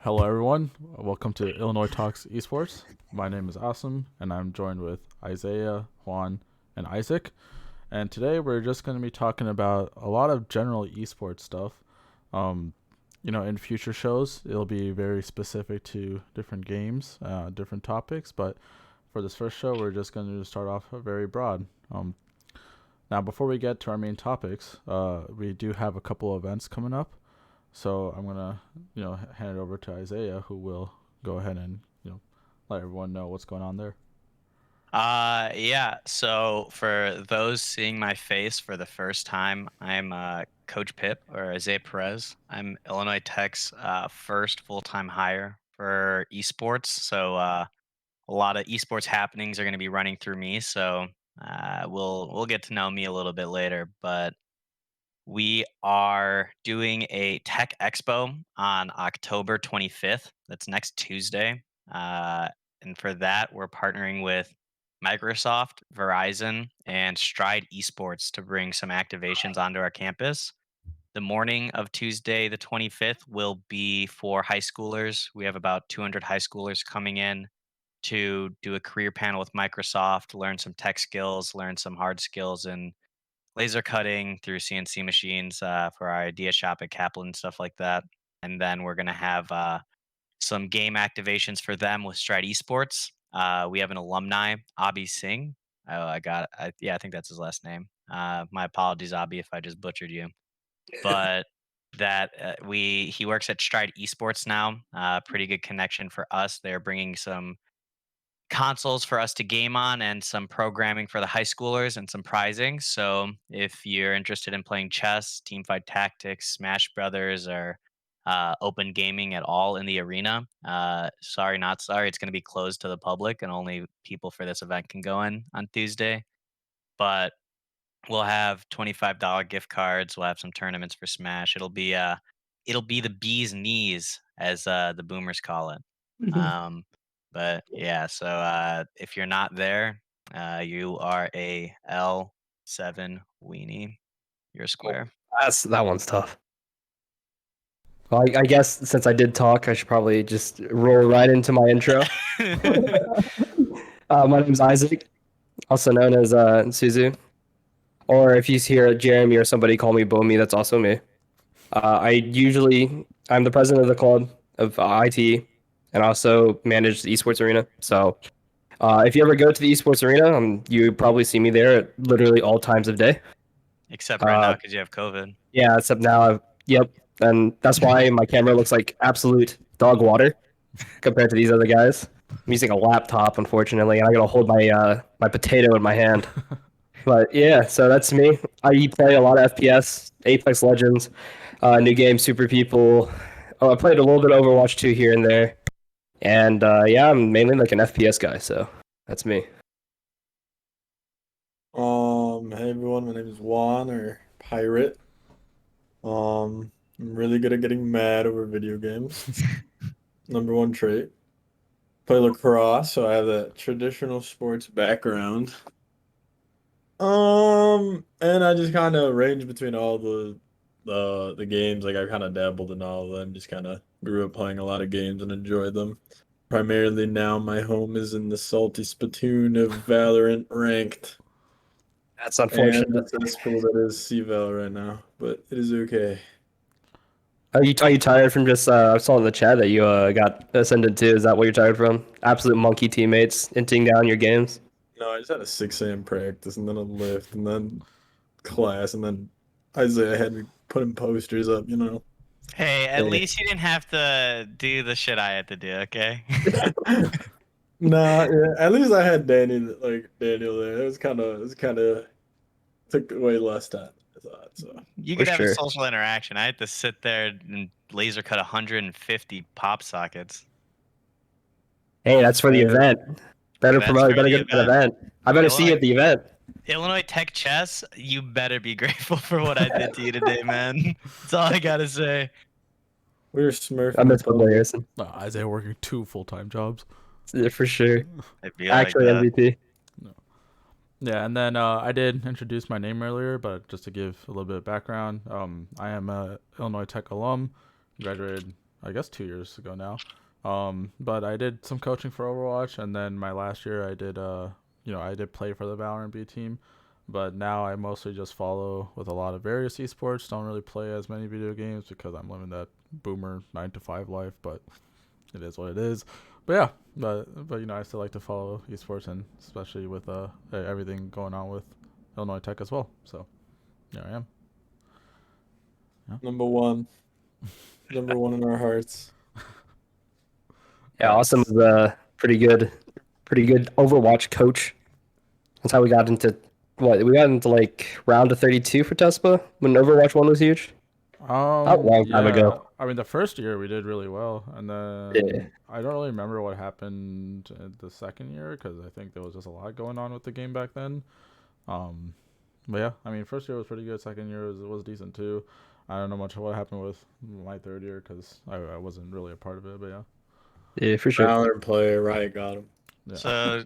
Hello, everyone. Welcome to Illinois Talks Esports. My name is Asim, and I'm joined with Isaiah, Juan, and Isaac. And today we're just going to be talking about a lot of general esports stuff. Um, in future shows, it'll be very specific to different games, different topics. But for this first show, we're just going to start off very broad. Now, before we get to our main topics, we do have a couple of events coming up. So I'm gonna, hand it over to Isaiah, who will go ahead and, let everyone know what's going on there. Yeah. So for those seeing my face for the first time, I'm Coach Pip or Isaiah Perez. I'm Illinois Tech's first full-time hire for esports. So a lot of esports happenings are going to be running through me. So we'll get to know me a little bit later, but we are doing a tech expo on October 25th. That's next Tuesday. Uh, and for that, we're partnering with Microsoft, Verizon, and Stride Esports to bring some activations onto our campus. The morning of Tuesday, the 25th, will be for high schoolers. We have about 200 high schoolers coming in to do a career panel with Microsoft, learn some tech skills, learn some hard skills, and laser cutting through CNC machines for our idea shop at Kaplan and stuff like that. And then we're gonna have some game activations for them with Stride Esports. We have an alumni, Abhi Singh. Oh, yeah, I think that's his last name. My apologies, Abhi, if I just butchered you. But that he works at Stride Esports now. Pretty good connection for us. They're bringing some consoles for us to game on and some programming for the high schoolers and some prizing. So if you're interested in playing chess, teamfight tactics, Smash Brothers, or open gaming at all in the arena, sorry, not sorry, it's going to be closed to the public and only people for this event can go in on Tuesday. But we'll have $25 gift cards. We'll have some tournaments for Smash. It'll be the bee's knees, as the boomers call it. Um, but yeah, so if you're not there, you are a L7 weenie. You're a Oh, square. that one's tough. Well, I guess since I did talk, I should probably just roll right into my intro. My name's Isaac, also known as Suzu. Or if you hear Jeremy or somebody call me Bomi, that's also me. I'm the president of the club of IT and also manage the esports arena. So if you ever go to the esports arena, you probably see me there at literally all times of day. Except right Uh, now because you have COVID. yeah, except now, yep. And that's why my camera looks like absolute dog water compared to these other guys. I'm using a laptop, unfortunately, and I gotta hold my potato in my hand. But yeah, so that's me. I play a lot of FPS, Apex Legends, new game, Super People. Oh, I played a little bit of Overwatch 2 here and there, and yeah, I'm mainly like an FPS guy. So that's me. Hey everyone, my name is Juan or Pirate. I'm really good at getting mad over video games. Number one trait. Play lacrosse, so I have that traditional sports background. And I just kind of range between all the games. Like I kind of dabbled in all of them. Just kind of grew up playing a lot of games and enjoyed them. Primarily now my home is in the salty spittoon of Valorant ranked. That's And unfortunate. the cesspool that is C-Val right now, but it is okay. Are you tired from just? I saw in the chat that you got ascended to. Is that what you're tired from? Absolute monkey teammates inting down your games. No, I just had a 6 a.m. practice and then a lift and then class and then Isaiah had me putting posters up. Hey, at Yeah. least you didn't have to do the shit I had to do, okay? Nah, yeah, at least I had Daniel there. It was kind of took way less time, I thought. So You For could have a sure. social interaction. I had to sit there and laser cut 150 pop sockets. Hey, that's for the uh, event. Better That's promote. for Better the go to that event. event. I better see you Illinois at the event. Illinois Tech chess, you better be grateful for what I did to you today, man. That's all I gotta say. we were I smurfing in miss football, public. Harrison. Isaiah working two full time jobs. Yeah, for sure. It'd be like Actually, that. MVP. No. Yeah, and then I did introduce my name earlier, but just to give a little bit of background, I am a Illinois Tech alum, graduated I guess 2 years ago now. But I did some coaching for Overwatch, and then my last year I did I did play for the Valorant B team. But now I mostly just follow with a lot of various esports. Don't really play as many video games because I'm living that boomer 9 to 5 life. But it is what it is. But yeah, but I still like to follow esports, and especially with everything going on with Illinois Tech as well. So there I am. Number one. Number one in our hearts. Yeah, Awesome was a pretty good Overwatch coach. That's how we got into we got into like round of 32 for Tespa when Overwatch 1 was huge. A long time ago. I mean, the first year we did really well, and then Yeah. I don't really remember what happened the second year because I think there was just a lot going on with the game back then. But yeah, I mean, first year was pretty good. Second year was decent too. I don't know much of what happened with my third year because I wasn't really a part of it. But yeah, Yeah, for sure. Valorant player, Riot got him. yeah. So,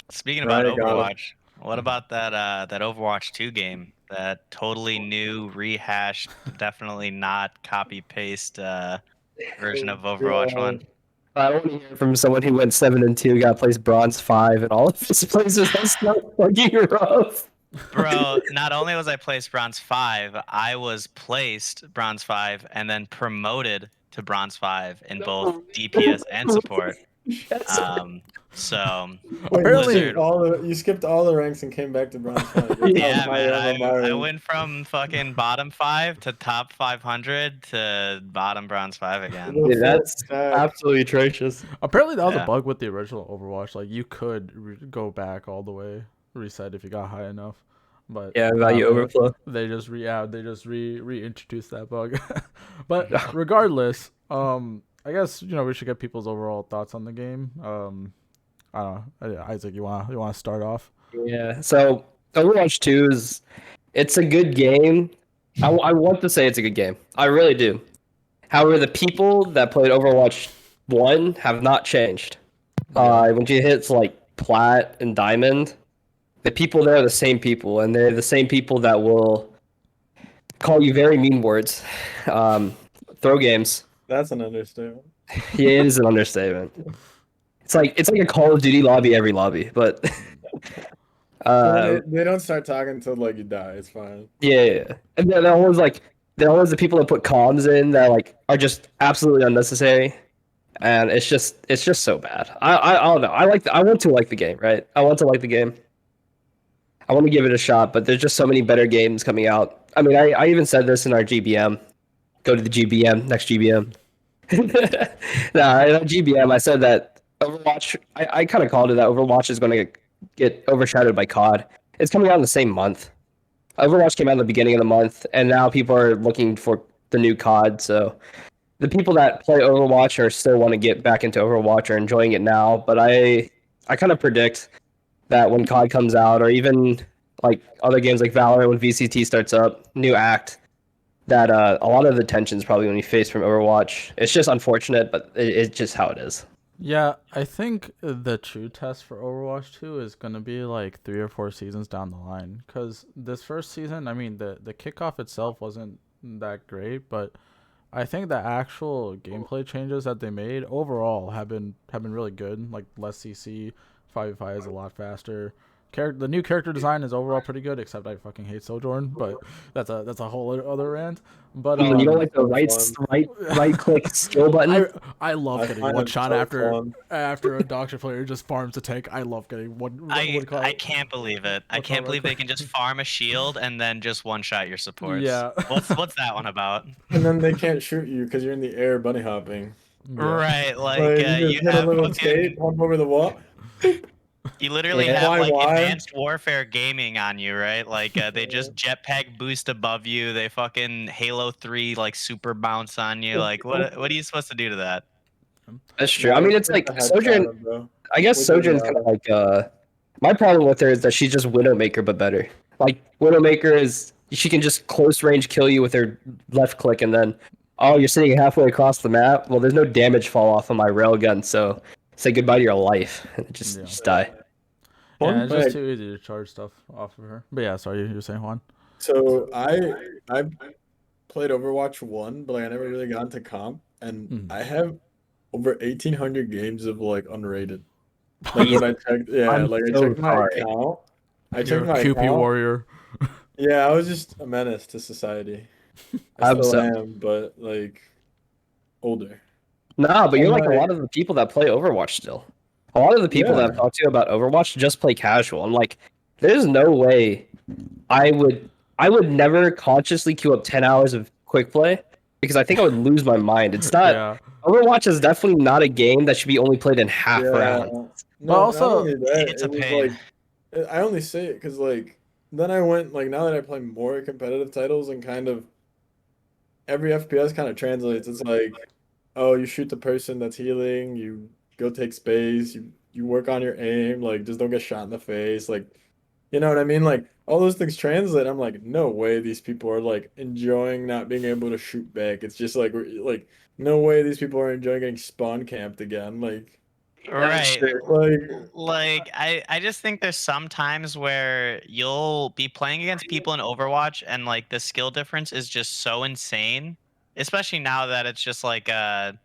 speaking about Right, got him. Overwatch, what about that Overwatch 2 game? That totally new, rehashed, definitely not copy paste version of Overwatch 1. I want to hear from someone who went 7-2, got placed bronze 5, and all of his places. That's so fucking rough. Bro, not only was I placed bronze 5, I was placed bronze 5 and then promoted to bronze 5 in both DPS and support. So Wait, Apparently- you skipped all the ranks and came back to bronze 5. yeah, man, I went from fucking bottom 5 to top 500 to bottom bronze 5 again. Dude, that's absolutely atrocious. Apparently that was Yeah. a bug with the original Overwatch. Like you could go back all the way, reset if you got high enough. But Yeah, value overflow. They just reintroduced that bug. But regardless, I guess we should get people's overall thoughts on the game. I don't know, Isaac, you wanna start off? Yeah. So Overwatch 2 it's a good game. I want to say it's a good game. I really do. However, the people that played Overwatch 1 have not changed. When you hit like Plat and Diamond, the people there are the same people, and they're the same people that will call you very mean words, throw games. That's an understatement. Yeah, it is an understatement. It's like a Call of Duty lobby every lobby, but They don't start talking until like you die. It's fine. yeah. And they're always the people that put comms in that like are just absolutely unnecessary, and it's just so bad. I don't know. I want to like the game, right? I want to like the game. I want to give it a shot, but there's just so many better games coming out. I mean, I even said this in our GBM. Go to the GBM, next GBM. Nah, in our GBM, I said that Overwatch, I kind of called it that Overwatch is going to get overshadowed by COD. It's coming out in the same month. Overwatch came out in the beginning of the month, and now people are looking for the new COD. So the people that play Overwatch or still want to get back into Overwatch are enjoying it now. But I kind of predict that when COD comes out, or even like other games like Valorant when VCT starts up, new act, that a lot of the tension's probably going to be faced from Overwatch. It's just unfortunate, but it's just how it is. Yeah, I think the true test for Overwatch 2 is going to be like 3 or 4 seasons down the line. Because this first season, I mean, the kickoff itself wasn't that great, but I think the actual gameplay changes that they made overall have been really good. Like less CC, 5v5 is a lot faster. The new character design is overall pretty good, except I fucking hate Sojourn, but that's a whole other rant. But You don't like the right click skill button? I love getting find one it shot so after a Doctor player just farms a tank. I love getting one. I can't believe it. I can't believe they can just farm a shield and then just one shot your supports. Yeah. What's that one about? And then they can't shoot you because you're in the air bunny hopping. Right, like You you hit a have little fucking, skate, hop over the wall. you literally Yeah. have like Why? advanced warfare gaming on you, right? Like they just jetpack boost above you. They fucking Halo 3 like super bounce on you. Like what are you supposed to do to that? That's true. I mean, it's like Sojourn. Bro. I guess We'll do Sojourn's that. kind of like my problem with her is that she's just Widowmaker but better. Like Widowmaker is she can just close range kill you with her left click and then you're sitting halfway across the map. Well, there's no damage fall off on my railgun, so say goodbye to your life and just die. Yeah, Fun it's just fact. too easy to charge stuff off of her. But yeah, sorry, you were saying Juan. So I played Overwatch 1, but like I never really got into comp, and Mm. I have over 1,800 games of like unrated. Like when I checked, yeah, I'm like I so checked my sorry. account. I You're checked a my QP account. warrior. Yeah, I was just a menace to society. I I'm still so am, but like older. nah, but you're And like a like, lot of the people that play Overwatch still. A lot of the people that yeah, I've talked to about Overwatch just play casual. I'm like, there's no way I would I would never consciously queue up 10 hours of quick play because I think I would lose my mind. It's not Yeah. Overwatch is definitely not a game that should be only played in half yeah. rounds. But No, not also, only that, It's it a was pain. like I only say it because like then I went like now that I play more competitive titles and kind of every FPS kind of translates. It's like, oh, you shoot the person that's healing, you go take space, you work on your aim, like just don't get shot in the face, like you know what I mean? Like all those things translate. I'm like, no way these people are like enjoying not being able to shoot back. It's just like no way these people are enjoying getting spawn camped again. That's Right. true. Like Like I just think there's some times where you'll be playing against people in Overwatch and like the skill difference is just so insane, especially now that it's just like a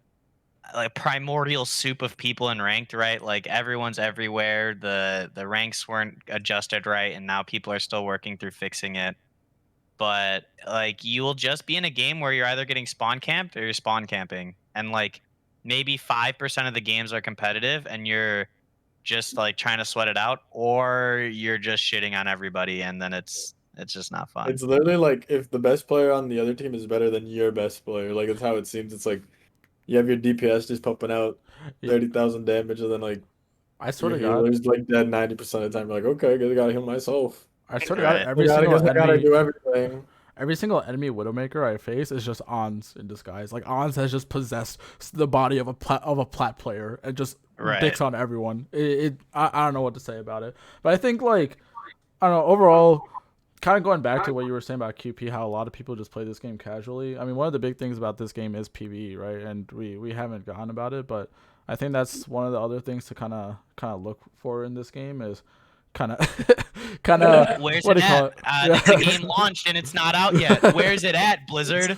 primordial soup of people in ranked, right? Like everyone's everywhere. The ranks weren't adjusted right and now people are still working through fixing it. But like you will just be in a game where you're either getting spawn camped or you're spawn camping. And like maybe 5% of the games are competitive and you're just like trying to sweat it out, or you're just shitting on everybody and then it's just not fun. it's literally like if the best player on the other team is better than your best player, like it's how it seems. It's like you have your DPS just pumping out yeah, 30,000 damage, and then like I swear your to God, healer's like dead 90% of the time. You're like, okay, I guess I gotta heal myself. I swear to God, Right. every I single guess I gotta enemy, do everything. every single enemy Widowmaker I face is just Ons in disguise. Like Ons has just possessed the body of a plat player and just Right. dicks on everyone. I don't know what to say about it, but I think like I don't know overall. Kind of going back to what you were saying about QP, how a lot of people just play this game casually. I mean, one of the big things about this game is PvE, right? And we haven't gone about it, but I think that's one of the other things to kind of look for in this game is kind of kind of Where's what it do you call at? it? Yeah. The game launched and it's not out yet. Where's it at, Blizzard?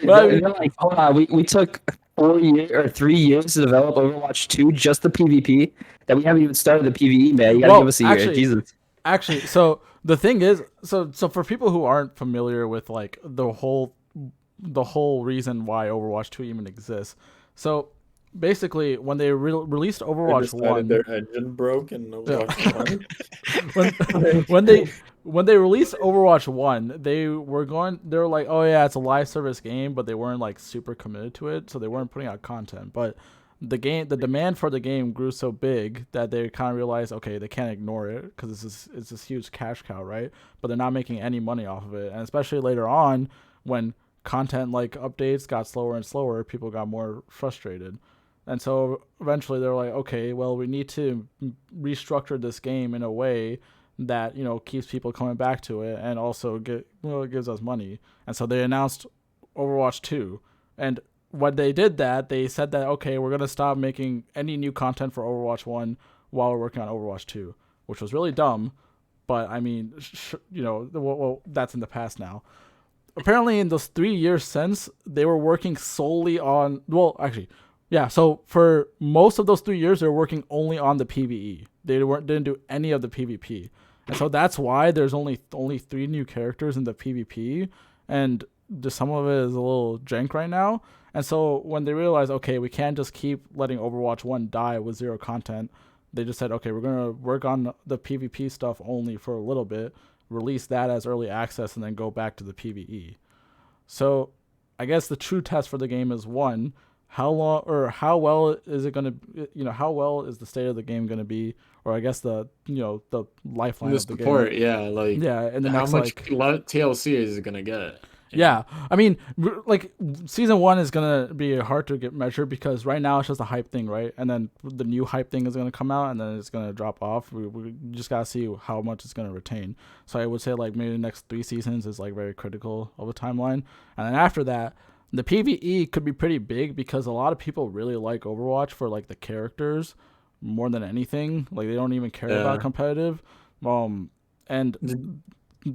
But I You're mean, like, hold on, we took 4 years or 3 years to develop Overwatch 2, just the PvP. That we haven't even started the PvE, man. You gotta give well, us a year. Jesus. actually, so the thing is, so for people who aren't familiar with like the whole reason why Overwatch 2 even exists, so basically when they released They Overwatch decided 1, their engine broke and yeah. Overwatch 1. when Like, when they when they released Overwatch 1, they were like, "Oh yeah, it's a live service game," but they weren't like super committed to it, so they weren't putting out content. But the demand for the game grew so big that they kind of realized, okay, they can't ignore it because it's this huge cash cow, right? But they're not making any money off of it. And especially later on when content like updates got slower and slower, people got more frustrated. And so eventually they're like, okay, well, we need to restructure this game in a way that keeps people coming back to it and also it gives us money. And so they announced Overwatch 2. And when they did that, they said that okay, we're gonna stop making any new content for Overwatch 1 while we're working on Overwatch 2, which was really dumb. But I mean, well, that's in the past now. Apparently, in those 3 years since, they were working solely on. Well, actually, yeah. So for most of those 3 years, they were working only on the PVE. They didn't do any of the PvP, and so that's why there's only three new characters in the PvP, and just some of it is a little jank right now. And so when they realized, okay, we can't just keep letting Overwatch 1 die with zero content, they just said, okay, we're gonna work on the PvP stuff only for a little bit, release that as early access, and then go back to the PvE. So I guess the true test for the game is one, how long or how well is it going to, how well is the state of the game going to be, or I guess the lifeline the of the support, game. yeah, like Yeah, and the how next much like TLC is it gonna get? yeah, I mean, like season one is gonna be hard to get measured because right now it's just a hype thing, right? And then the new hype thing is gonna come out, and then it's gonna drop off. We just gotta see how much it's gonna retain. So I would say like maybe the next 3 seasons is like very critical of a timeline, and then after that, the PVE could be pretty big because a lot of people really like Overwatch for like the characters more than anything. Like they don't even care about Yeah. competitive. And Did,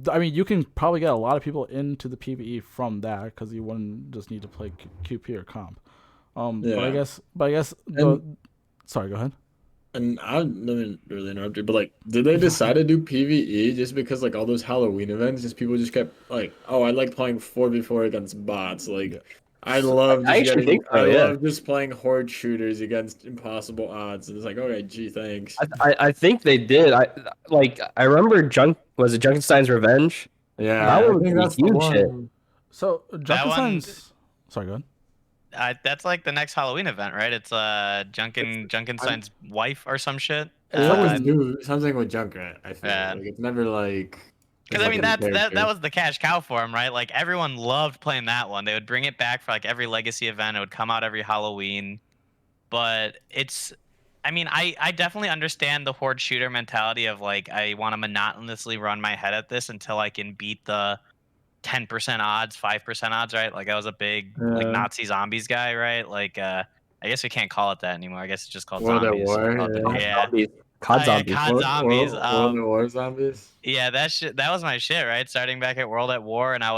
I mean, you can probably get a lot of people into the PvE from that because you wouldn't just need to play QP or comp. But I Yeah. guess And sorry, go ahead. And I didn't really interrupt you, but like, did they decide to do PvE just because like all those Halloween events, just people just kept like, oh, I like playing 4v4 against bots. Yeah. Like, I I actually think I so. Yeah. love just playing horde shooters against impossible odds. And it's like, okay, gee, thanks. I think they did. I remember was it Junkenstein's Revenge? That Yeah, I one was think a that's the huge hit. one. So That one, Junkenstein's. Sorry, go ahead. that's like the next Halloween event, right? It's I'm, Junkenstein's wife or some shit. It's they like always a do something with Junkrat, I feel. Yeah. Like, it's never like Because it's I like mean a new that character. was the cash cow for him, right? Like everyone loved playing that one. They would bring it back for like every legacy event. It would come out every Halloween. But it's, I mean, I definitely understand the horde shooter mentality of like I want to monotonously run my head at this until I can beat the 10% odds, 5% odds, right? Like I was a big like Yeah. Nazi zombies guy, right? Like I guess we can't call it that anymore. I guess it's just called World at zombies. War, COD yeah. Yeah. Zombies. Oh COD yeah, Zombies. COD zombies. World at War zombies. Yeah, that was my shit, right? Starting back at World at War, and I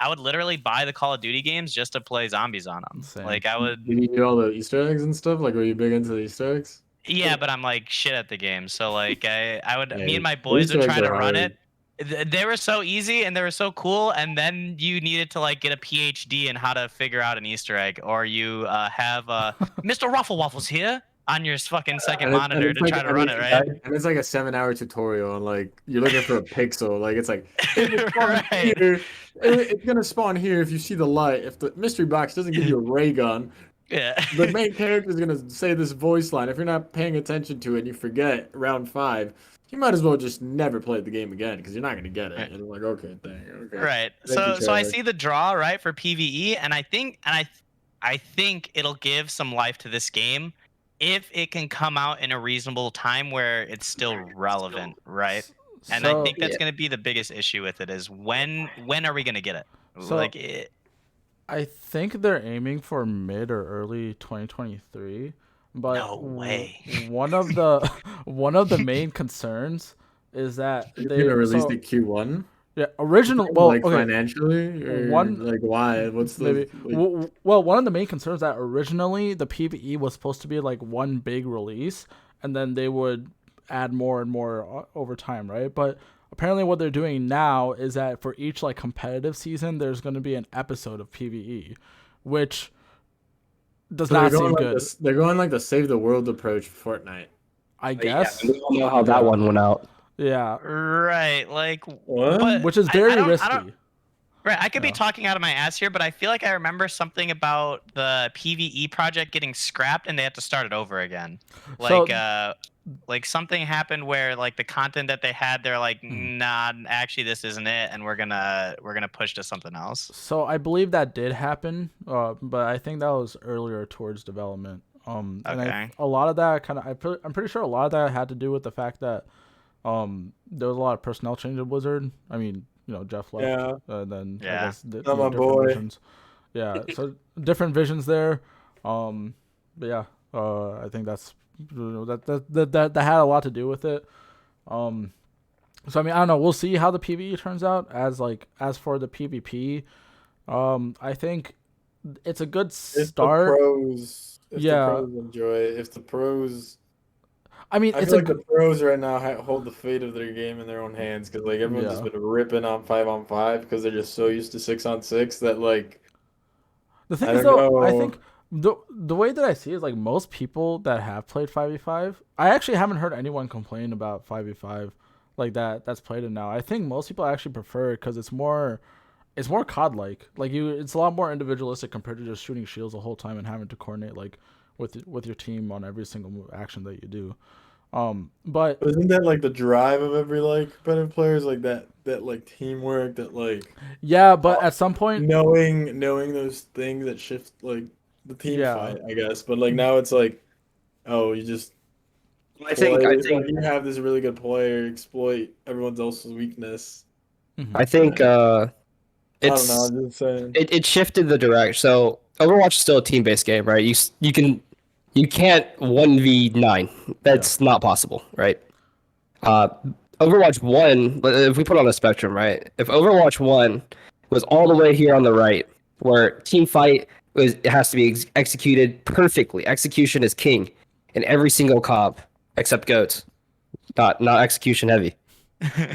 would literally buy the Call of Duty games just to play zombies on them. Same. Like I would, Did you do all the Easter eggs and stuff? Like, were you big into the Easter eggs? yeah, but I'm like shit at the game. So like I would, Yeah, me and my the boys would Easter eggs try to are run hard. it. They were so easy and they were so cool, and then you needed to like get a PhD in how to figure out an Easter egg, or you have Mr. Ruffle Waffles here on your fucking second monitor to try to run it, right? And it's like a 7-hour tutorial, and like you're looking for a pixel. Like it's like it will spawn Right. here. It's gonna spawn here if you see the light. If the mystery box doesn't give you a ray gun, Yeah. the main character is gonna say this voice line. If you're not paying attention to it and you forget round 5, you might as well just never play the game again because you're not gonna get it. Right. And I'm like, okay, thank you. Okay. Right. Thank you, So I Trevor. see the draw, right, for PvE, and I think it'll give some life to this game if it can come out in a reasonable time where it's still relevant, right? And I So think that's Yeah. going to be the biggest issue with it is when are we going to get it? So- Like it, I think they're aiming for mid or early 2023. But No way. one of the one of the main concerns is that You're they gonna release so, the Q1. yeah, original well Like okay, financially, or One- like why? What's the maybe like, well one of the main concerns that originally the PvE was supposed to be like one big release and then they would add more and more over time, right? But apparently what they're doing now is that for each like competitive season there's going to be an episode of PvE, which does so not they're going seem like good. this, they're going like the save the world approach for Fortnite. I Yeah, guess. we all know how that one went out. Yeah, right, like What? but which is I very don't- risky. I don't- Right, I could be Yeah. talking out of my ass here, but I feel like I remember something about the PvE project getting scrapped and they had to start it over again. So- Like something happened where like the content that they had, they're like, Hmm. nah, actually this isn't it, and we're gonna push to something else. So I believe that did happen, but I think that was earlier towards development. And Okay. a lot of that I'm pretty sure a lot of that had to do with the fact that there was a lot of personnel change at Blizzard. I mean, Jeff left, Yeah. and then I Yeah. guess Not my different boy. visions. Yeah, so different visions there. But yeah, I think that had a lot to do with it. So I mean, I don't know. We'll see how the PvE turns out. As for the PvP, I think it's a good start. If Yeah. the pros enjoy it, if the pros, I mean, I it's feel a like the pros right now hold the fate of their game in their own hands because like everyone's just Yeah. been ripping on 5-on-5 because they're just so used to 6-on-6 that like the thing I is don't though. I know. think the way that I see it is like most people that have played 5v5. I actually haven't heard anyone complain about 5v5 like that's played it now. I think most people actually prefer it because it's more COD like. It's a lot more individualistic compared to just shooting shields the whole time and having to coordinate like with your team on every single action that you do. But isn't that like the drive of every like competitive players like that like teamwork that like yeah, but at some point, knowing those things that shift like the team Yeah. fight, I guess. But like now it's like, oh, you just I think like, you have this really good player exploit everyone else's weakness. Mhm. I think I it's don't know. I'm just saying. it shifted the direction. So Overwatch is still a team-based game, right? You can't 1v9. That's not possible, right? Overwatch 1, if we put on a spectrum, right? If Overwatch 1 was all the way here on the right, where team fight it has to be executed perfectly. Execution is king in every single comp, except goats. Not execution heavy.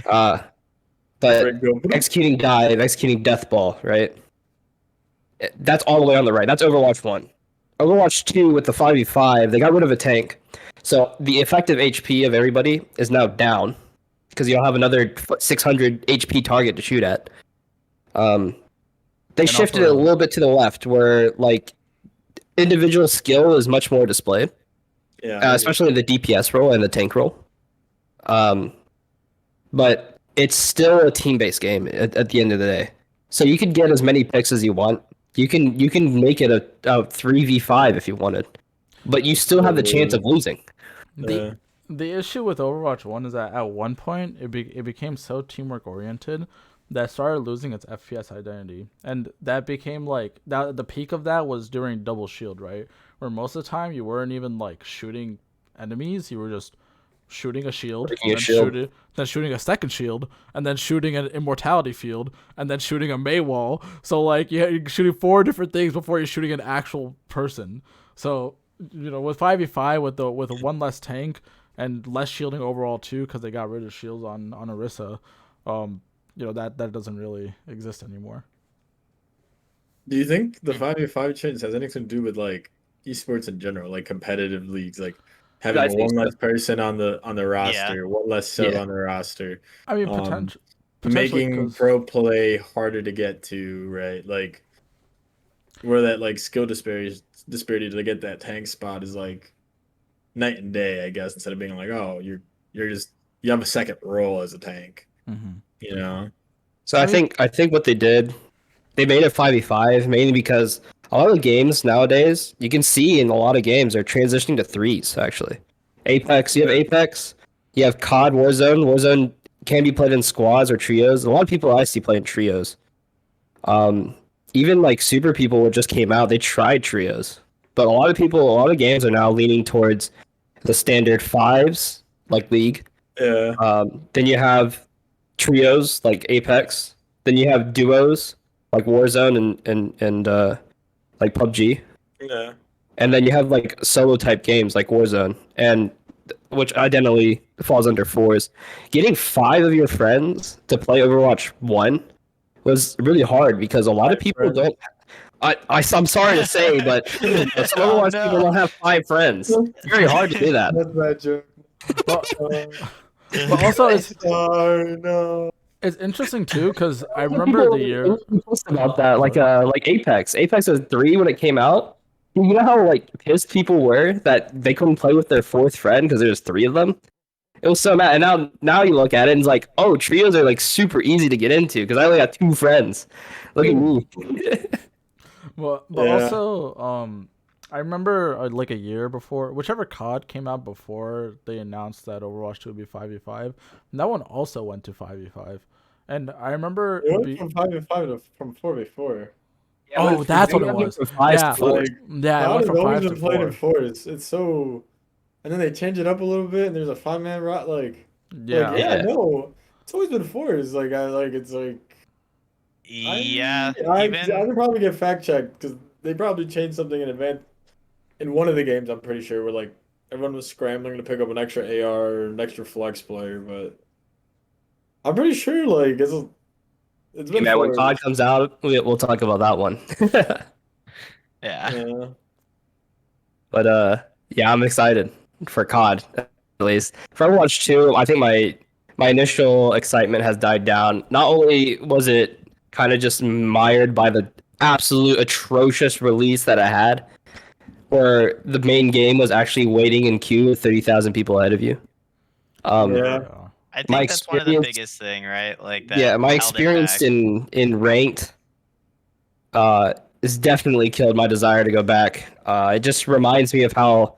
But Red Go. executing dive, executing death ball, right? That's all the way on the right. That's Overwatch 1. Overwatch 2 with the 5v5, they got rid of a tank. So the effective HP of everybody is now down because you don't have another 600 HP target to shoot at. They And shifted also- it a little bit to the left where like individual skill is much more displayed, Yeah. especially the DPS role and the tank role. But it's still a team-based game at the end of the day. So you can get as many picks as you want. You can make it a 3v5 if you wanted, but you still have the chance of losing. The issue with Overwatch 1 is that at one point it became so teamwork oriented that it started losing its FPS identity, and that became like that. The peak of that was during Double Shield, right, where most of the time you weren't even like shooting enemies, you were just shooting a shield, Breaking a then shield. shooting a second shield, and then shooting an immortality field, and then shooting a May wall. So like you're shooting 4 different things before you're shooting an actual person. So with 5v5 with a one less tank and less shielding overall too, because they got rid of shields on Orisa, that doesn't really exist anymore. Do you think the 5v5 change has anything to do with like esports in general, like competitive leagues, like having I think one so. less person on the roster, one less sub Yeah. on the roster, I mean, potentially making 'cause- pro play harder to get to, right? Like where that like skill disparity to get that tank spot is like night and day, I guess, instead of being like, oh, you're just you have a second role as a tank, Mhm. you know? So I I mean- think what they did, they made it 5v5 mainly because a lot of games nowadays, you can see in a lot of games are transitioning to threes actually. Apex, you have Apex, you have COD Warzone. Warzone can be played in squads or trios. A lot of people I see play in trios. Even like Super People, what just came out, they tried trios, but a lot of games are now leaning towards the standard fives like League. Yeah. Then you have trios like Apex. Then you have duos like Warzone and like PUBG. Yeah. And then you have like solo type games like Warzone, and which identically falls under fours. Getting 5 of your friends to play Overwatch 1 was really hard because a lot of 5 people friends. don't. I'm sorry to say, but some Oh, Overwatch no. people don't have 5 friends. It's very hard to do that. That's that joke. But also it's Sorry, no. it's interesting too because I remember the year. About that, like Apex. Apex was 3 when it came out. You know how like pissed people were that they couldn't play with their 4th friend because there was 3 of them. It was so mad. And now you look at it and it's like, oh, trios are like super easy to get into because I only got 2 friends. Look at me. But Yeah. also, I remember like a year before, whichever COD came out before they announced that Overwatch 2 would be 5v5, and that one also went to 5v5. And I remember, It went from 5v5 to from 4v4. oh, that's what it was. Yeah, Like, yeah, it Cloud went has from always 5 to been played in 4. 4s. It's so, and then they change it up a little bit, and there's a 5-man rot. Yeah, Yeah. No, it's always been 4s. It's like. Yeah, I even could probably get fact checked because they probably changed something in advance. In one of the games, I'm pretty sure where like everyone was scrambling to pick up an extra AR or an extra flex player, but I'm pretty sure like it's Hey, been man, when 4s. COD comes out, we'll talk about that one. yeah. Yeah. But yeah, I'm excited for COD at least. For Overwatch 2, I think my initial excitement has died down. Not only was it kind of just mired by the absolute atrocious release that I had, where the main game was actually waiting in queue with 30,000 people ahead of you. Yeah. I My think that's one of the experience- biggest thing, right? Like that. Yeah, my held it experience back. in ranked has definitely killed my desire to go back. It just reminds me of how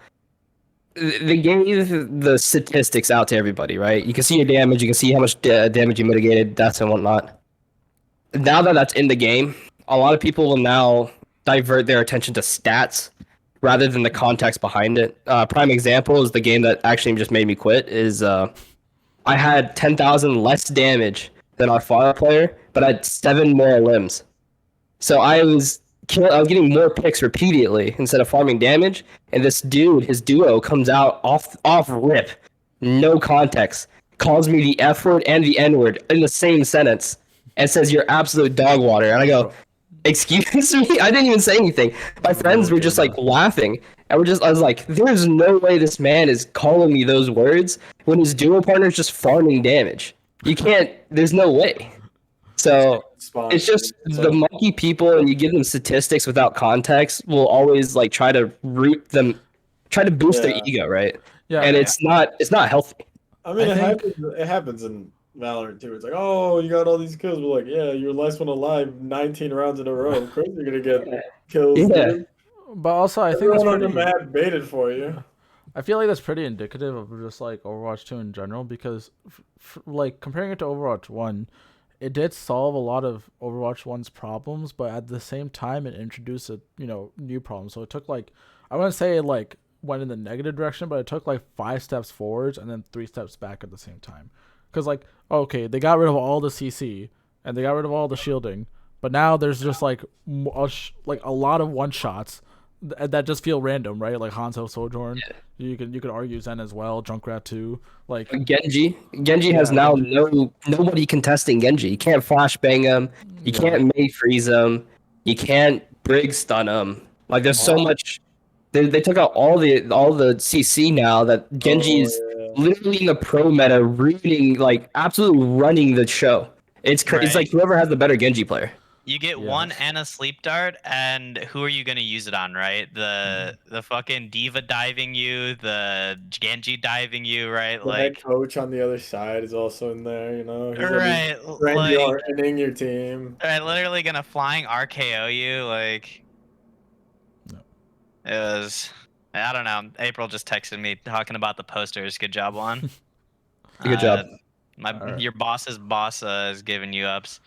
they gave the statistics out to everybody, right? You can see your damage, you can see how much damage you mitigated, deaths and whatnot. Now that that's in the game, a lot of people will now divert their attention to stats rather than the context behind it. Prime example is the game that actually just made me quit is I had 10,000 less damage than our farm player, but I had 7 more limbs. So I was getting more picks repeatedly instead of farming damage. And this dude, his duo, comes out off rip, no context, calls me the F word and the N word in the same sentence, and says you're absolute dog water. And I go, Bro, excuse me? I didn't even say anything. My friends real were just like gamer. laughing. I was like, there's no way this man is calling me those words when his duo partner is just farming damage. You can't, there's no way. So it's Sponsor. just the monkey people, and you give them statistics without context will always like try to try to boost their Yeah. ego, right? Yeah, And it's not healthy. I mean, I think- it happens in Valorant too. It's like, oh, you got all these kills. We're like, yeah, you're the last one alive 19 rounds in a row. Of course you're gonna get kills, Yeah. dude. but also I think it's Everyone on the pretty. map baited for you. I feel like that's pretty indicative of just like Overwatch 2 in general because, like, comparing it to Overwatch 1, it did solve a lot of Overwatch 1's problems, but at the same time, it introduced new problems. So it took like, I wouldn't say it like went in the negative direction, but it took like 5 steps forwards and then 3 steps back at the same time. Because like, okay, they got rid of all the CC and they got rid of all the shielding, but now there's just like a lot of one shots that just feel random, right? Like Hanzo Sojourn. You could argue Zen as well, Junkrat too. Like Genji has Yeah, now Genji. nobody contesting Genji. You can't flashbang him. You can't Mei freeze him. You can't Brig stun him. Like there's so much. They took out all the CC now that Genji Oh, is yeah. literally in the pro meta, ruining like absolutely running the show. It's crazy. It's Right. like whoever has the better Genji player. You get Yeah. one and a sleep dart, and who are you gonna use it on, right? The fucking diva diving you, the Genji diving you, right? The head Like, coach on the other side is also in there. You know, he's right, Randy like, Ortoning your team. right, literally gonna flying RKO you. Like, No. it was. I don't know. April just texted me talking about the posters. Good job, Juan. Good job. Alright. Your boss's boss is giving you ups,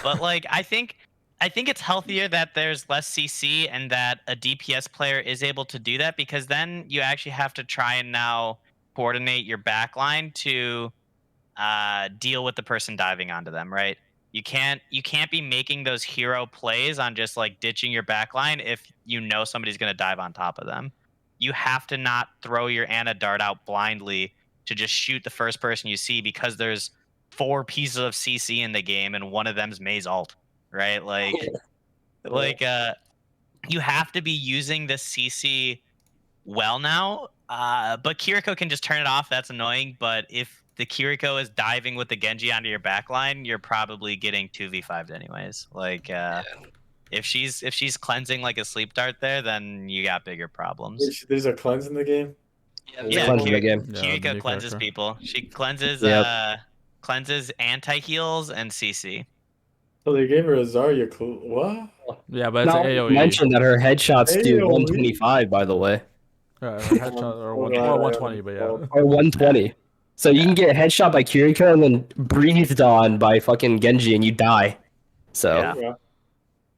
but like I think it's healthier that there's less CC and that a DPS player is able to do that, because then you actually have to try and now coordinate your backline to deal with the person diving onto them, right? You can't be making those hero plays on just like ditching your backline if you know somebody's gonna dive on top of them. You have to not throw your Ana dart out blindly to just shoot the first person you see because there's 4 pieces of CC in the game and one of them's Mei's ult, right? Like you have to be using the CC well now. But Kiriko can just turn it off. That's annoying. But if the Kiriko is diving with the Genji onto your backline, you're probably getting 2v5'd anyways. Like if she's cleansing like a sleep dart there, then you got bigger problems. There's a cleanse in the game. Yeah, Cleanse in the game. Yeah, the Kiriko new cleanses character. people. She cleanses Yep. cleanses anti heals and CC. So they gave her a Zarya clue. What? Yeah, but it's Now, AOE. mention that her headshots do AOE? 125, by the way, Her headshot or Hold one, on, well, I 120, but yeah. haven't- or 120. So you can get headshot by Kiriko and then breathed on by fucking Genji, and you die. So Yeah. Yeah.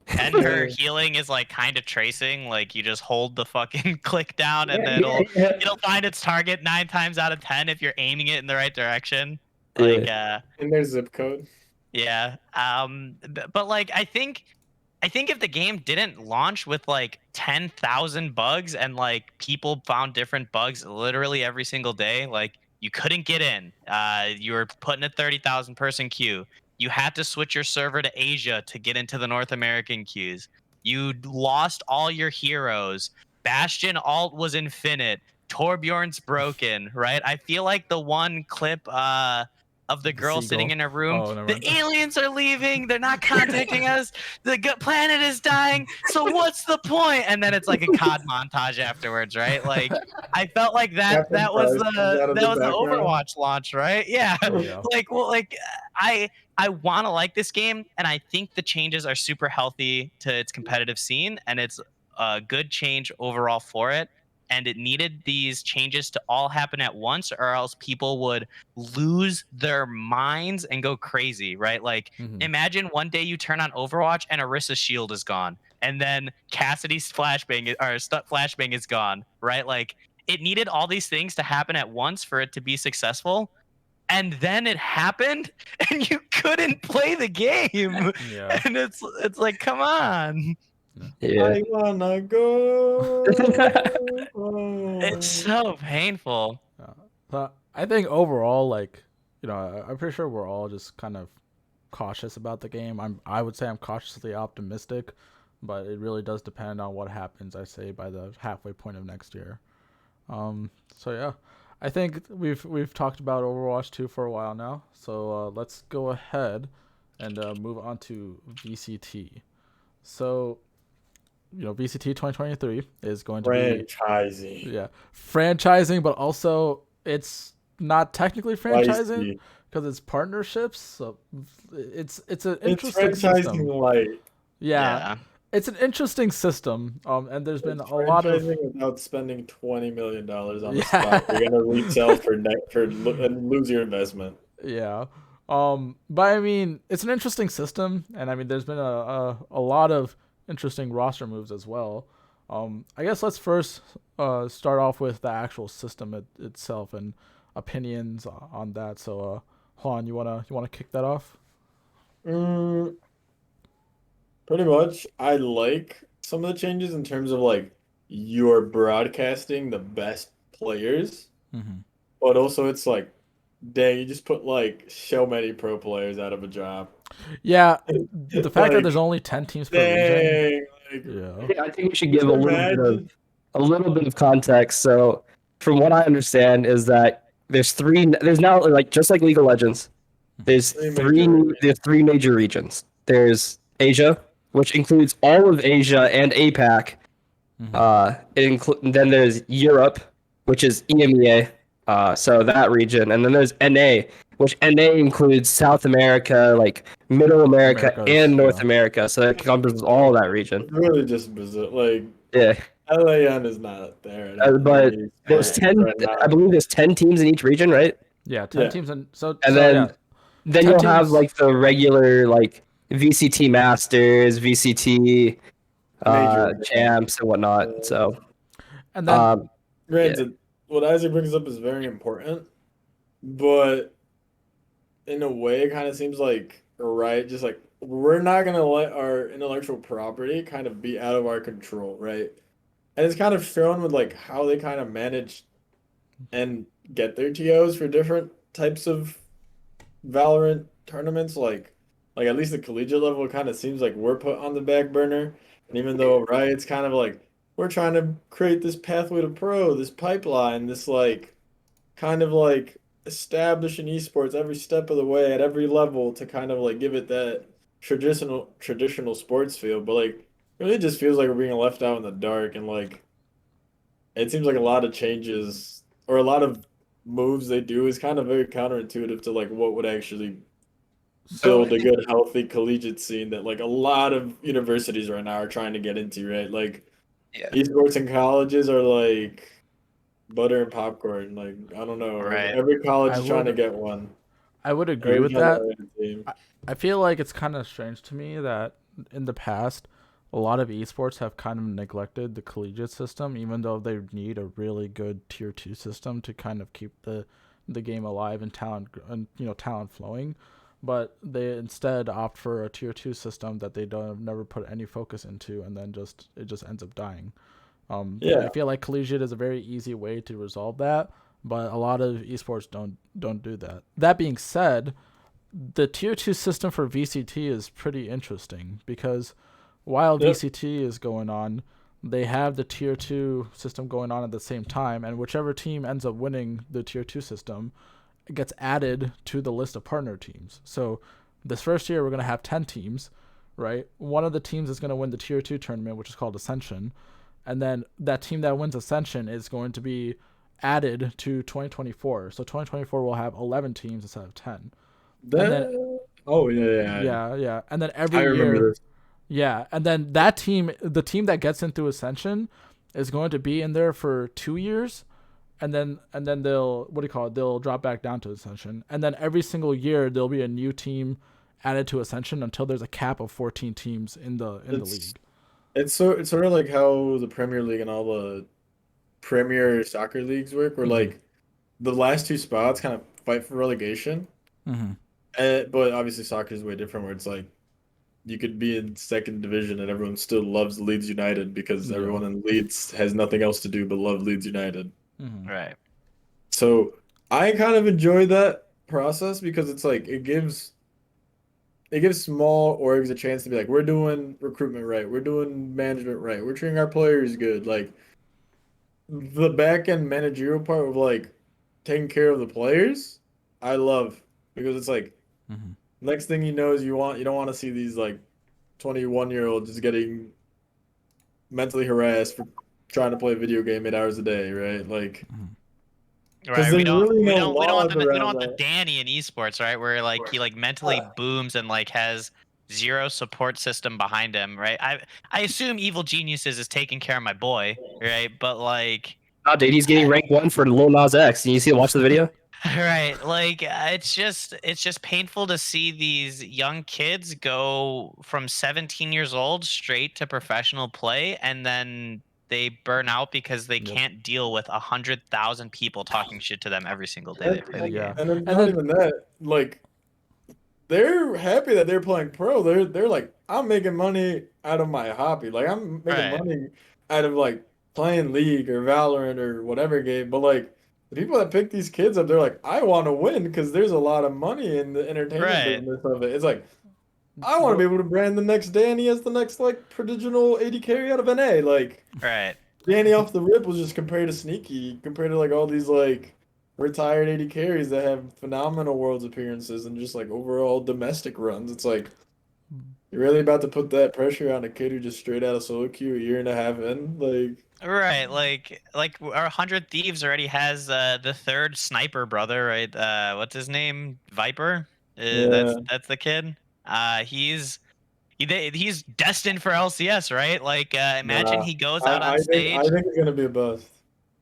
And her healing is like kind of tracing. Like you just hold the fucking click down, and then it'll find its target 9 times out of 10 if you're aiming it in the right direction. Like And there's zip code. yeah. But like I think if the game didn't launch with like 10,000 bugs and like people found different bugs literally every single day, like you couldn't get in. You were put in a 30,000 person queue. You had to switch your server to Asia to get into the North American queues. You lost all your heroes. Bastion alt was infinite. Torbjorn's broken, right? I feel like the one clip of the girl sitting seagull? in a room. Oh, never The mind. aliens are leaving. They're not contacting us. The planet is dying. So what's the point? And then it's like a COD montage afterwards, right? Like I felt like that Captain was Price comes out of the the background. Overwatch launch, right? Yeah. Yeah. I want to like this game, and I think the changes are super healthy to its competitive scene, and it's a good change overall for it. And it needed these changes to all happen at once, or else people would lose their minds and go crazy, right? Like, Mhm. imagine one day you turn on Overwatch and Orissa's shield is gone, and then Cassidy's flashbang is gone, right? Like, it needed all these things to happen at once for it to be successful. and then it happened, and you couldn't play the game. Yeah. And it's like, come on. Yeah. I wanna go. It's so painful. But I think overall, like, I'm pretty sure we're all just kind of cautious about the game. I would say I'm cautiously optimistic, but it really does depend on what happens, I say, by the halfway point of next year. So yeah, I think we've talked about Overwatch 2 for a while now. So let's go ahead and move on to VCT. So VCT 2023 is going to be Franchising. franchising, but also it's not technically franchising Feisty. because it's partnerships. So it's an It's interesting franchising system. light. Yeah, it's an interesting system. And there's been a lot of Franchising without spending $20 million on a Yeah. spot. You're gonna resell and lose your investment. Yeah. But I mean, it's an interesting system, and I mean, there's been a lot of interesting roster moves as well. I guess let's first start off with the actual system itself and opinions on that. So, Juan, you wanna kick that off? Mm, Pretty much. I like some of the changes in terms of like you're broadcasting the best players, Mm-hmm. but also it's like, dang, you just put like so many pro players out of a job. Yeah, the fact that Like, there's only 10 teams per region. dang, like, Yeah. Yeah, I think we should give imagine. a little bit of context. So, from what I understand, is that there's now like just like League of Legends, there's three major regions. There's Asia, which includes all of Asia and APAC. Then there's Europe, which is EMEA, so that region, and then there's NA, which NA includes South America, like Middle America, Americas, and North yeah. America. So it encompasses all that region. It's really just bizarre. Like, Yeah, LAN is not there. I don't but think there's it's 10. right now. I believe there's 10 teams in each region, right? Yeah, 10 Yeah. teams, and so And so then yeah, then 10 you'll have teams. like the regular like VCT Masters, VCT Major. champs and whatnot. So And then um, Granted, what Isaac brings up is very important, but in a way, it kind of seems like, right, just like we're not gonna let our intellectual property kind of be out of our control, right? And it's kind of shown with like how they kind of manage and get their TOs for different types of Valorant tournaments. Like at least the collegiate level, it kind of seems like we're put on the back burner. And even though, right, it's kind of like we're trying to create this pathway to pro, this pipeline, this like kind of like establishing esports every step of the way at every level to kind of like give it that traditional sports feel. But like really it just feels like we're being left out in the dark and like it seems like a lot of changes or a lot of moves they do is kind of very counterintuitive to like what would actually so build a good healthy collegiate scene that like a lot of universities right now are trying to get into, right? Like Yeah. esports in colleges are like butter and popcorn. Like I don't know. Right. Every college I is trying to would get one. I would agree Every with college that. has a team. I feel like it's kind of strange to me that in the past, a lot of esports have kind of neglected the collegiate system, even though they need a really good tier 2 system to kind of keep the game alive and talent flowing. But they instead opt for a tier 2 system that they don't never put any focus into, and then it just ends up dying. And Yeah. I feel like collegiate is a very easy way to resolve that, but a lot of esports don't do that. That being said, the tier 2 system for VCT is pretty interesting because while Yep. VCT is going on, they have the tier 2 system going on at the same time, and whichever team ends up winning the tier 2 system gets added to the list of partner teams. So this first year we're going to have 10 teams, right? One of the teams is going to win the tier 2 tournament, which is called Ascension, and then that team that wins Ascension is going to be added to 2024. So 2024 will have 11 teams instead of 10. Oh yeah. Yeah. And then I every remember year, this. yeah, and then that team, the team that gets in through Ascension, is going to be in there for 2 years, and then they'll they'll drop back down to Ascension, and then every single year there'll be a new team added to Ascension until there's a cap of 14 teams in the league. It's sort of like how the Premier League and all the Premier soccer leagues work, where Mhm. like the last two spots kind of fight for relegation. Mm-hmm. But obviously soccer is way different where it's like you could be in second division and everyone still loves Leeds United because Yeah. everyone in Leeds has nothing else to do but love Leeds United. Mm-hmm. Right. So I kind of enjoy that process because it's like it gives small orgs a chance to be like, we're doing recruitment right, we're doing management right, we're treating our players good. Like the back end managerial part of like taking care of the players, I love because it's like Mm-hmm. next thing you know is you don't want to see these like 21-year-olds just getting mentally harassed for trying to play a video game 8 hours a day, right? Like because Right. there's really We no don't we don't want laws the we don't around want the that. Danny in esports, right? Where like he like mentally booms and like has zero support system behind him, right? I assume Evil Geniuses is taking care of my boy, right? But like Oh, dude, he's getting rank 1 for Lil Nas X. Can you see watch the video? right, like it's just painful to see these young kids go from 17 years old straight to professional play and then they burn out because they Yep. can't deal with 100,000 people talking shit to them every single day they play the Yeah. game. And it's And not then even that. Like they're happy that they're playing pro. They're like, I'm making money out of my hobby. Like I'm making Right. money out of like playing League or Valorant or whatever game. But like the people that pick these kids up, they're like, I want to win because there's a lot of money in the entertainment Right. business of it. It's like I want to be what able to brand the next Danny as the next like prodigal AD carry out of NA. Like Right. Danny off the rip was just compared to Sneaky, compared to like all these like retired AD carries that have phenomenal Worlds appearances and just like overall domestic runs. It's like you're really about to put that pressure on a kid who just straight out of solo queue a year and a half in. Like Right. Like our 100 Thieves already has the third sniper brother, right? What's his name? Viper? yeah, That's the kid. He's he's destined for LCS, right? Like imagine nah. he goes out I, on I think I stage. think it's gonna be a bust.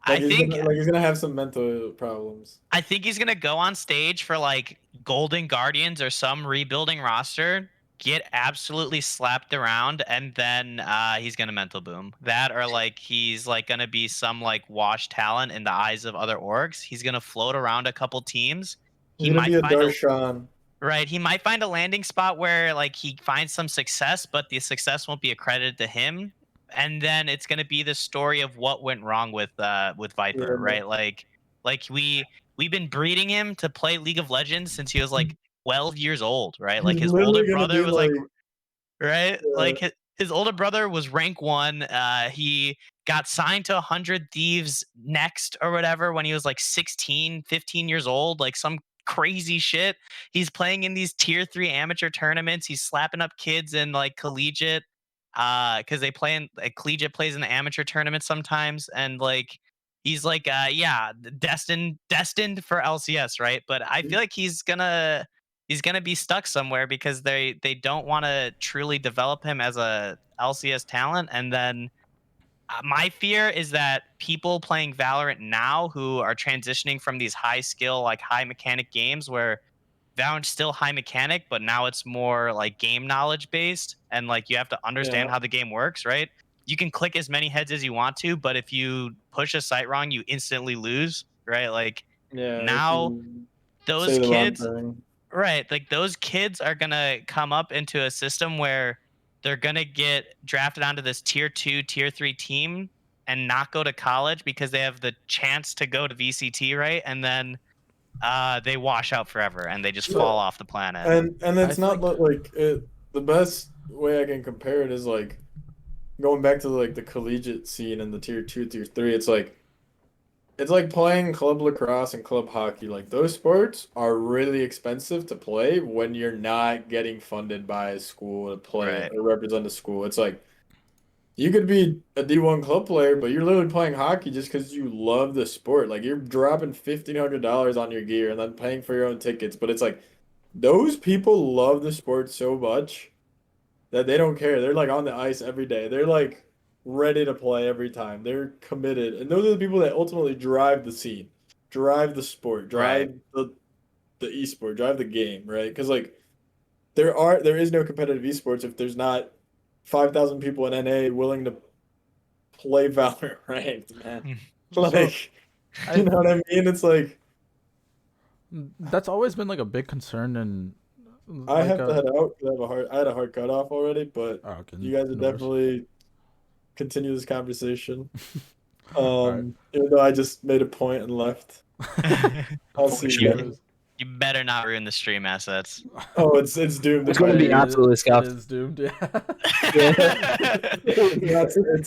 I think Like he's gonna have some mental problems. I think he's gonna go on stage for like Golden Guardians or some rebuilding roster, get absolutely slapped around, and then he's gonna mental boom. That or like he's like gonna be some like wash talent in the eyes of other orgs. He's gonna float around a couple teams. He's He gonna might be a find a Darshan. right. He might find a landing spot where like he finds some success, but the success won't be accredited to him. And then it's gonna be the story of what went wrong with Viper, Yeah. right? Like we've been breeding him to play League of Legends since he was like 12 years old, right? Like He's his older literally gonna brother be was like like right? uh, Like his older brother was rank 1. He got signed to 100 Thieves next or whatever when he was like 16, 15 years old, like some crazy shit. He's playing in these tier 3 amateur tournaments. He's slapping up kids in like collegiate cuz they play in like, collegiate plays in the amateur tournaments sometimes and like he's like yeah, destined for LCS, right? But I feel like he's gonna be stuck somewhere because they don't want to truly develop him as a LCS talent. And then my fear is that people playing Valorant now who are transitioning from these high skill, like high mechanic games where Valorant's still high mechanic, but now it's more like game knowledge based and like you have to understand yeah, how the game works, right? You can click as many heads as you want to, but if you push a site wrong, you instantly lose, right? Like yeah. If now you say those the wrong kids thing. right. Like those kids are gonna come up into a system where they're gonna get drafted onto this tier 2, tier 3 team and not go to college because they have the chance to go to VCT, right? And then they wash out forever and they just fall So off the planet. and I it's not think like it. The best way I can compare it is like going back to like the collegiate scene and the tier 2, tier 3. It's like playing club lacrosse and club hockey. Like those sports are really expensive to play when you're not getting funded by a school to play it Right. or represent a school. It's like you could be a D1 club player, but you're literally playing hockey just because you love the sport. Like you're dropping $1,500 on your gear and then paying for your own tickets. But it's like those people love the sport so much that they don't care. They're like on the ice every day. They're like ready to play every time. They're committed. And those are the people that ultimately drive the scene, drive the sport, Right. drive the esport, drive the game, right? Because like there is no competitive esports if there's not 5,000 people in NA willing to play Valorant ranked, man. so. Like, you I know what I mean? It's like that's always been like a big concern and I like have to head out 'cause I had a hard cutoff already, but oh, okay, you guys are no worries. definitely continue this conversation. All right. Even though I just made a point and left. I'll see you Sure. guys. You better not ruin the stream assets. Oh, it's doomed. It's gonna be It- absolutely It scuffed. is doomed. Yeah.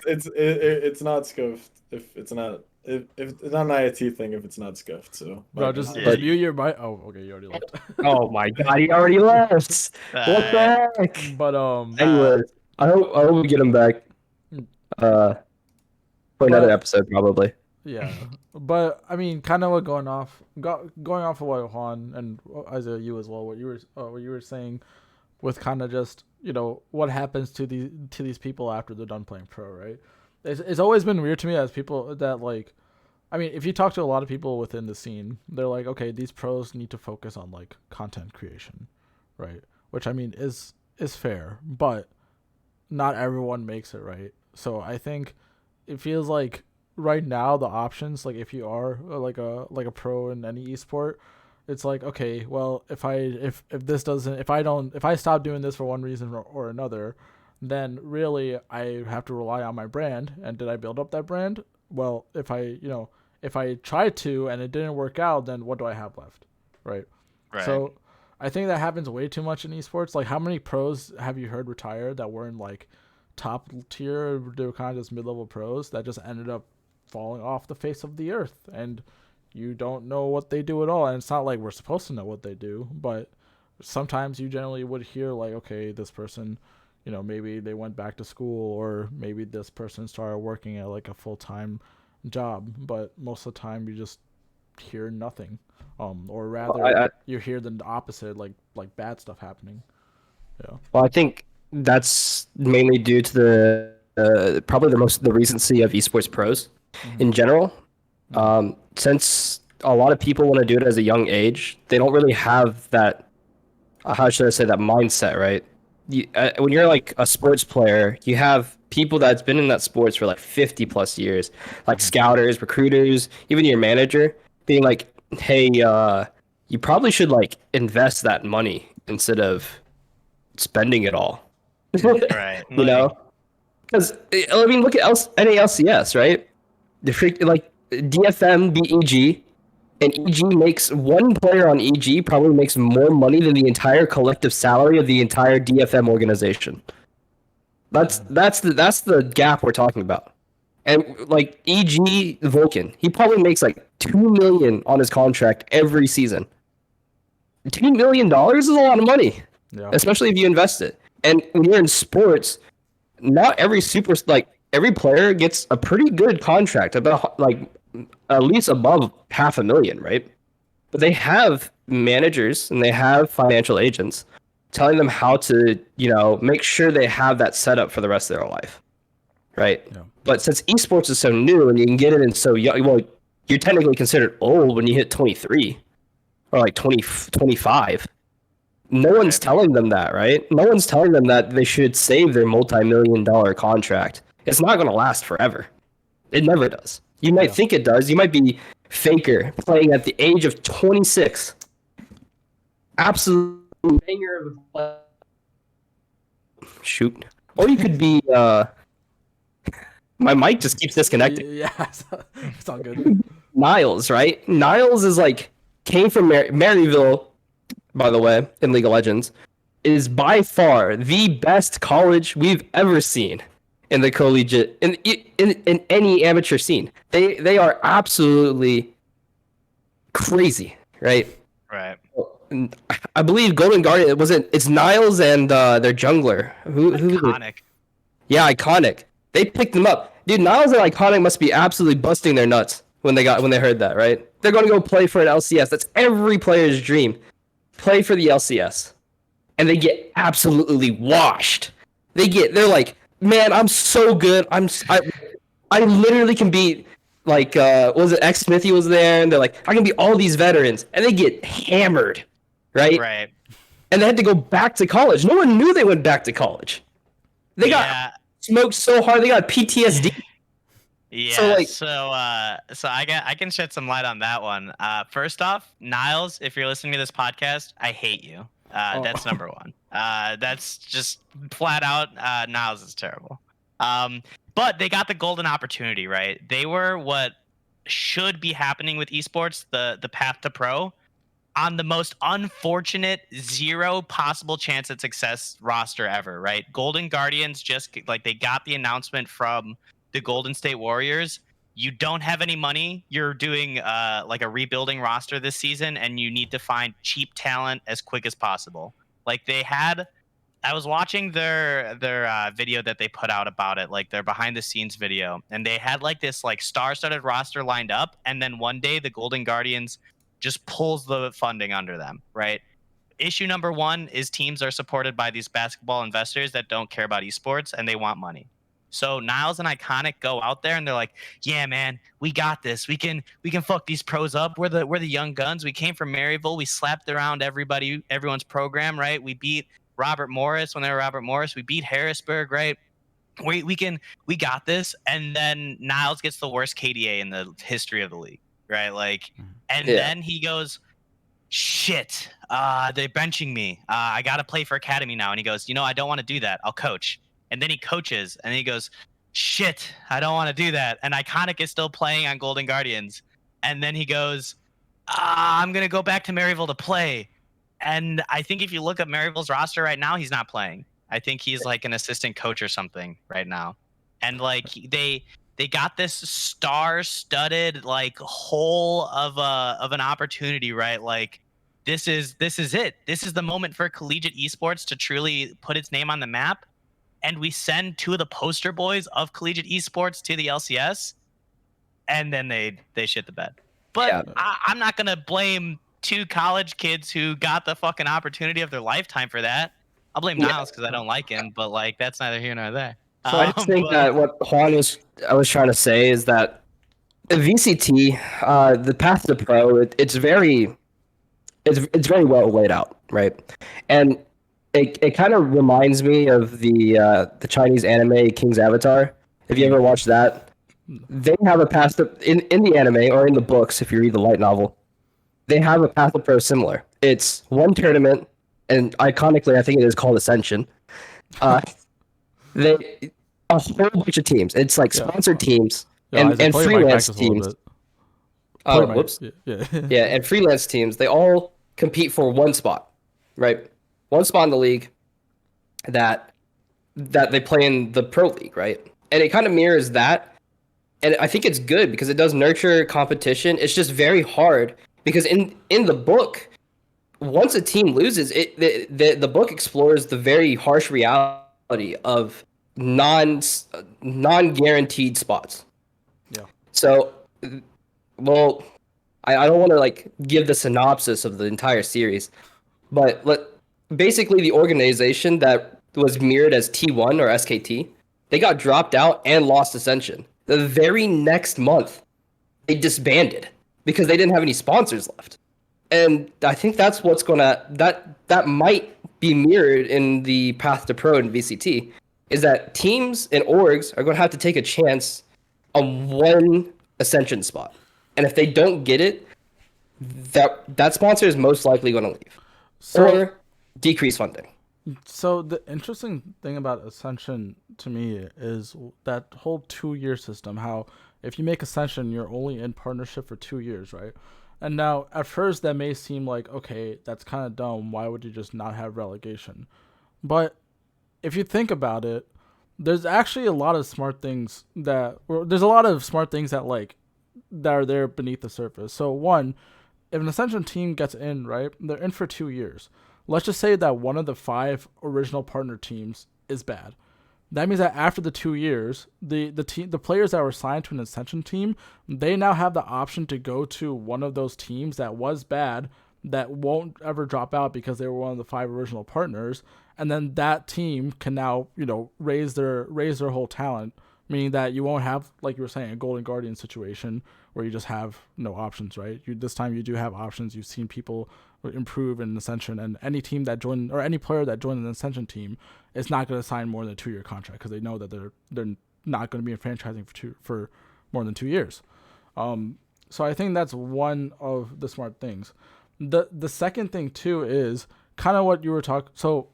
It's not scuffed if it's not if it's not an IoT thing if it's not scuffed. So Bro, my just bad. But- mute your mic. Oh, okay, you already left. Oh my god, he already left. What the heck? But Anyways, I hope we get him back. For another But- episode probably. yeah. But I mean, kind of going off of what Juan and Isaiah, you as well, what you were saying, with kind of just what happens to these people after they're done playing pro, right? It's always been weird to me as people that like, I mean, if you talk to a lot of people within the scene, they're like, okay, these pros need to focus on like content creation, right? Which I mean is fair, but not everyone makes it, right? So I think it feels like right now the options, like if you are like a pro in any esport, it's like, okay, well, if I stop doing this for one reason or another, then really I have to rely on my brand. And did I build up that brand? Well, if I tried to and it didn't work out, then what do I have left, right? Right. So I think that happens way too much in esports. Like, how many pros have you heard retire that weren't like top tier? They were kind of just mid-level pros that just ended up falling off the face of the earth, and you don't know what they do at all. And it's not like we're supposed to know what they do, but sometimes you generally would hear like, okay, this person, maybe they went back to school, or maybe this person started working at like a full-time job, but most of the time you just hear nothing, or rather you hear the opposite, like bad stuff happening. Well, I think that's mainly due to probably the recency of esports pros in general. Since a lot of people want to do it as a young age, they don't really have that. How should I say that mindset, right? When you're like a sports player, you have people that's been in that sports for like 50 plus years, like scouters, recruiters, even your manager, being like, "Hey, you probably should like invest that money instead of spending it all." Right. You know, because I mean, look at NALCS, right? Like DFM beat EG, and EG makes one player on EG probably makes more money than the entire collective salary of the entire DFM organization. That's the gap we're talking about. And like EG Vulcan, he probably makes like $2 million on his contract every season. $2 million is a lot of money, especially if you invest it. And when you're in sports, not every every player gets a pretty good contract, about like at least above $500,000, right? But they have managers and they have financial agents telling them how to, make sure they have that set up for the rest of their life, right? Yeah. But since esports is so new and you can get it in so young, well, you're technically considered old when you hit 23 or like 20, 25. No one's telling them that, right? No one's telling them that they should save their multi-million-dollar contract. It's not going to last forever. It never does. You might think it does. You might be Faker playing at the age of 26. Absolute banger of a play. Shoot. Or you could be my mic just keeps disconnecting. Yeah, it's all good. Niles, right? Niles is like came from Maryville, by the way, in League of Legends, is by far the best college we've ever seen in the collegiate in any amateur scene. They are absolutely crazy, right? Right. I believe Golden Guardian it's Niles and their jungler. Who Iconic. Yeah, Iconic. They picked them up. Dude, Niles and Iconic must be absolutely busting their nuts when they heard that, right? They're going to go play for an LCS. That's every player's dream. Play for the LCS. And they get absolutely washed. They're like, "Man, I'm so good. I literally can beat like was it X Smithy was there, and they're like, I can beat all these veterans." And they get hammered, right? Right. And they had to go back to college. No one knew they went back to college. They got smoked so hard they got PTSD. So Yeah, like, so I can shed some light on that one. First off, Niles, if you're listening to this podcast, I hate you. Oh, That's number one. That's just flat out. Niles is terrible. But they got the golden opportunity, right? They were what should be happening with esports, the path to pro, on the most unfortunate zero possible chance at success roster ever, right? Golden Guardians just like they got the announcement from the Golden State Warriors. You don't have any money. You're doing like a rebuilding roster this season, and you need to find cheap talent as quick as possible. Like they had, I was watching their video that they put out about it, like their behind the scenes video, and they had like this like star-studded roster lined up, and then one day the Golden Guardians just pulls the funding under them, right? Issue number one is teams are supported by these basketball investors that don't care about esports and they want money. So Niles and Iconic go out there and they're like, "Yeah, man, we got this. We can fuck these pros up. We're the young guns. We came from Maryville. We slapped around everyone's program, right? We beat Robert Morris when they were Robert Morris. We beat Harrisburg, right? We got this." And then Niles gets the worst KDA in the history of the league, right? Like, and yeah, then he goes, "Shit, they're benching me. I got to play for academy now." And he goes, I don't want to do that. I'll coach. And then he coaches, and he goes, "Shit, I don't want to do that." And Iconic is still playing on Golden Guardians. And then he goes, "I'm gonna go back to Maryville to play." And I think if you look at Maryville's roster right now, he's not playing. I think he's like an assistant coach or something right now. And like they got this star-studded like hole of an opportunity, right? Like this is it. This is the moment for collegiate esports to truly put its name on the map. And we send two of the poster boys of collegiate esports to the LCS, and then they shit the bed. But yeah, I'm not gonna blame two college kids who got the fucking opportunity of their lifetime for that. I'll blame yeah. Niles because I don't like him, but like that's neither here nor there. So I just think But that what I was trying to say is that the VCT, the path to pro, it's very well laid out, right? And it kind of reminds me of the Chinese anime King's Avatar. If you ever watched that, they have a path to in the anime or in the books. If you read the light novel, they have a path to pro similar. It's one tournament, and iconically, I think it is called Ascension. Uh, they a whole bunch of teams. It's like Yeah. sponsored teams yeah, Isaac, and pull your mic back freelance just a little teams. bit. Oh, Pull your mic- whoops. Yeah. Yeah, and freelance teams, they all compete for one spot, right? One spot in the league that they play in the pro league, right? And it kind of mirrors that. And I think it's good because it does nurture competition. It's just very hard because in the book, once a team loses, the book explores the very harsh reality of non guaranteed spots. Yeah. So, well, I don't want to like give the synopsis of the entire series, but basically the organization that was mirrored as T1 or SKT, they got dropped out and lost Ascension. The very next month, they disbanded because they didn't have any sponsors left. And I think that's what's that might be mirrored in the path to pro in VCT, is that teams and orgs are going to have to take a chance on one Ascension spot. And if they don't get it, that sponsor is most likely going to leave or decrease funding. So the interesting thing about Ascension to me is that whole 2-year system. How if you make Ascension, you're only in partnership for 2 years, right? And now at first that may seem like, okay, that's kind of dumb. Why would you just not have relegation? But if you think about it, there's actually a lot of smart things that like that are there beneath the surface. So one, if an Ascension team gets in, right, they're in for 2 years. Let's just say that one of the 5 original partner teams is bad. That means that after the 2 years, the players that were signed to an Ascension team, they now have the option to go to one of those teams that was bad, that won't ever drop out because they were one of the 5 original partners, and then that team can now raise their whole talent, meaning that you won't have, like you were saying, a Golden Guardian situation where you just have no options, right? This time you do have options. You've seen people improve in Ascension, and any team that joined or any player that joined an Ascension team is not going to sign more than a 2-year contract because they know that they're not going to be in franchising for more than 2 years. So I think that's one of the smart things. The second thing too is kind of what you were talking. So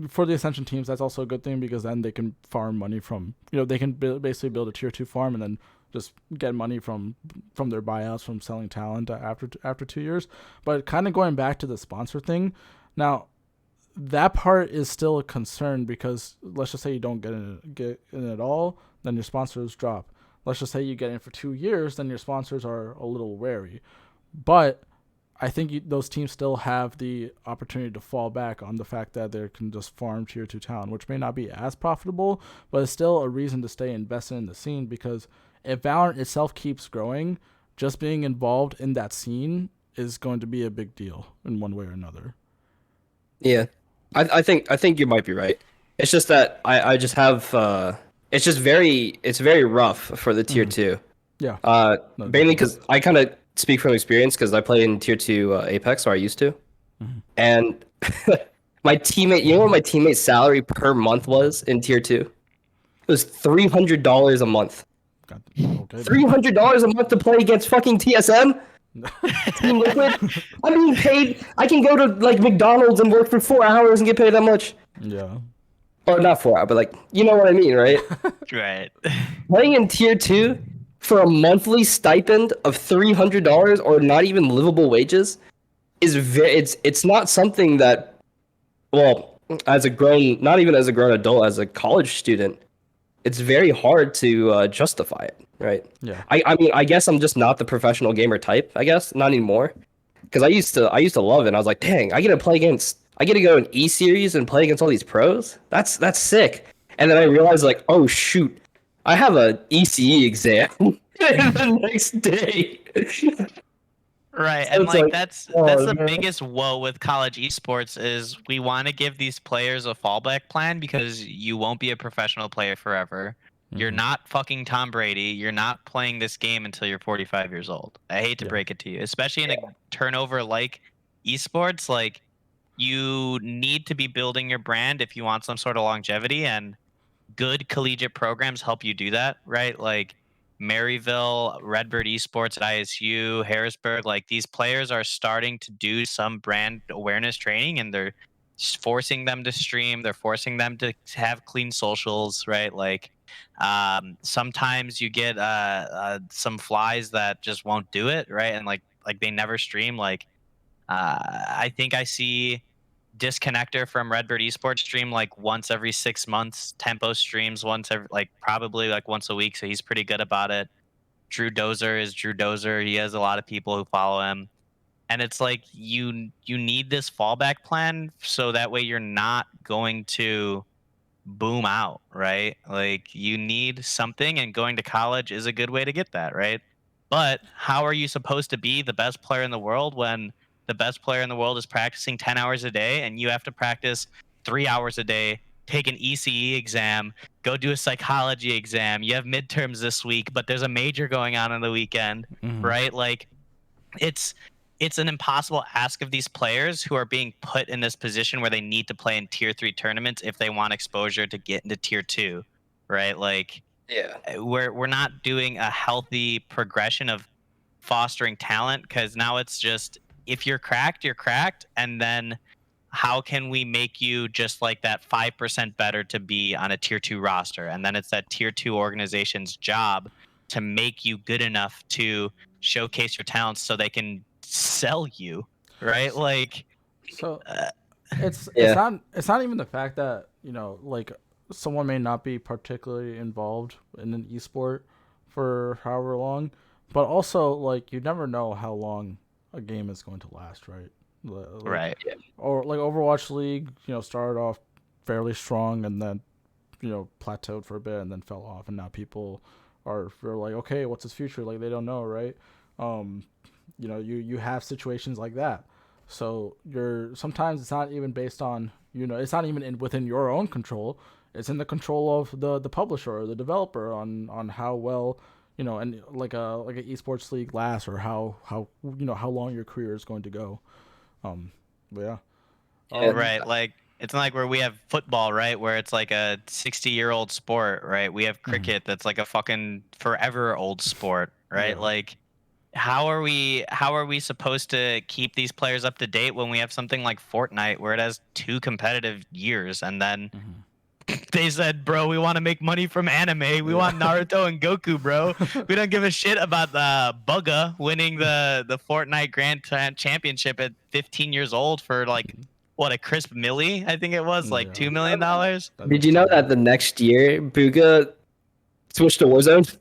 for the Ascension teams, that's also a good thing because then they can farm money from, they can basically build a tier 2 farm and then just get money from their buyouts from selling talent after 2 years. But kind of going back to the sponsor thing, now that part is still a concern because let's just say you don't get in at all, then your sponsors drop. Let's just say you get in for 2 years, then your sponsors are a little wary. But I think those teams still have the opportunity to fall back on the fact that they can just farm tier 2 talent, which may not be as profitable, but it's still a reason to stay invested in the scene because if Valorant itself keeps growing, just being involved in that scene is going to be a big deal in one way or another. Yeah, I think you might be right. It's just that I just have it's very rough for the tier 2. Yeah. Mainly because I kind of speak from experience because I play in tier 2 Apex, or I used to, and my teammate, what my teammate's salary per month was in tier 2? It was $300 a month. Okay. $300 a month to play against fucking TSM. Team Liquid. I'm being paid. I can go to like McDonald's and work for 4 hours and get paid that much. Yeah. Or not 4 hours, but like you know what I mean, right? Right. Playing in tier 2 for a monthly stipend of $300 or not even livable wages is it's not something that, well, as a grown, not even as a grown adult, as a college student, it's very hard to justify it, right? Yeah. I mean, I guess I'm just not the professional gamer type. I guess not anymore, because I used to love it. And I was like, dang, I get to go in E series and play against all these pros. That's sick. And then I realized like, oh shoot, I have a ECE exam the next day. Right, So and it's like like, that's oh, the man. biggest woe with college esports is we want to give these players a fallback plan because you won't be a professional player forever. You're not fucking Tom Brady. You're not playing this game until you're 45 years old. I hate to Yeah. break it to you, especially in a turnover like esports. Like you need to be building your brand if you want some sort of longevity, and good collegiate programs help you do that, right? Like Maryville, Redbird Esports at ISU, Harrisburg, like these players are starting to do some brand awareness training and they're forcing them to stream, they're forcing them to have clean socials, right? Like sometimes you get some flies that just won't do it, right? And like they never stream. Like I think I see Disconnector from Redbird Esports stream like once every 6 months. Tempo streams once every like probably like once a week, so he's pretty good about it. Drew Dozer is Drew Dozer. He has a lot of people who follow him. And it's like you need this fallback plan so that way you're not going to boom out, right? Like you need something and going to college is a good way to get that, right? But how are you supposed to be the best player in the world when the best player in the world is practicing 10 hours a day and you have to practice 3 hours a day, take an ECE exam, go do a psychology exam. You have midterms this week, but there's a major going on the weekend, right? Like it's it's an impossible ask of these players who are being put in this position where they need to play in tier 3 tournaments if they want exposure to get into tier 2, right? Like Yeah. we're not doing a healthy progression of fostering talent because now it's just if you're cracked, and then how can we make you just like that 5% better to be on a tier 2 roster? And then it's that tier 2 organization's job to make you good enough to showcase your talents so they can sell you, right? Like So uh, it's Yeah. not even the fact that like someone may not be particularly involved in an esport for however long, but also like you never know how long a game is going to last, right? Like right. or like Overwatch League, started off fairly strong and then plateaued for a bit and then fell off, and now people are like, okay, what's his future? Like they don't know, right? Um, you have situations like that. So you're sometimes it's not even based on it's not even within your own control. It's in the control of the publisher or the developer on how well and like a esports league lasts or how long your career is going to go. But yeah. Yeah. Right. Like It's not like where we have football, right? Where it's like a 60-year-old sport, right? We have cricket that's like a fucking forever old sport, right? Yeah. Like how are we supposed to keep these players up to date when we have something like Fortnite where it has 2 competitive years and then they said, bro, we want to make money from anime. We want Naruto and Goku, bro. We don't give a shit about Bugga winning the Fortnite Championship at 15 years old for like what, a crisp milli? I think it was like Yeah. $2 million. Did you know that the next year Bugha switched to Warzone?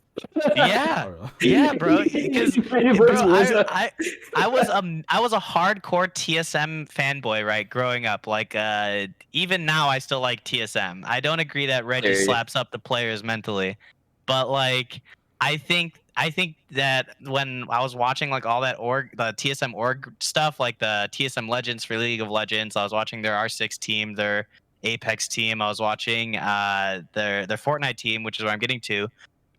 Yeah, Oh, yeah, bro. Because Where's bro, Warzone? I was a hardcore TSM fanboy, right, growing up. Like, even now, I still like TSM. I don't agree that Reggie There you go. slaps up the players mentally, but like, I think that when I was watching like all that the TSM org stuff, like the TSM Legends for League of Legends, I was watching their R6 team, their Apex team. I was watching their Fortnite team, which is what I'm getting to.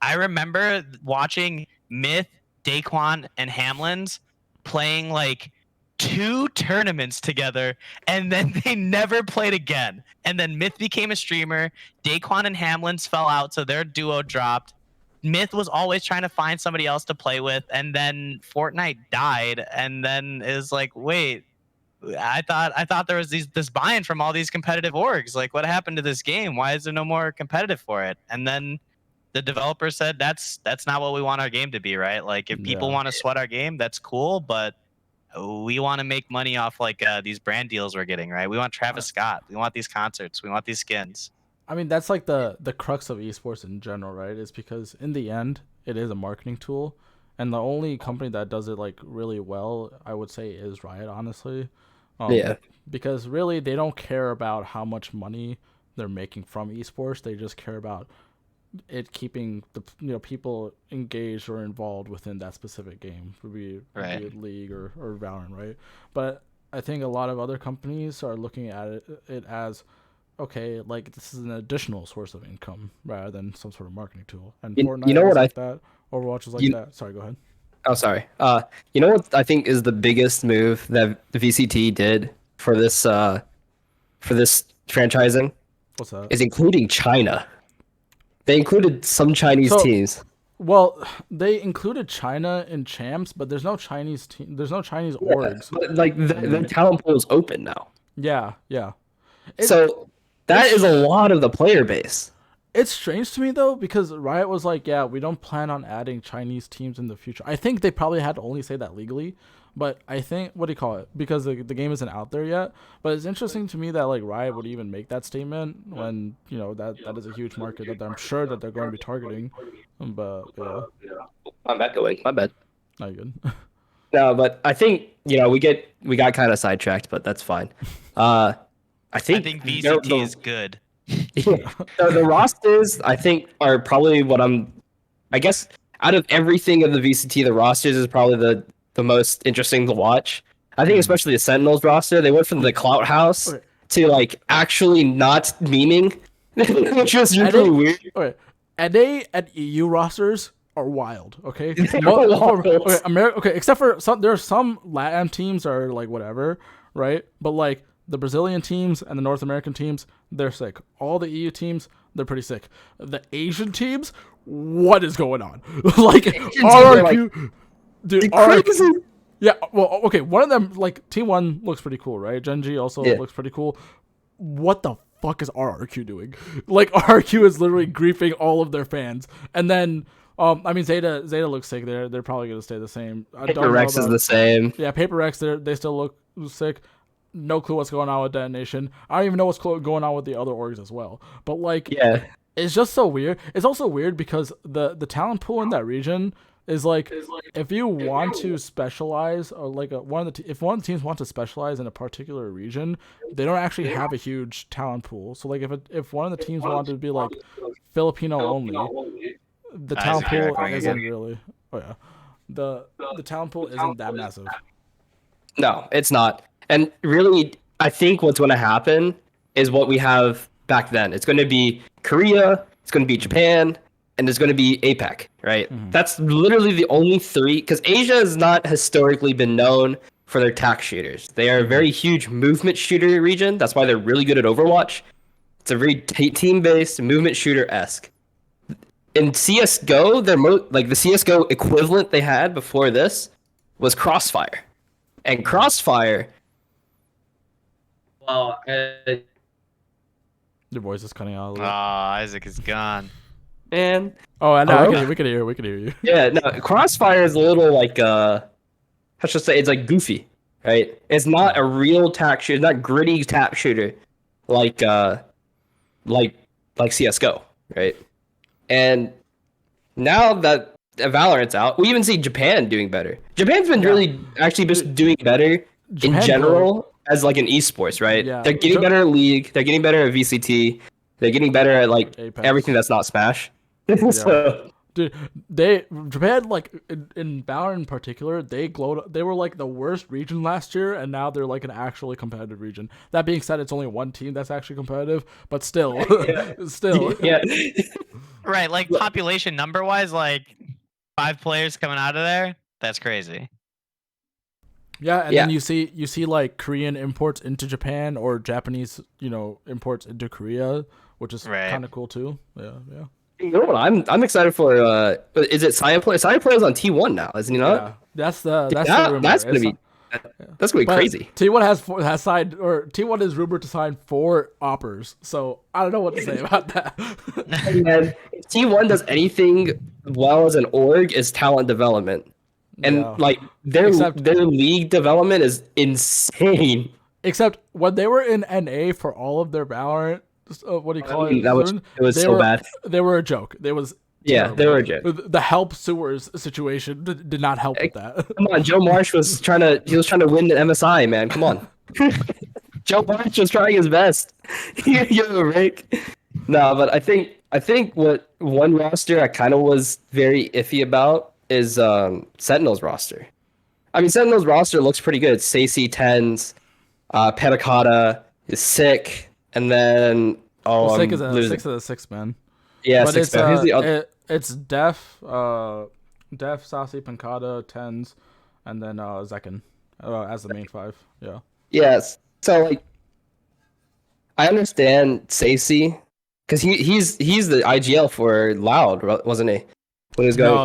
I remember watching Myth, Daquan, and Hamlins playing like 2 tournaments together, and then they never played again. And then Myth became a streamer. Daquan and Hamlins fell out, so their duo dropped. Myth was always trying to find somebody else to play with, and then Fortnite died, and then it was like, wait, I thought there was this buy-in from all these competitive orgs. Like, what happened to this game? Why is there no more competitive for it? And then the developer said that's not what we want our game to be, right? Like, if people Yeah. want to sweat our game, that's cool, but we want to make money off like these brand deals we're getting, right? We want Travis Scott, we want these concerts, we want these skins. I mean, that's like the crux of esports in general, right? Is because in the end, it is a marketing tool, and the only company that does it like really well, I would say, is Riot, honestly. Yeah. Because really, they don't care about how much money they're making from esports. They just care about it keeping the people engaged or involved within that specific game, be Right. it League or Valorant, right? But I think a lot of other companies are looking at it as, okay, like this is an additional source of income rather than some sort of marketing tool. And Fortnite know is what like that. Overwatch is like you- that. Sorry, go ahead. Oh, sorry. You know what I think is the biggest move that the VCT did for this franchising What's that? is including China. They included some Chinese So- teams. Well, they included China in champs, but there's no Chinese team. There's no Chinese orgs. But, like the talent pool is open now. Yeah, yeah. It- So that is a lot of the player base. It's strange to me though, because Riot was like, yeah, we don't plan on adding Chinese teams in the future. I think they probably had to only say that legally, but I think, what do you call it? Because the game isn't out there yet. But it's interesting to me that like Riot would even make that statement when, that is a huge market that I'm sure that they're going to be targeting. But yeah, I'm echoing. My bad. not good. No, but I think we got kind of sidetracked, but that's fine. I I think think the- VCT is good. the rosters, I think, are probably I guess out of everything in the VCT, the rosters is probably the most interesting to watch. I think especially the Sentinels roster, they went from the Clout House Okay. to like actually not memeing, which was And really weird. Okay, and they at EU rosters are wild. Okay, They're wild. Okay, except for there are some Latin teams are like whatever, right? But like the Brazilian teams and the North American teams, they're sick. All the EU teams, they're pretty sick. The Asian teams, what is going on? Like teams are, RRQ, dude, Crazy. yeah, well, okay, one of them, like, Team 1 looks pretty cool, right? Genji also Yeah. looks pretty cool. What the fuck is RRQ doing? Like, RRQ is literally griefing all of their fans. And then, I mean, Zeta looks sick. They're probably going to stay the same. I don't know Rex is about- the same. Yeah, Paper Rex, they still look sick. No clue what's going on with Detonation. I don't even know what's going on with the other orgs as well. But, like, Yeah. it's just so weird. It's also weird because the talent pool in that region is like, if you want to specialize, or like if one of the teams wants to specialize in a particular region, they don't actually have a huge talent pool. So like if one of the teams wanted to be like Filipino only, the talent Isaac, you're pool echoing isn't again. really. Oh yeah, the talent pool isn't that massive. No, it's not. And really, I think what's going to happen is what we have back then. It's going to be Korea, it's going to be Japan, and there's going to be APEC, right? That's literally the only three, because Asia has not historically been known for their tack shooters. They are a very huge movement shooter region. That's why they're really good at Overwatch. It's a very team-based movement shooter-esque. In CS:GO, the CS:GO equivalent they had before this was Crossfire, and Crossfire. Well, Your voice is cutting out a Oh, little. Isaac is gone. man. Oh, I know. Hello? We can hear you. Yeah, no, Crossfire is a little like how should I say? It's like goofy, right? It's not a real tack shooter. It's not gritty tap shooter, like like CS:GO, right? And now that Valorant's out, we even see Japan doing better. Japan's been really actually just doing better in general as like an esports, right? Yeah. They're getting better at League. They're getting better at VCT. They're getting better at like Apex. everything that's not Smash. So, Dude, Japan, like in Valorant in particular, they glowed. They were like the worst region last year, and now they're like an actually competitive region. That being said, it's only one team that's actually competitive, but still, still. yeah. Right, like population number wise, like 5 players coming out of there. That's crazy. Yeah, and Yeah. then you see like Korean imports into Japan or Japanese, imports into Korea, which is Right. kind of cool too. Yeah. You know what I'm excited for? Is it Cyan Play? Cyan Play is on T1 now, isn't he not? Yeah, that's the rumor. That's gonna It's be that's gonna be but crazy. T1 has signed, or T1 is rumored to sign 4 oppers. So I don't know what to say about that. And if T1 does anything well as an org is talent development, and Yeah. like their Except- league development is insane. Except when they were in NA for all of their Valorant, what do you call it? That was They so were- bad. They were a joke. They was Yeah, terrible. they were a joke. The help sewers situation did not help with that. Come on, Joe Marsh was trying to win the MSI, man. Come on. Joe Marsh was trying his best. Yo, Rick. No, but I think what one roster I kind of was very iffy about is Sentinel's roster. I mean, Sentinel's roster looks pretty good. Stacey, Tens, Petacata is sick, and then Sick is a 6-man. yeah, But six it's man. Who's the other? it's Def, Sassy, Pancata, Tens, and then Zekin as the main 5. Yeah. Yes. So like, I understand Stacey because he's the IGL for Loud, wasn't he? When he was going.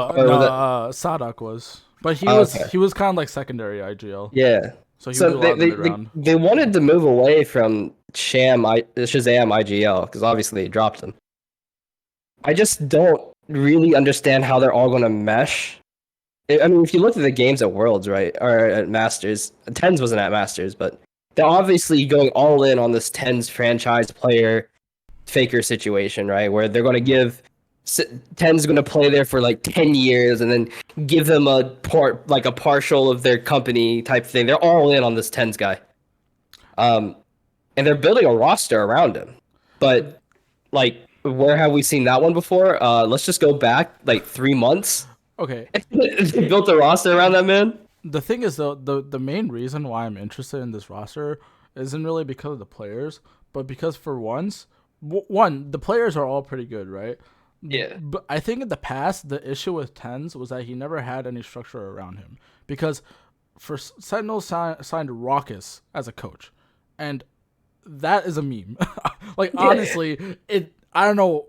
Sadak was, but he Oh, was okay. he was kind of like secondary IGL. Yeah. So he So was a lot of mid-round. they wanted to move away from Shazam IGL because obviously they dropped him. I just don't really understand how they're all going to mesh. I mean, if you look at the games at Worlds, right, or at Masters, Tens wasn't at Masters, but they're obviously going all in on this Tens franchise player faker situation, right, where they're going to give Ten's going to play there for like 10 years and then give them a partial of their company type thing. They're all in on this Tens guy. And they're building a roster around him. But like, where have we seen that one before? Let's just go back like 3 months. Okay. They built a roster around that man. The thing is, though, the main reason why I'm interested in this roster isn't really because of the players, but because for once, the players are all pretty good, right? Yeah. But I think in the past, the issue with Tens was that he never had any structure around him. Because for Sentinel signed Raucus as a coach. And that is a meme. Like, honestly, I don't know.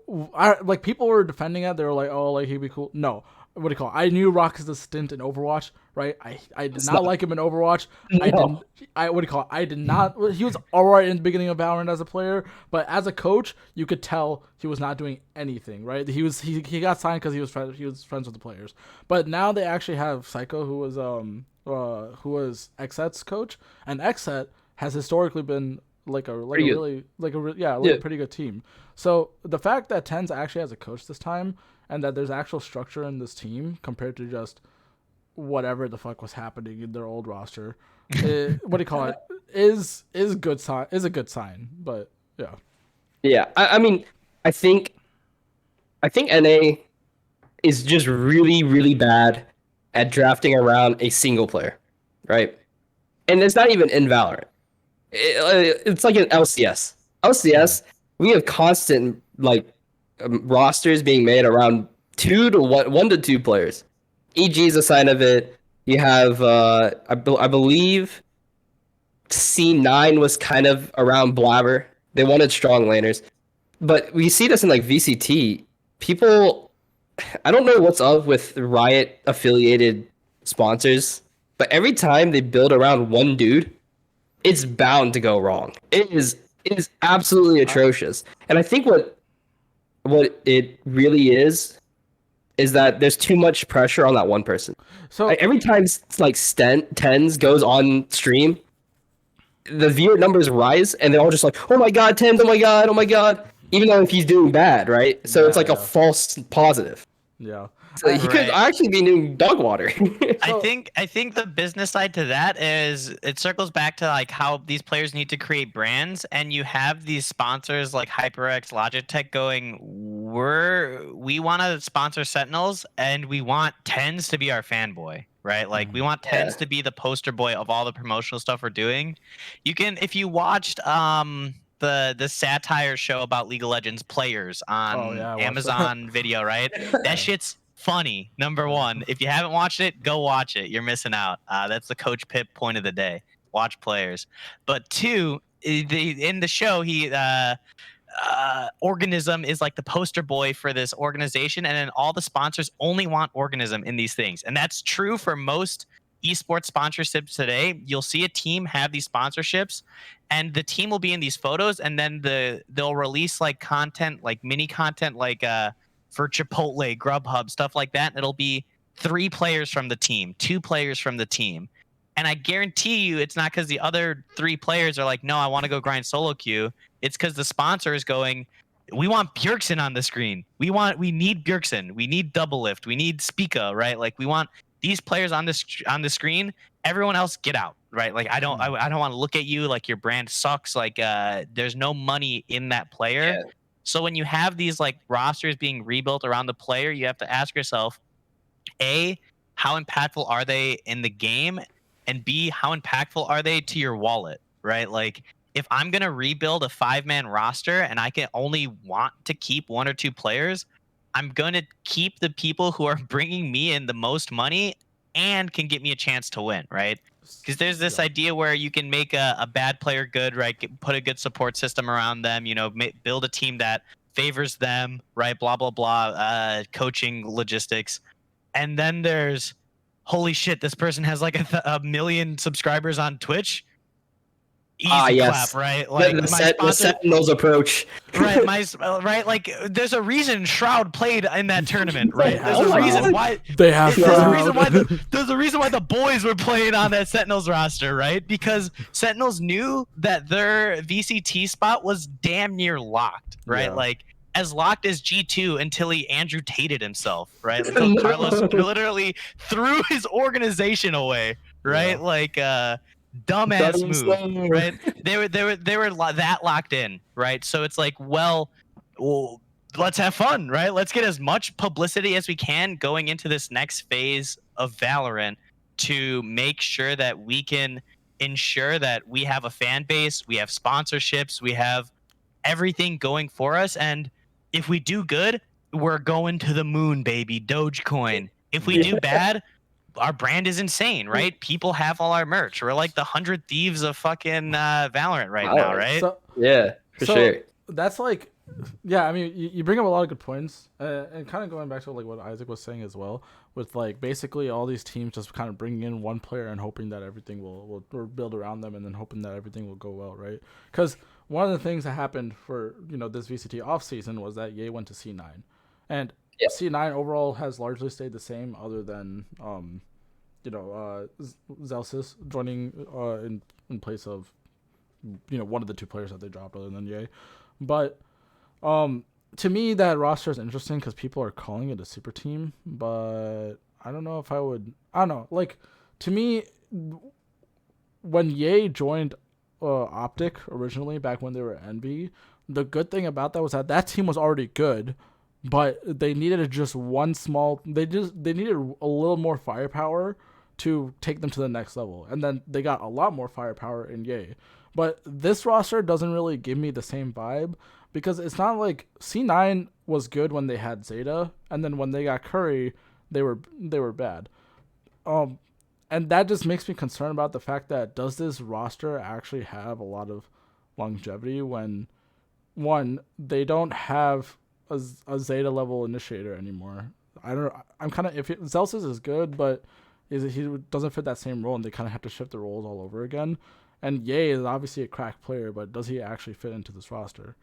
Like, people were defending it. They were like, oh, like, he'd be cool. No. What do you call it? I knew Raucus' stint in Overwatch, right? I did not like him in Overwatch. No. I did not. He was alright in the beginning of Valorant as a player, but as a coach, you could tell he was not doing anything, right? He got signed because he was friends with the players. But now they actually have Psycho, who was Xset's coach, and Xset has historically been pretty good team. So the fact that Tens actually has a coach this time, and that there's actual structure in this team compared to just whatever the fuck was happening in their old roster, is a good sign. But yeah. Yeah. I mean, I think NA is just really, really bad at drafting around a single player, right? And it's not even in Valorant. It's like an LCS. LCS, we have constant rosters being made around 1 to 2 players. EG is a sign of it. You have I believe C9 was kind of around Blabber. They wanted strong laners, but we see this in like VCT. People, I don't know what's up with Riot affiliated sponsors, but every time they build around one dude, it's bound to go wrong. It is absolutely atrocious. And I think what it really is that there's too much pressure on that one person. So Like, every time like Tens goes on stream, the viewer numbers rise, and they're all just like, "Oh my god, Tens! Oh my god! Oh my god!" Even though if he's doing bad, right? So it's like a false positive. yeah. So he could Right. actually be doing dog water. I think the business side to that is it circles back to like how these players need to create brands, and you have these sponsors like HyperX, Logitech going, we want to sponsor Sentinels, and we want Tens to be our fanboy, right? Like we want Tens to be the poster boy of all the promotional stuff we're doing. You can, if you watched the satire show about League of Legends players on Oh, yeah, I watched Amazon Video, right? That shit's funny. Number one, if you haven't watched it, go watch it. You're missing out. That's the Coach Pip point of the day. Watch players. But two, in the show, Organism is like the poster boy for this organization, and then all the sponsors only want Organism in these things, and that's true for most esports sponsorships today. You'll see a team have these sponsorships, and the team will be in these photos, and then they'll release like content, like mini content, like for Chipotle, Grubhub, stuff like that. And it'll be 3 players from the team, 2 players from the team. And I guarantee you it's not because the other 3 players are like, no, I want to go grind solo queue. It's because the sponsor is going, we want Bjergsen on the screen. We need Bjergsen. We need Double Lift. We need Spica, right? Like we want these players on the screen. Everyone else get out, right? Like I don't want to look at you like your brand sucks. Like there's no money in that player. Yeah. So when you have these like rosters being rebuilt around the player, you have to ask yourself, A, how impactful are they in the game? And B, how impactful are they to your wallet, right? Like if I'm going to rebuild a 5-man roster and I can only want to keep 1 or 2 players, I'm going to keep the people who are bringing me in the most money and can get me a chance to win, right? Because there's this idea where you can make a bad player good, right? Put a good support system around them, build a team that favors them, right? Blah, blah, blah, coaching, logistics. And then there's, holy shit, this person has like a million subscribers on Twitch. Easy clap, right? Like the Sentinels approach. Right, right. Like, there's a reason Shroud played in that tournament, right? There's a reason why they have. There's a reason why the boys were playing on that Sentinels roster, right? Because Sentinels knew that their VCT spot was damn near locked, right? Yeah. Like as locked as G2 until he Andrew Tated himself, right? Until Carlos literally threw his organization away, right? Yeah. Like dumbass move, right? They were that locked in, right? So it's like, well, let's have fun, right? Let's get as much publicity as we can going into this next phase of Valorant to make sure that we can ensure that we have a fan base, we have sponsorships, we have everything going for us, and if we do good, we're going to the moon, baby. Dogecoin. If we do bad, our brand is insane, right? People have all our merch. We're like the 100 Thieves of fucking Valorant right now, right? So, Yeah, for sure. That's like, yeah, I mean, you bring up a lot of good points, and kind of going back to like what Isaac was saying as well, with like basically all these teams just kind of bringing in one player and hoping that everything will build around them, and then hoping that everything will go well, right? Because one of the things that happened for this VCT off season was that Ye went to C9, and C9 overall has largely stayed the same, other than Zelsis joining in place of one of the 2 players that they dropped other than Ye. But to me, that roster is interesting because people are calling it a super team, but I don't know if I would. I don't know. Like, to me, when Ye joined Optic originally, back when they were NB, the good thing about that was that team was already good, but they needed just one small. They needed a little more firepower to take them to the next level, and then they got a lot more firepower in Ye. But this roster doesn't really give me the same vibe, because it's not like C9 was good when they had Zeta, and then when they got Curry, they were bad. and that just makes me concerned about the fact that does this roster actually have a lot of longevity when, one, they don't have a Zeta level initiator anymore. I don't. I'm kind of, if Zelsis is good, but he doesn't fit that same role, and they kind of have to shift the roles all over again. And Ye is obviously a crack player, but does he actually fit into this roster?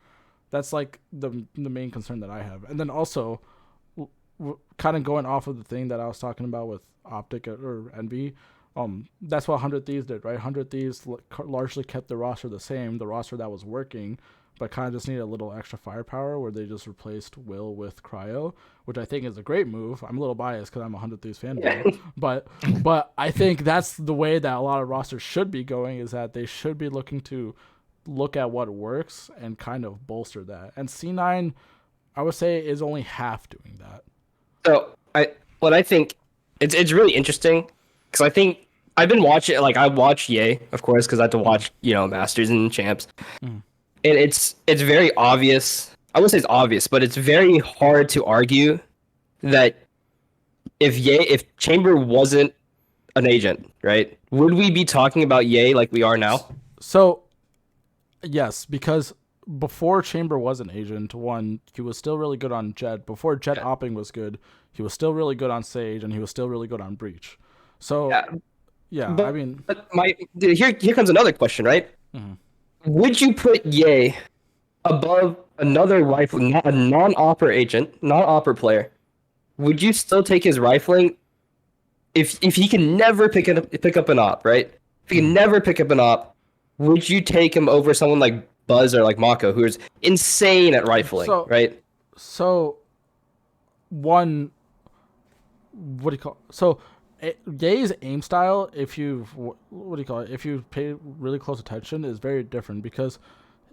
That's like the main concern that I have. And then also, kind of going off of the thing that I was talking about with Optic or Envy, that's what 100 Thieves did, right? 100 Thieves largely kept the roster the same, the roster that was working, but kind of just needed a little extra firepower where they just replaced Will with Cryo, which I think is a great move. I'm a little biased because I'm a 100 Thieves fanboy, but I think that's the way that a lot of rosters should be going, is that they should be looking to look at what works and kind of bolster that. And C9, I would say, is only half doing that. So I think it's really interesting because I think I've been watching, like, I watch Ye, of course, because I have to watch, Masters and Champs. And it's very obvious. I wouldn't say it's obvious, but it's very hard to argue that if Chamber wasn't an agent, right, would we be talking about Ye like we are now? So, yes, because before Chamber was an agent, one, he was still really good on Jet. Before Jet opping was good, he was still really good on Sage, and he was still really good on Breach. So, But, I mean, here comes another question, right? Mhm. Would you put Ye above another rifle, not a non-opera agent, non-opera player? Would you still take his rifling if he can never pick up an op, right? If he can never pick up an op, would you take him over someone like Buzz or like Mako, who is insane at rifling, right? So, one, what do you call it? So, Ye's aim style, if you if you pay really close attention, is very different because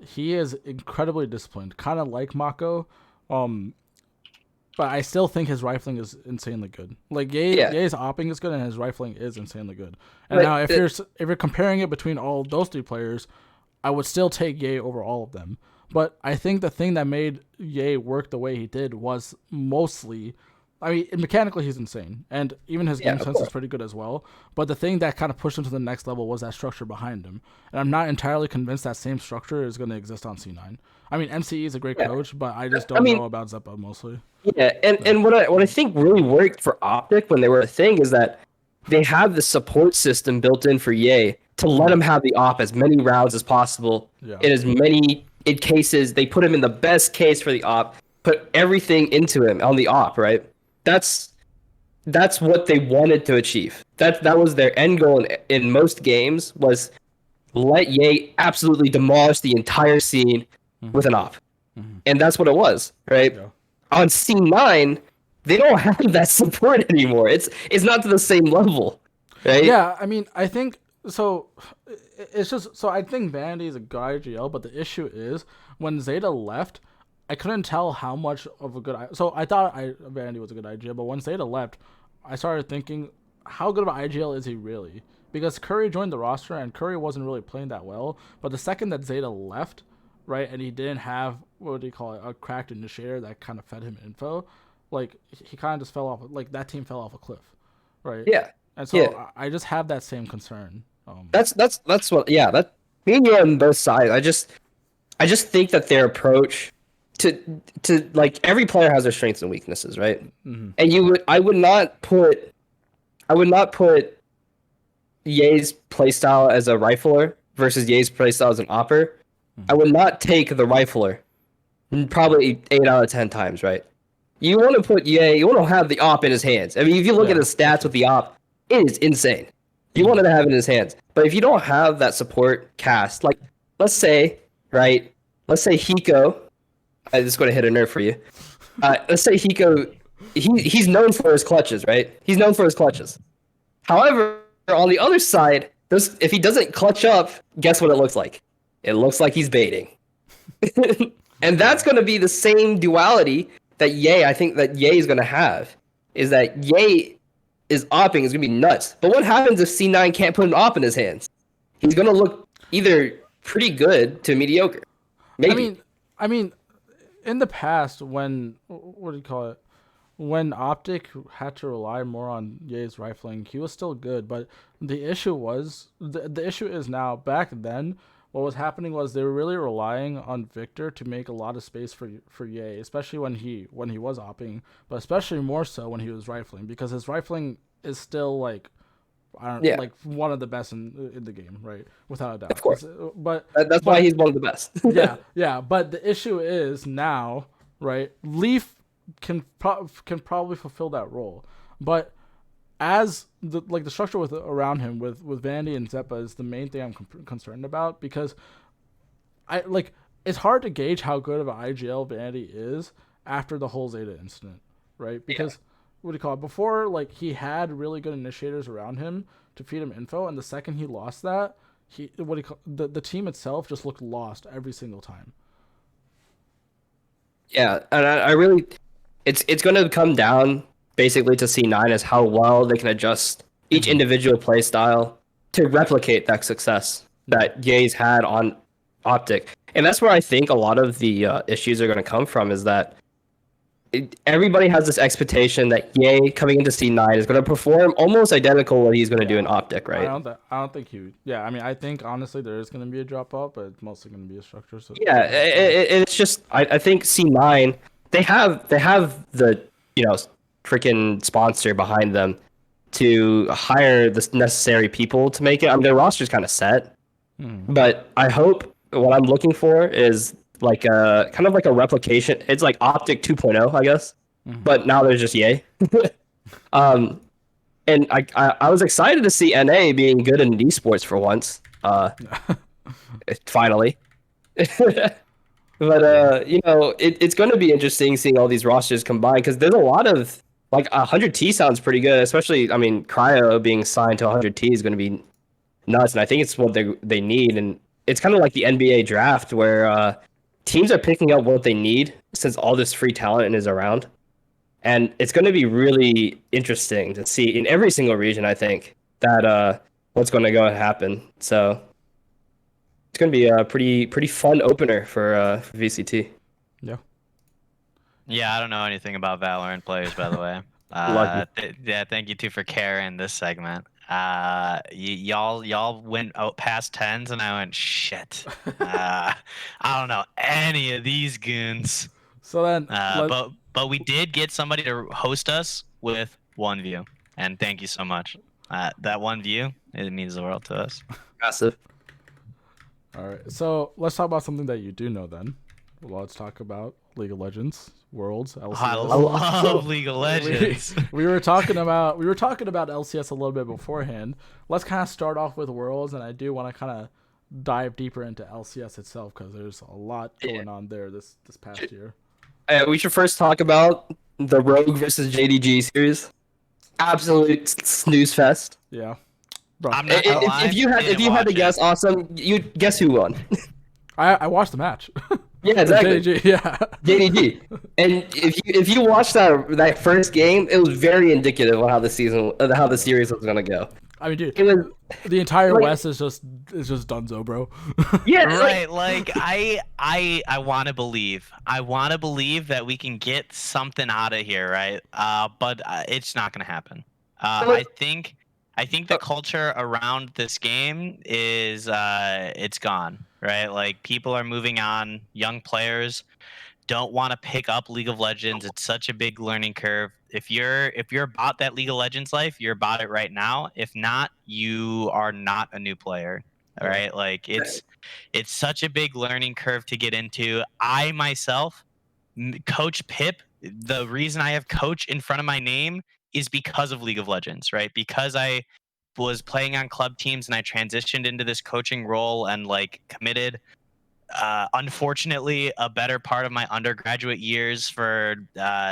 he is incredibly disciplined, kind of like Mako. But I still think his rifling is insanely good. Like Ye's opping is good, and his rifling is insanely good. And now, if you're comparing it between all those three players, I would still take Ye over all of them. But I think the thing that made Ye work the way he did was mostly, I mean, mechanically he's insane, and even his game sense is pretty good as well. But the thing that kind of pushed him to the next level was that structure behind him. And I'm not entirely convinced that same structure is going to exist on C9. I mean, MCE is a great coach, but I just don't know about Zeppa mostly. Yeah, and what I think really worked for Optic when they were a thing is that they have the support system built in for Ye to let him have the op as many rounds as possible in as many cases. They put him in the best case for the op, put everything into him on the op, right? That's what they wanted to achieve. That was their end goal in most games, was let Ye absolutely demolish the entire scene with an op. And that's what it was, right? Yeah. On C9, they don't have that support anymore. It's not to the same level, right? Yeah, I mean, I think so. It's just so I think Vanity is a good IGL, but the issue is when Zeta left, I couldn't tell how much of a good. So I thought Vanity was a good IGL, but when Zeta left, I started thinking, how good of an IGL is he really? Because Curry joined the roster and Curry wasn't really playing that well. But the second that Zeta left, right, and he didn't have, what do you call it, a cracked initiator that kind of fed him info, like he kind of just fell off. Like that team fell off a cliff, right? Yeah. And so I just have that same concern. That's what. Yeah, that me and you on both sides. I just think that their approach to like, every player has their strengths and weaknesses, right? Mm-hmm. And I would not put Ye's playstyle as a rifler versus Ye's playstyle as an opper. I would not take the rifler probably 8 out of 10 times, right? You want to put Ye, you want to have the op in his hands. I mean, if you look at his stats with the op, it is insane. You want to have it in his hands. But if you don't have that support cast, like, let's say Hiko, I'm just going to hit a nerve for you. Let's say Hiko, he's known for his clutches, right? He's known for his clutches. However, on the other side, if he doesn't clutch up, guess what it looks like? It looks like he's baiting. And that's going to be the same duality that I think that Ye is going to have, is that Ye is opping is going to be nuts. But what happens if C9 can't put an op in his hands? He's going to look either pretty good to mediocre. Maybe. I mean, in the past, when, what do you call it? when Optic had to rely more on Ye's rifling, he was still good. But the issue is now. Back then, what was happening was they were really relying on Victor to make a lot of space for Ye, especially when he was opping, but especially more so when he was rifling, because his rifling is still like Yeah, like one of the best in the game, right? Without a doubt. of course. But That's why he's one of the best. yeah. But the issue is now, right? Leaf can probably fulfill that role, but as the structure with around him with Vandy and Zeppa is the main thing I'm concerned about, because I like it's hard to gauge how good of an IGL Vandy is after the whole Zeta incident, right? Because what do you call it? Before, like, he had really good initiators around him to feed him info, and the second he lost that, the team itself just looked lost every single time. Yeah, and I really, it's going to come down basically to C9 as how well they can adjust each individual play style to replicate that success that Ye's had on Optic. And that's where I think a lot of the issues are going to come from, is that everybody has this expectation that Ye coming into C9 is going to perform almost identical what he's going to do in Optic, right? I don't think he. Yeah, I mean, I think honestly there is going to be a drop off, but it's mostly going to be a structure. So Yeah, it's just I think C9 they have the freaking sponsor behind them to hire the necessary people to make it. I mean, their roster's kind of set, but I hope what I'm looking for is like a kind of like a replication. It's like Optic 2.0, I guess, but now there's just Yay. um, and I was excited to see NA being good in esports for once. Finally. But it's going to be interesting seeing all these rosters combined, because there's a lot of like 100T sounds pretty good, especially I mean Cryo being signed to 100T is going to be nuts, and I think it's what they need, and it's kind of like the NBA draft where teams are picking up what they need since all this free talent is around, and it's going to be really interesting to see in every single region. I think that what's going to go happen. So it's going to be a pretty fun opener for VCT. Yeah. Yeah, I don't know anything about Valorant players, by the way. Lucky. Yeah, thank you too for carrying this segment. Y'all went out past tens, and I went shit. I don't know any of these goons. So then, But we did get somebody to host us with one view, and thank you so much. That one view, it means the world to us. Massive. All right, so let's talk about something that you do know then. Well, let's talk about League of Legends, Worlds, LCS. I love League of Legends. We were talking about LCS a little bit beforehand. Let's kind of start off with Worlds, and I do want to kind of dive deeper into LCS itself, because there's a lot going on there this past year. We should first talk about the Rogue versus JDG series. Absolute snooze fest. Yeah. Bro, I'm not gonna lie, If you had to guess, awesome, you guess who won? I watched the match. Yeah, exactly. JDG, yeah. JDG. And if you watched that first game, it was very indicative of how the series was gonna go. I mean, dude, It was the entire like, West is just dunzo, bro. Yeah, right. Like I want to believe. I want to believe that we can get something out of here, right? But it's not gonna happen. I think the culture around this game is it's gone, right? Like people are moving on. Young players don't want to pick up League of Legends. It's such a big learning curve. If you're about that League of Legends life, you're about it right now. If not, you are not a new player. All right? Like it's such a big learning curve to get into. I myself, Coach Pip, the reason I have coach in front of my name is because of League of Legends, right? Because I was playing on club teams and I transitioned into this coaching role and like committed unfortunately a better part of my undergraduate years for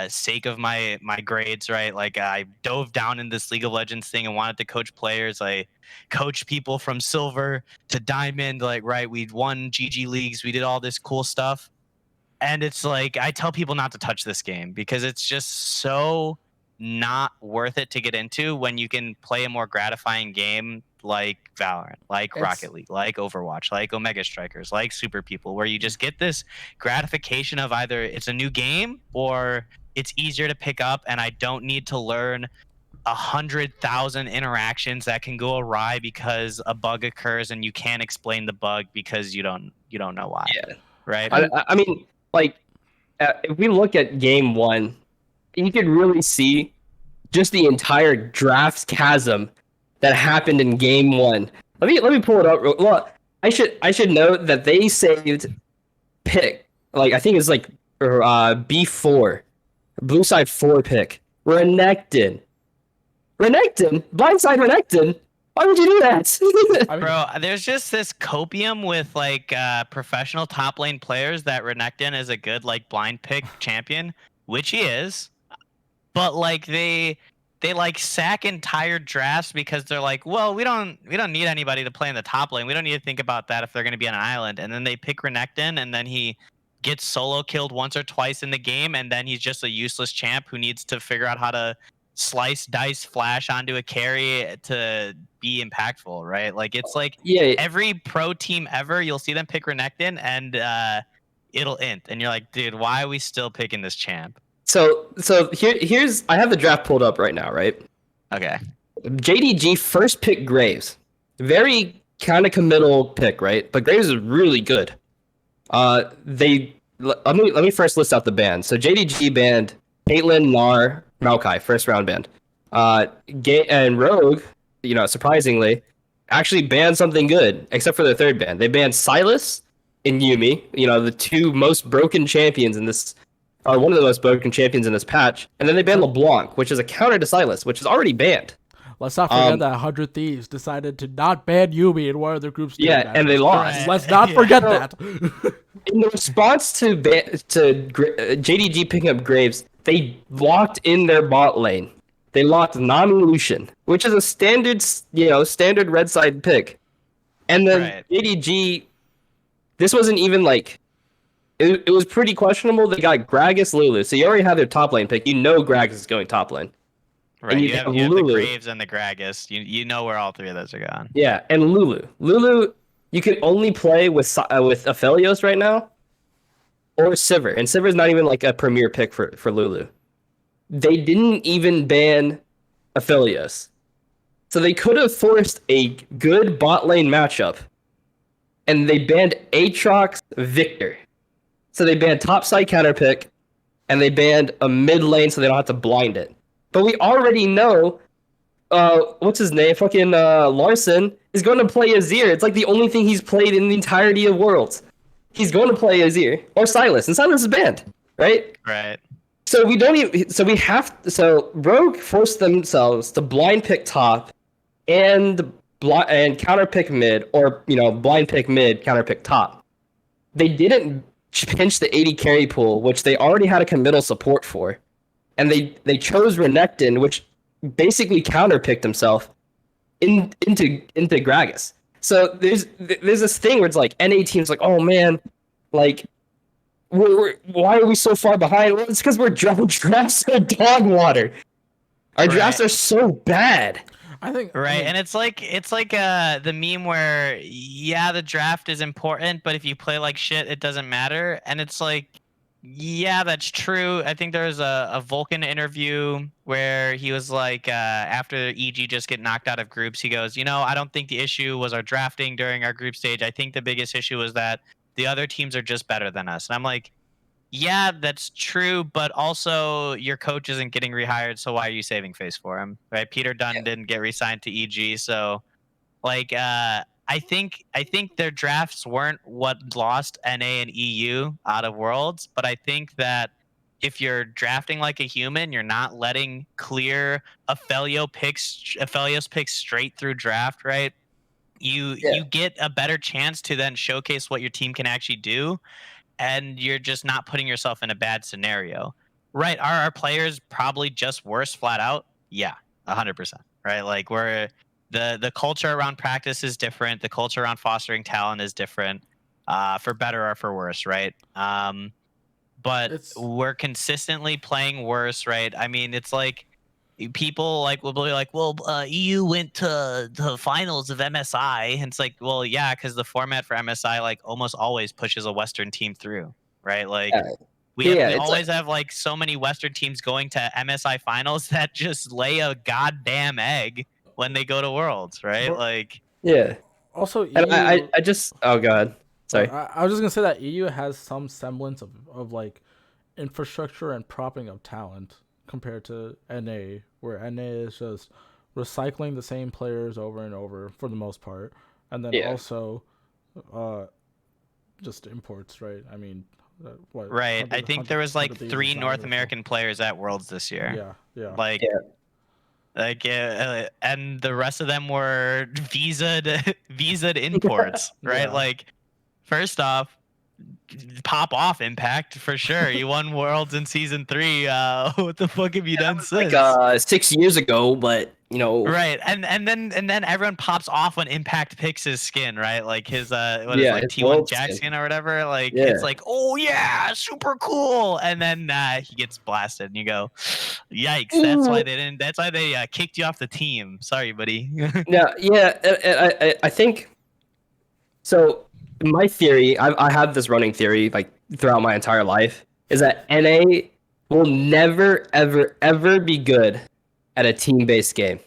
sake of my grades, right? Like I dove down in this League of Legends thing and wanted to coach players. I coached people from silver to diamond, like right, we won GG leagues, we did all this cool stuff. And it's like I tell people not to touch this game because it's just so not worth it to get into when you can play a more gratifying game like Valorant, like Rocket League, like Overwatch, like Omega Strikers, like Super People, where you just get this gratification of either it's a new game or it's easier to pick up and I don't need to learn 100,000 interactions that can go awry because a bug occurs and you can't explain the bug because you don't know why. Yeah. Right. I mean, like, if we look at game one, you could really see just the entire draft chasm that happened in game one. Let me pull it up. Well, I should note that they saved pick. Like, I think it's like B4, blue side 4 pick. Renekton, blindside Renekton. Why would you do that? I mean, Bro, there's just this copium with like professional top lane players that Renekton is a good like blind pick champion, which he is. But like they like sack entire drafts because they're like, well, we don't need anybody to play in the top lane. We don't need to think about that if they're going to be on an island. And then they pick Renekton, and then he gets solo killed once or twice in the game, and then he's just a useless champ who needs to figure out how to slice, dice, flash onto a carry to be impactful, right? Like it's like Yeah. every pro team ever, you'll see them pick Renekton, and it'll int, and you're like, dude, why are we still picking this champ? So here's I have the draft pulled up right now, right? Okay. JDG first pick Graves. Very kind of committal pick, right? But Graves is really good. Let me first list out the bans. So JDG banned Caitlyn, Gnar, Maokai, first round banned. And Rogue, surprisingly, actually banned something good, except for their third ban. They banned Sylas and Yumi, the two most broken champions in this, or one of the most broken champions in this patch. And then they banned LeBlanc, which is a counter to Sylas, which is already banned. let's not forget that 100 Thieves decided to not ban Yumi in one of their groups. Yeah, and they lost. Right. Let's not forget So- that. In the response to JDG picking up Graves, they locked in their bot lane. They locked Nami Lucian, which is a standard red side pick. And then Right. JDG, this wasn't even like, it was pretty questionable. They got Gragas, Lulu. So you already have their top lane pick. You know Gragas is going top lane. Right. And you You have have the Lulu. Graves and the Gragas. You know where all three of those are gone. Yeah, and Lulu. Lulu, you can only play with Aphelios right now, or Sivir. And Sivir's not even like a premier pick for Lulu. They didn't even ban Aphelios. So they could have forced a good bot lane matchup, and they banned Aatrox Victor. So they banned top side counter pick, and they banned a mid lane so they don't have to blind it. But we already know, what's his name? Fucking Larson is going to play Azir. It's like the only thing he's played in the entirety of Worlds. He's going to play Azir or Sylas, and Sylas is banned, right? Right. So we don't even. So Rogue forced themselves to blind pick top, and counter pick mid, or blind pick mid, counter pick top. They didn't pinch the 80 carry pool, which they already had a committal support for, and they chose Renekton, which basically counter picked himself into Gragas. So there's this thing where it's like NA teams like, oh man, like. Why are we so far behind? Well, it's because we're drafts are dog water. Our drafts are so bad. I think Right. And it's like the meme where the draft is important, but if you play like shit, it doesn't matter. And it's like, yeah, that's true. I think there was a Vulcan interview where he was like, after EG just get knocked out of groups, he goes, I don't think the issue was our drafting during our group stage. I think the biggest issue was that the other teams are just better than us. And I'm like, yeah, that's true, but also your coach isn't getting rehired, so why are you saving face for him? Right? Peter Dunn didn't get re-signed to EG, so like I think their drafts weren't what lost NA and EU out of Worlds, but I think that if you're drafting like a human, you're not letting clear Aphelios picks straight through draft, right? You get a better chance to then showcase what your team can actually do, and you're just not putting yourself in a bad scenario. Right? Are our players probably just worse flat out? Yeah, 100%. Right? Like the culture around practice is different. The culture around fostering talent is different, for better or for worse, right? But we're consistently playing worse, right? I mean, it's like people like will be like, well, EU went to the finals of MSI, and it's like, well, yeah, because the format for MSI like almost always pushes a Western team through, right? Like Yeah, we it's like always have like so many Western teams going to MSI finals that just lay a goddamn egg when they go to Worlds, right? But Like yeah. also And EU. I just oh god, sorry. I was just gonna say that EU has some semblance of like infrastructure and propping of talent compared to NA, where NA is just recycling the same players over and over for the most part, and then Yeah. also, just imports, right? I mean, what? right. I think there was like 3 North or American players at Worlds this so. year. Yeah, yeah. Like Yeah. and the rest of them were visaed imports, right? Yeah. Like first off, pop off Impact for sure. You won Worlds in season 3. What the fuck have you done since? Like 6 years ago, but you know, Right, and then everyone pops off when Impact picks his skin, right? Like his what is Yeah, like his T1 world Jack skin. skin or whatever. Like Yeah. it's like, oh yeah, super cool, and then he gets blasted, and you go, yikes! That's why they didn't. That's why they kicked you off the team. Sorry, buddy. yeah. I think so. My theory, I have this running theory like throughout my entire life, is that NA will never, ever, ever be good at a team-based game.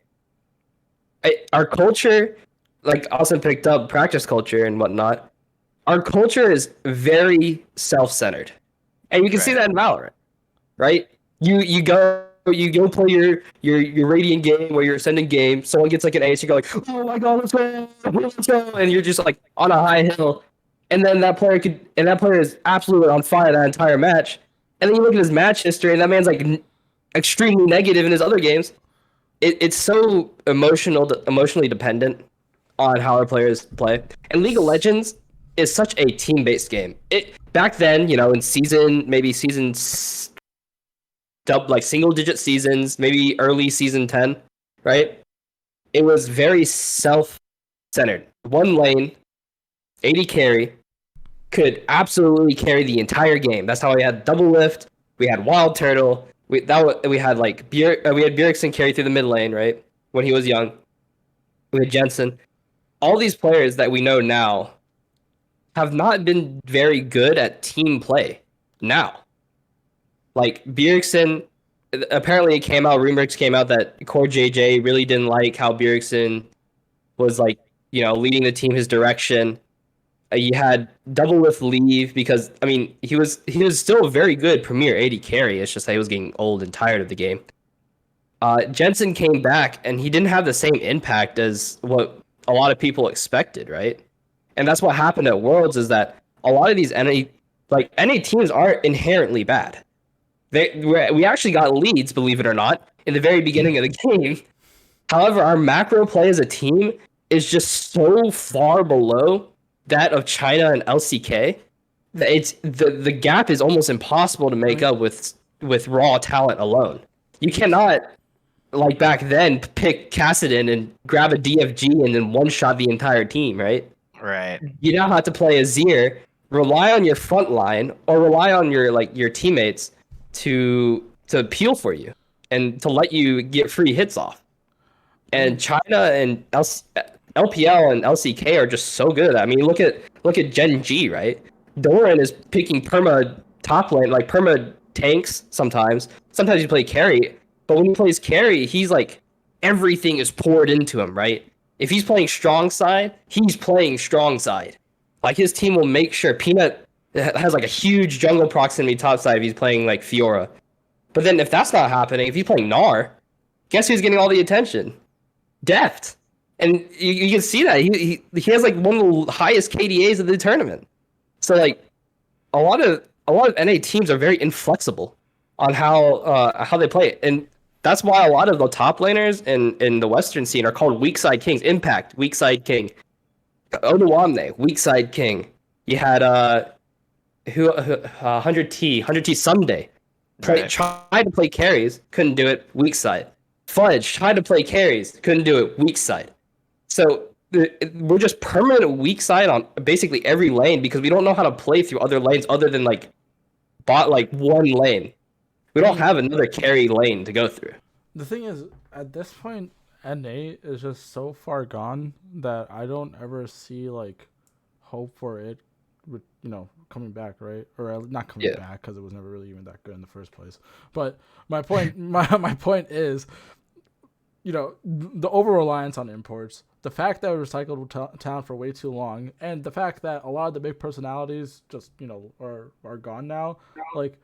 Our culture, like Austin picked up practice culture and whatnot. Our culture is very self-centered, and you can see Right. that in Valorant, right? You go play your Radiant game where you're sending game. Someone gets like an ace, you go like, oh my god, let's go, and you're just like on a high hill, and then that player is absolutely on fire that entire match, and then you look at his match history, and that man's like extremely negative in his other games. It's so emotionally dependent on how our players play, and League of Legends is such a team-based game. It back then, in seasons like single-digit seasons, maybe early season 10, right? It was very self-centered. One lane, 80 carry, could absolutely carry the entire game. That's how we had double lift. We had wild turtle. We had like we had Bjergsen carry through the mid lane, right? When he was young. We had Jensen. All these players that we know now have not been very good at team play now. Like Bjergsen, apparently rumors came out that Core JJ really didn't like how Bjergsen was like, leading the team his direction. You had double lift leave because he was still a very good premier AD carry. It's just that he was getting old and tired of the game. Jensen came back and he didn't have the same impact as what a lot of people expected, right? And that's what happened at Worlds is that a lot of these NA teams aren't inherently bad. We actually got leads, believe it or not, in the very beginning of the game. However, our macro play as a team is just so far below that of China and LCK, it's the gap is almost impossible to make up with raw talent alone. You cannot, like back then, pick Kassadin and grab a DFG and then one shot the entire team, right? Right. You now have to play Azir, rely on your front line, or rely on your teammates to peel for you and to let you get free hits off. And China and LPL and LCK are just so good. Look at Gen G, right? Doran is picking perma top lane, like perma tanks sometimes. Sometimes you play carry, but when he plays carry, he's like everything is poured into him, right? If he's playing strong side, he's playing strong side. Like his team will make sure Peanut has like a huge jungle proximity top side if he's playing like Fiora. But then if that's not happening, if he's playing Gnar, guess who's getting all the attention? Deft. And you can see that he has like one of the highest KDAs of the tournament. So like a lot of NA teams are very inflexible on how they play it. And that's why a lot of the top laners in the Western scene are called weak side kings. Impact, weak side king. Onuamne, weak side king. You had 100T Sunday. Right. Tried to play carries, couldn't do it, weak side. Fudge tried to play carries, couldn't do it, weak side. So we're just permanent weak side on basically every lane because we don't know how to play through other lanes other than like one lane. We don't have another carry lane to go through. The thing is, at this point, NA is just so far gone that I don't ever see like hope for it, coming back, right? Or not coming Yeah. back because it was never really even that good in the first place. But my point, my point is, the over reliance on imports, the fact that we recycled talent for way too long, and the fact that a lot of the big personalities just are gone now. Like,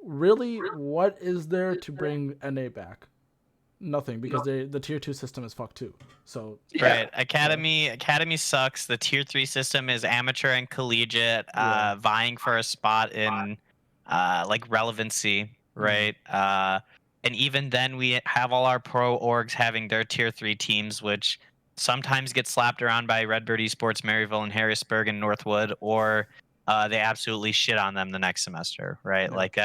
really, what is there to bring NA back? Nothing, because the tier 2 system is fucked too. So Right. Academy sucks. The tier 3 system is amateur and collegiate, vying for a spot in like relevancy, right? And even then we have all our pro orgs having their tier 3 teams, which sometimes get slapped around by Redbird Esports, Maryville and Harrisburg and Northwood, or they absolutely shit on them the next semester, right? Yeah. Like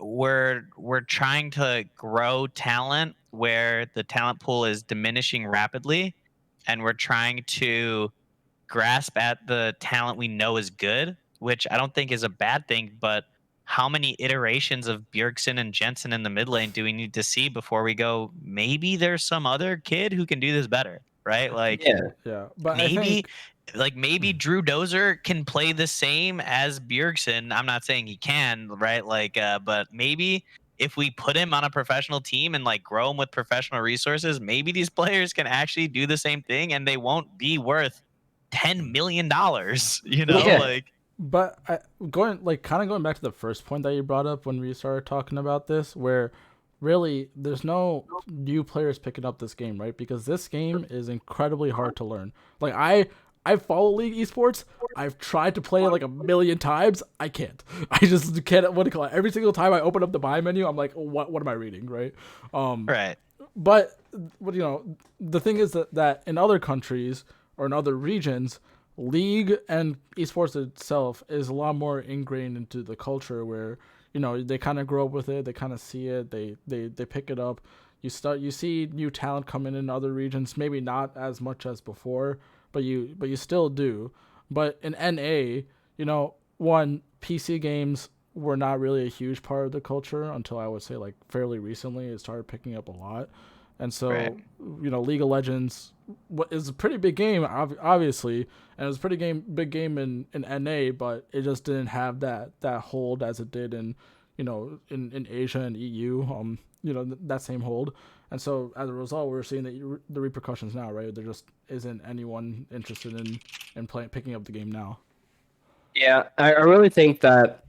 we're trying to grow talent where the talent pool is diminishing rapidly, and we're trying to grasp at the talent we know is good, which I don't think is a bad thing. But how many iterations of Bjergsen and Jensen in the mid lane do we need to see before we go, maybe there's some other kid who can do this better, right? Like yeah, but I maybe think maybe Drew Dozer can play the same as Bjergsen. I'm not saying he can, right? But maybe if we put him on a professional team and like grow him with professional resources, maybe these players can actually do the same thing and they won't be worth $10 million. Yeah. Like But going back to the first point that you brought up when we started talking about this, where really there's no new players picking up this game, right? Because this game is incredibly hard to learn. Like I follow League Esports. I've tried to play it like a million times. I can't. I just can't. What do you call it? Every single time I open up the buy menu, I'm like, what am I reading, right? right. But the thing is that in other countries or in other regions, League and esports itself is a lot more ingrained into the culture, where they kind of grow up with it, they kind of see it, they pick it up. You see new talent coming in other regions, maybe not as much as before, but you still do. But in NA, one, PC games were not really a huge part of the culture until I would say like fairly recently. It started picking up a lot. And so, Right. League of Legends is a pretty big game, obviously, and it was a big game in NA, but it just didn't have that hold as it did in Asia and EU, that same hold. And so as a result, we're seeing the repercussions now, right? There just isn't anyone interested in picking up the game now. Yeah, I really think that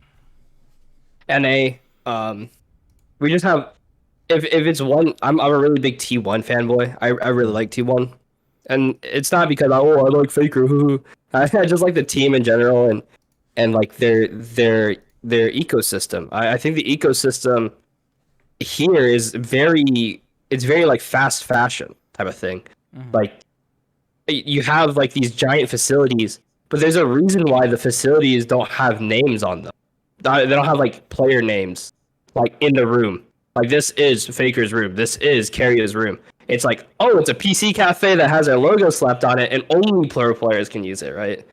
NA, we just have, if it's one, I'm a really big T1 fanboy. I really like T1, and it's not because I like Faker. I just like the team in general and like their ecosystem. I think the ecosystem here is very like fast fashion type of thing. Like you have like these giant facilities, but there's a reason why the facilities don't have names on them. They don't have like player names like in the room. Like this is Faker's room. This is Carrier's room. It's like, oh, it's a PC cafe that has our logo slapped on it, and only pro players can use it, right?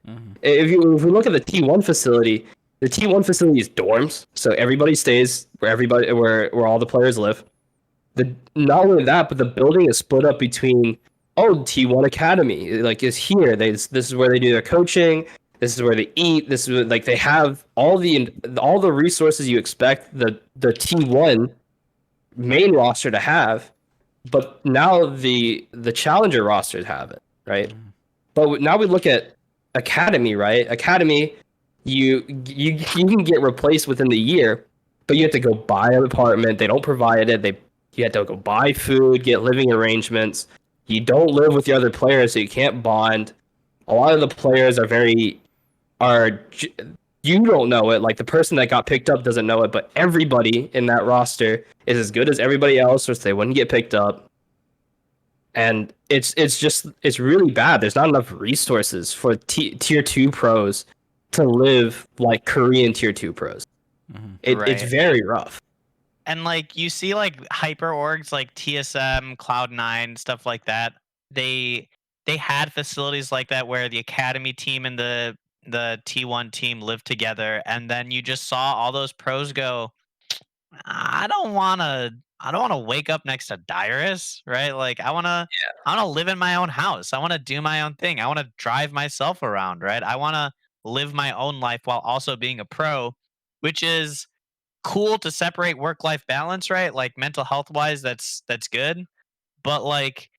If we look at the T1 facility, the T1 facility is dorms, so everybody stays where all the players live. Not only that, but the building is split up between T1 Academy, like is here. This is where they do their coaching. This is where they eat. This is like they have all the resources you expect the T1 main roster to have, but now the challenger rosters have it, right? But now we look at Academy, right? Academy, you can get replaced within the year, but you have to go buy an apartment. They don't provide it. You have to go buy food, get living arrangements. You don't live with the other players, so you can't bond. A lot of the players you don't know it. Like the person that got picked up doesn't know it, but everybody in that roster is as good as everybody else, or they wouldn't get picked up. And it's really bad. There's not enough resources for tier 2 pros to live like Korean tier 2 pros. It's Right. very rough. And like you see like hyper orgs like TSM, Cloud9, stuff like that. They had facilities like that where the academy team and the T1 team lived together, and then you just saw all those pros go, I don't want to I don't want to wake up next to Dyrus, right? Like I want to live in my own house. I want to do my own thing. I want to drive myself around, right? I want to live my own life while also being a pro, which is cool to separate work life balance, right? Like mental health wise, that's good. But like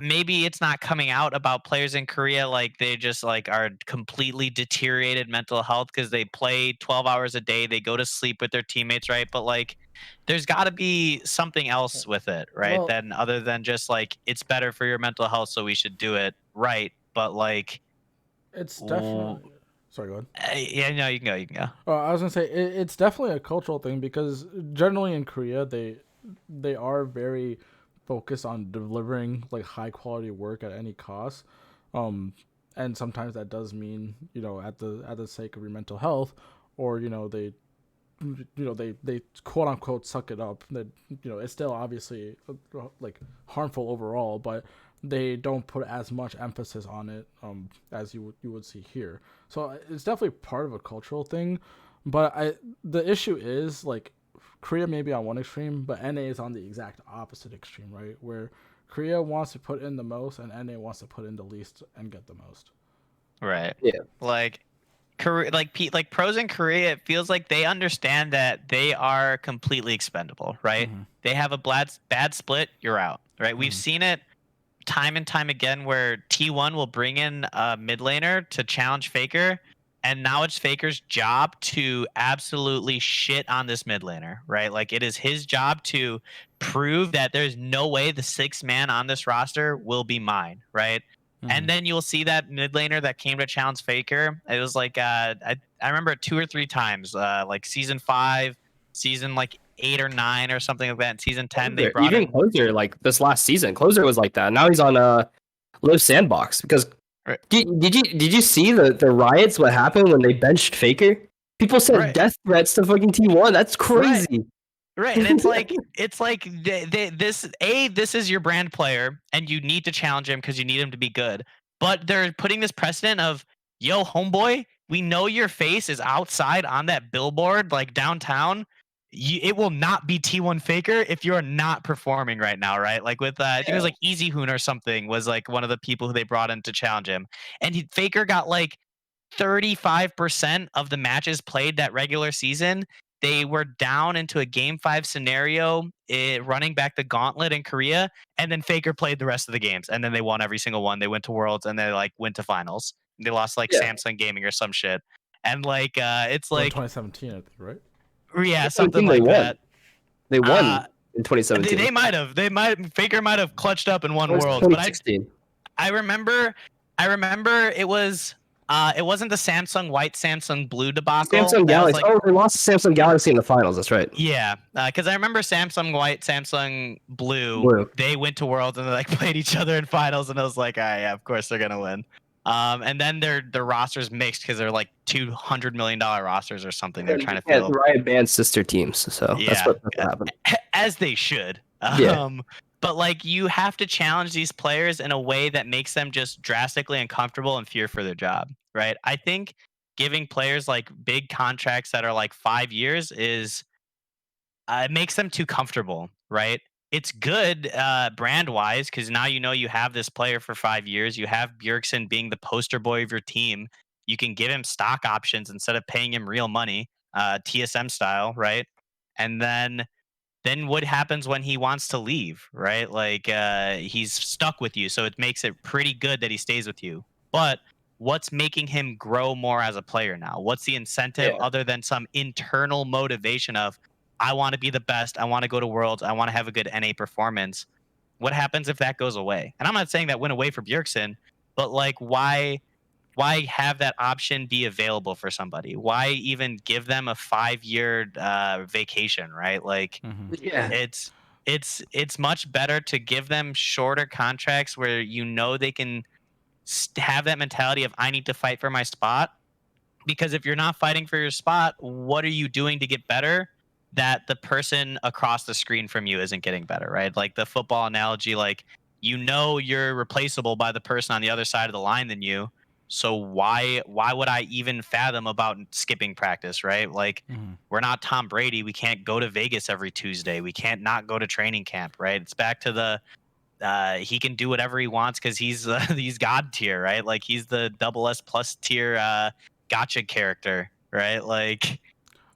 maybe it's not coming out about players in Korea like they just like are completely deteriorated mental health because they play 12 hours a day, they go to sleep with their teammates, right? But like there's got to be something else with it, right? Well, Then other than just like it's better for your mental health so we should do it, right? But like it's w- definitely. Sorry, go ahead. yeah, no, you can go, you can go. I was gonna say it's definitely a cultural thing because generally in Korea they are very focused on delivering like high quality work at any cost, um, and sometimes that does mean at the sake of your mental health, or they quote unquote suck it up. That it's still obviously like harmful overall, but they don't put as much emphasis on it as you would see here. So it's definitely part of a cultural thing, but the issue is like Korea may be on one extreme, but NA is on the exact opposite extreme, right? Where Korea wants to put in the most and NA wants to put in the least and get the most. Right. Yeah. Like Korea, like pros in Korea, it feels like they understand that they are completely expendable, right? Mm-hmm. They have a bad split, you're out, right? We've Mm-hmm. seen it time and time again where T1 will bring in a mid laner to challenge Faker, and now it's Faker's job to absolutely shit on this mid laner, right? Like it is his job to prove that there's no way the sixth man on this roster will be mine, right? Mm-hmm. And then you'll see that mid laner that came to challenge Faker. It was like I remember it 2 or 3 times, like season 5, season like 8 or 9 or something like that. In season 10, they Closer, brought even in. Closer, like this last season, Closer was like that. Now he's on Live Sandbox because Right. did you see the riots? What happened when they benched Faker? People said Right. death threats to fucking T1. That's Right. crazy. Right, and it's like this is your brand player, and you need to challenge him because you need him to be good. But they're putting this precedent of, yo, homeboy, we know your face is outside on that billboard, like downtown. It will not be T1 Faker if you're not performing right now, right? Like with I think it was like Easy Hoon or something was like one of the people who they brought in to challenge him, and Faker got like 35% of the matches played that regular season. They were down into a game 5 scenario, running back the gauntlet in Korea, and then Faker played the rest of the games, and then they won every single one. They went to Worlds and they like went to finals. They lost like Yeah, Samsung Gaming or some shit, and like it's Well, in like 2017, I think, right? yeah, something 2017 they like won. that. They Uh, won in they 2017. they might have Faker might have clutched up and It won was Worlds, but 2016. I remember it wasn't the Samsung white Samsung blue debacle. Samsung That was Galaxy. like Oh, they lost to Samsung Galaxy in the finals. That's right. yeah, because I remember Samsung white, Samsung blue. Blue. They went to Worlds and they like played each other in finals, and I was like, ah, yeah, of course they're gonna win. And then their rosters mixed because they're like $200 million rosters or something. They're trying to Yeah, field. Riot banned sister teams, so Yeah, that's what happened. as they should. Yeah. But like you have to challenge these players in a way that makes them just drastically uncomfortable and fear for their job, right? I think giving players like big contracts that are like 5 years is it makes them too comfortable, right? It's good brand wise because now you know you have this player for 5 years. You have Bjergsen being the poster boy of your team. You can give him stock options instead of paying him real money, TSM style, right? And then what happens when he wants to leave, right? Like he's stuck with you, so it makes it pretty good that he stays with you. But what's making him grow more as a player now? What's the incentive Yeah. other than some internal motivation of I want to be the best, I want to go to Worlds, I want to have a good NA performance? What happens if that goes away? And I'm not saying that went away for Bjergsen, but like why have that option be available for somebody? Why even give them a 5-year vacation, right? Like Mm-hmm. Yeah. it's it's much better to give them shorter contracts where you know they can have that mentality of I need to fight for my spot, because if you're not fighting for your spot, what are you doing to get better that the person across the screen from you isn't getting better, right? Like the football analogy, like you know you're replaceable by the person on the other side of the line than you. So why would I even fathom about skipping practice, right? Like we're not Tom Brady. We can't go to Vegas every Tuesday. We can't not go to training camp, right? It's back to the he can do whatever he wants because he's God tier, right? Like he's the double S plus tier gotcha character, right? Like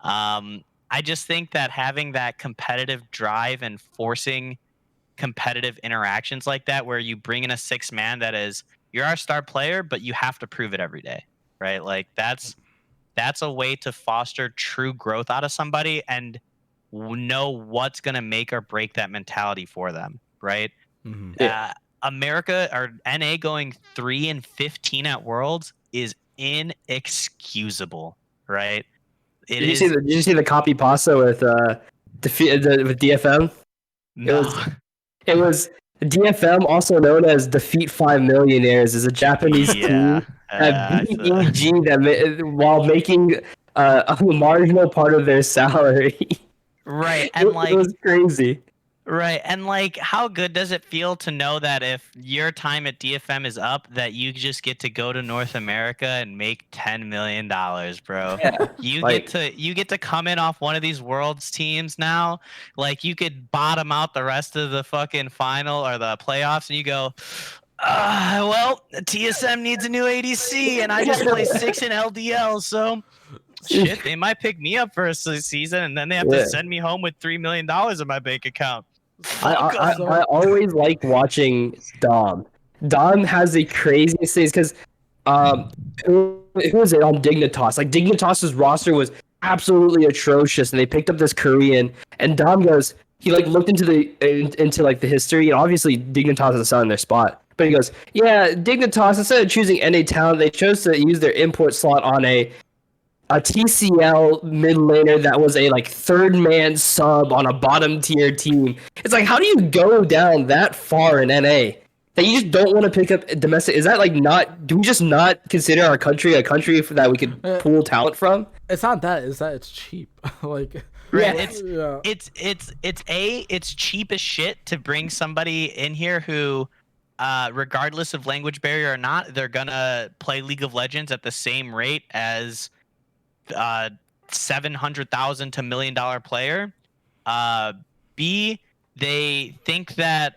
I just think that having that competitive drive and forcing competitive interactions like that, where you bring in a six man that is you're our star player, but you have to prove it every day, right? Like that's a way to foster true growth out of somebody and know what's going to make or break that mentality for them, right? Yeah. America or NA going 3-15 at Worlds is inexcusable, right? It is Did you see the copy pasta with with DFM? It no. was it was DFM, also known as Defeat Five Millionaires, is a Japanese Yeah, team that I beat saw- EG while making a marginal part of their salary. right, It and like was crazy. right, and like how good does it feel to know that if your time at DFM is up, that you just get to go to North America and make $10 million, bro? Yeah, like You get to come in off one of these worlds teams now. Like you could bottom out the rest of the fucking final or the playoffs, and you go, well, TSM needs a new ADC, and I just play 6 in LDL, so shit, they might pick me up for a season, and then they have to yeah. send me home with $3 million in my bank account. I, Fuck I 'em. I I always like watching Dom. Dom has the craziest things because um who was it on Dignitas? Like Dignitas's roster was absolutely atrocious, and they picked up this Korean. And Dom goes, he like looked into into like the history, and obviously Dignitas is not in their spot. But he goes, yeah, Dignitas, instead of choosing NA talent, they chose to use their import slot on a TCL mid laner that was a like third man sub on a bottom tier team. It's like, how do you go down that far in NA that you just don't want to pick up domestic? Is that like not? Do we just not consider our country a country that we could pull talent from? It's not that. It's that it's cheap. Like, Right. Yeah. It's cheap as shit to bring somebody in here who, regardless of language barrier or not, they're gonna play League of Legends at the same rate as 700,000 to $1 million player. B, they think that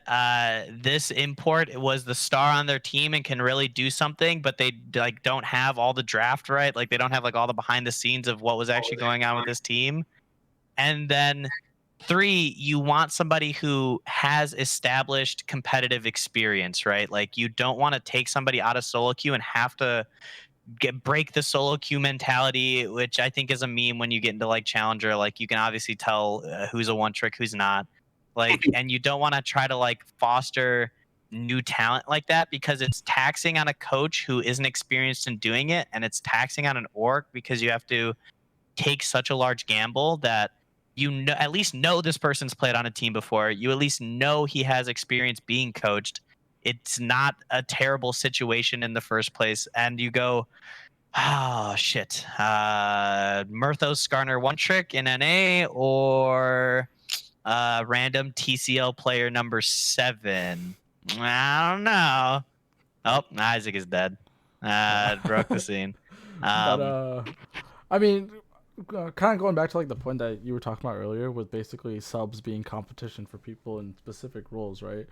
this import was the star on their team and can really do something, but they like don't have all the draft right. Like they don't have like all the behind the scenes of what was actually going on with this team. And then 3, you want somebody who has established competitive experience, right? Like you don't want to take somebody out of solo queue and have to break the solo queue mentality, which I think is a meme when you get into like challenger. Like you can obviously tell who's a one trick, who's not. Like, and you don't want to try to like foster new talent like that because it's taxing on a coach who isn't experienced in doing it, and it's taxing on an org because you have to take such a large gamble that you know at least know this person's played on a team before. You at least know he has experience being coached. It's not a terrible situation in the first place, and you go, oh shit, Murthos Skarner one trick in NA or random TCL player number 7. I don't know. Oh, Isaac is dead. Broke the scene. but I mean, kind of going back to like the point that you were talking about earlier, with basically subs being competition for people in specific roles, right?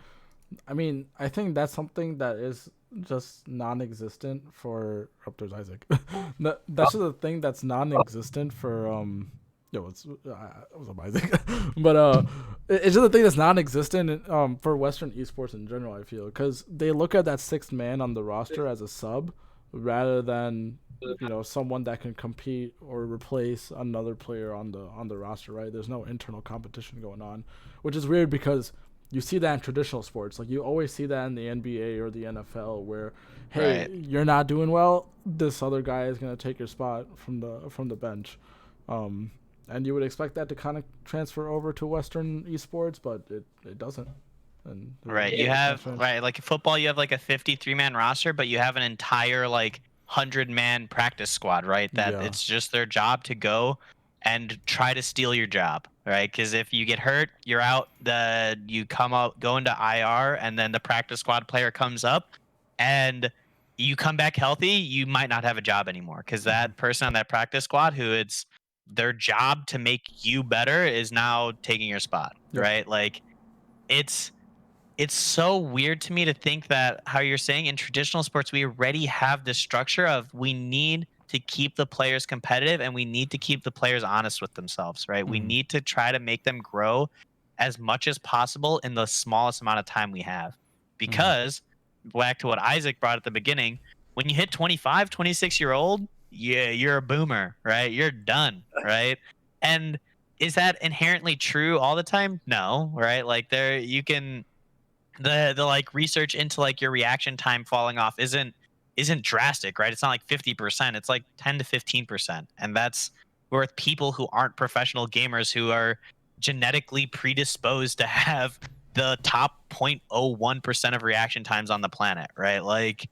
I mean, I think that's something that is just non-existent for. Oh, there's Isaac. That's just a thing that's non-existent for Yo, what's up, Isaac? But it's just a thing that's non-existent for Western esports in general. I feel because they look at that sixth man on the roster as a sub rather than someone that can compete or replace another player on the roster. Right? There's no internal competition going on, which is weird because you see that in traditional sports. Like you always see that in the NBA or the NFL, where hey, Right. you're not doing well, this other guy is gonna take your spot from the bench, and you would expect that to kind of transfer over to Western esports, but it doesn't. And Right. You have like in football, you have like a 53-man roster, but you have an entire like 100-man practice squad, right? That Yeah. it's just their job to go and try to steal your job, right? Because if you get hurt, you're out. You come out, go into IR, and then the practice squad player comes up, and you come back healthy, you might not have a job anymore because that person on that practice squad who it's their job to make you better is now taking your spot, Yeah. right? Like it's so weird to me to think that how you're saying in traditional sports we already have this structure of we need to keep the players competitive and we need to keep the players honest with themselves, right? We Mhm. need to try to make them grow as much as possible in the smallest amount of time we have. Because back to what Isaac brought at the beginning, when you hit 25, 26-year-old, yeah, you're a boomer, right? You're done, right? And is that inherently true all the time? No, right? Like there you can the like research into like your reaction time falling off isn't drastic, right? It's not like 50%, it's like 10 to 15%. And that's with people who aren't professional gamers who are genetically predisposed to have the top 0.01% of reaction times on the planet, right? Like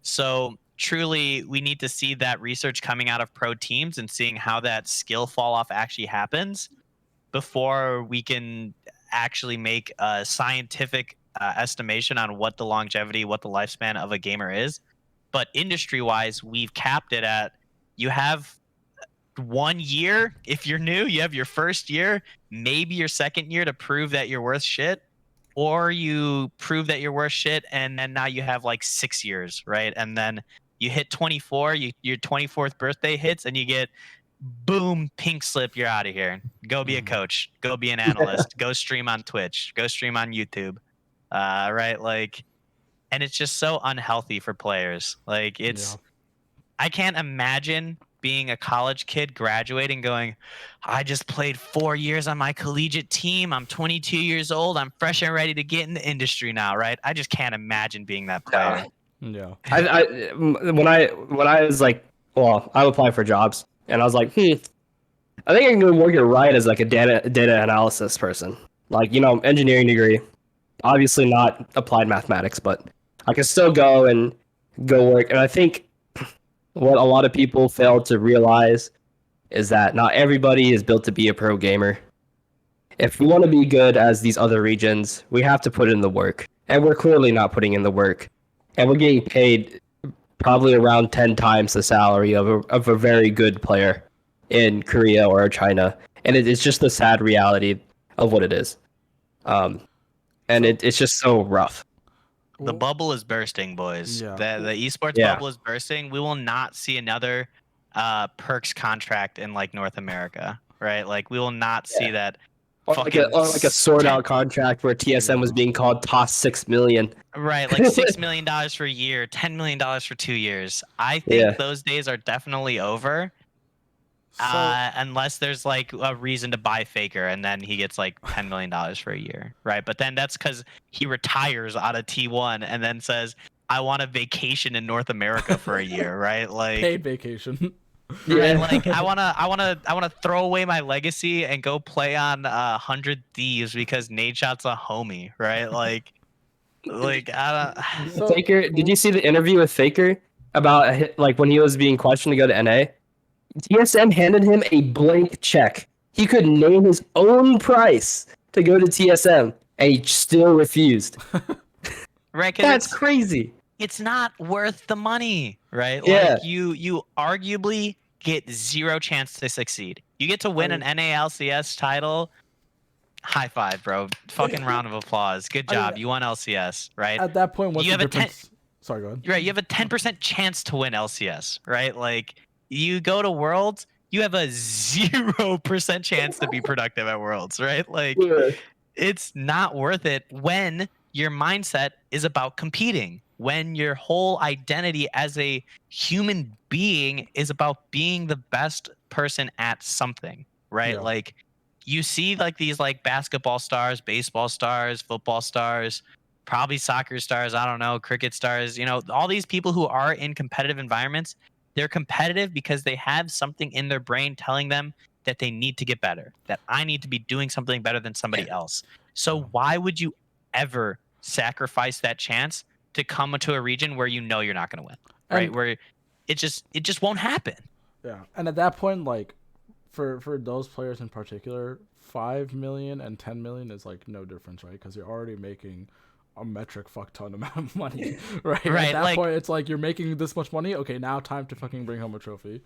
so truly we need to see that research coming out of pro teams and seeing how that skill fall off actually happens before we can actually make a scientific estimation on what the longevity, what the lifespan of a gamer is. But industry wise, we've capped it at you have 1 year. If you're new, you have your first year, maybe your second year to prove that you're worth shit. Or you prove that you're worth shit, and then now you have like 6 years, right? And then you hit 24, your 24th birthday hits, and you get boom, pink slip, you're out of here. Go be a coach. Go be an analyst. Go stream on Twitch. Go stream on YouTube. Right? Like, and it's just so unhealthy for players. Like, Yeah. I can't imagine being a college kid graduating going, I just played 4 years on my collegiate team. I'm 22 years old. I'm fresh and ready to get in the industry now, right? I just can't imagine being that player. Yeah. When I was like, well, I applied for jobs, and I was like, I think I can go work it right as like a data analysis person, like engineering degree, obviously not applied mathematics, but I can still go work. And I think what a lot of people fail to realize is that not everybody is built to be a pro gamer. If we want to be good as these other regions, we have to put in the work, and we're clearly not putting in the work, and we're getting paid probably around 10 times the salary of a very good player in Korea or China. And it's just the sad reality of what it is. And it's just so rough. The bubble is bursting, boys. Yeah. The esports Yeah. bubble is bursting. We will not see another perks contract in like North America, right? Like we will not see that Or like a sword out contract where TSM was being called toss 6 million. Right, like $6 million for a year, $10 million for 2 years. I think those days are definitely over. Unless there's like a reason to buy Faker and then he gets like $10 million for a year, right? But then that's because he retires out of T1 and then says, I want a vacation in North America for a year, right? Like paid vacation. Right, like I wanna throw away my legacy and go play on 100 Thieves because Nadeshot's a homie, right? Like I don't. Faker, did you see the interview with Faker about like when he was being questioned to go to NA? TSM handed him a blank check. He could name his own price to go to TSM, and he still refused. Right, that's crazy. It's not worth the money, right? Yeah. Like you arguably get zero chance to succeed. You get to win an NALCS title. High five, bro. Fucking round of applause. Good job. You won LCS, right? At that point, what's You the have a difference? Sorry, go ahead. Right, you have a 10% chance to win LCS, right? Like you go to Worlds, you have a 0% chance to be productive at Worlds, right? Like it's not worth it when your mindset is about competing, when your whole identity as a human being is about being the best person at something, right? Yeah. Like you see like these like basketball stars, baseball stars, football stars, probably soccer stars, I don't know, cricket stars, all these people who are in competitive environments, they're competitive because they have something in their brain telling them that they need to get better, that I need to be doing something better than somebody else. So why would you ever sacrifice that chance to come to a region where you know you're not going to win, right? Where it just won't happen. Yeah, and at that point, like for those players in particular, 5 million and 10 million is like no difference, right? Because you're already making a metric fuck ton amount of money, right? Right, At that like- point, it's like you're making this much money. Okay, now time to fucking bring home a trophy.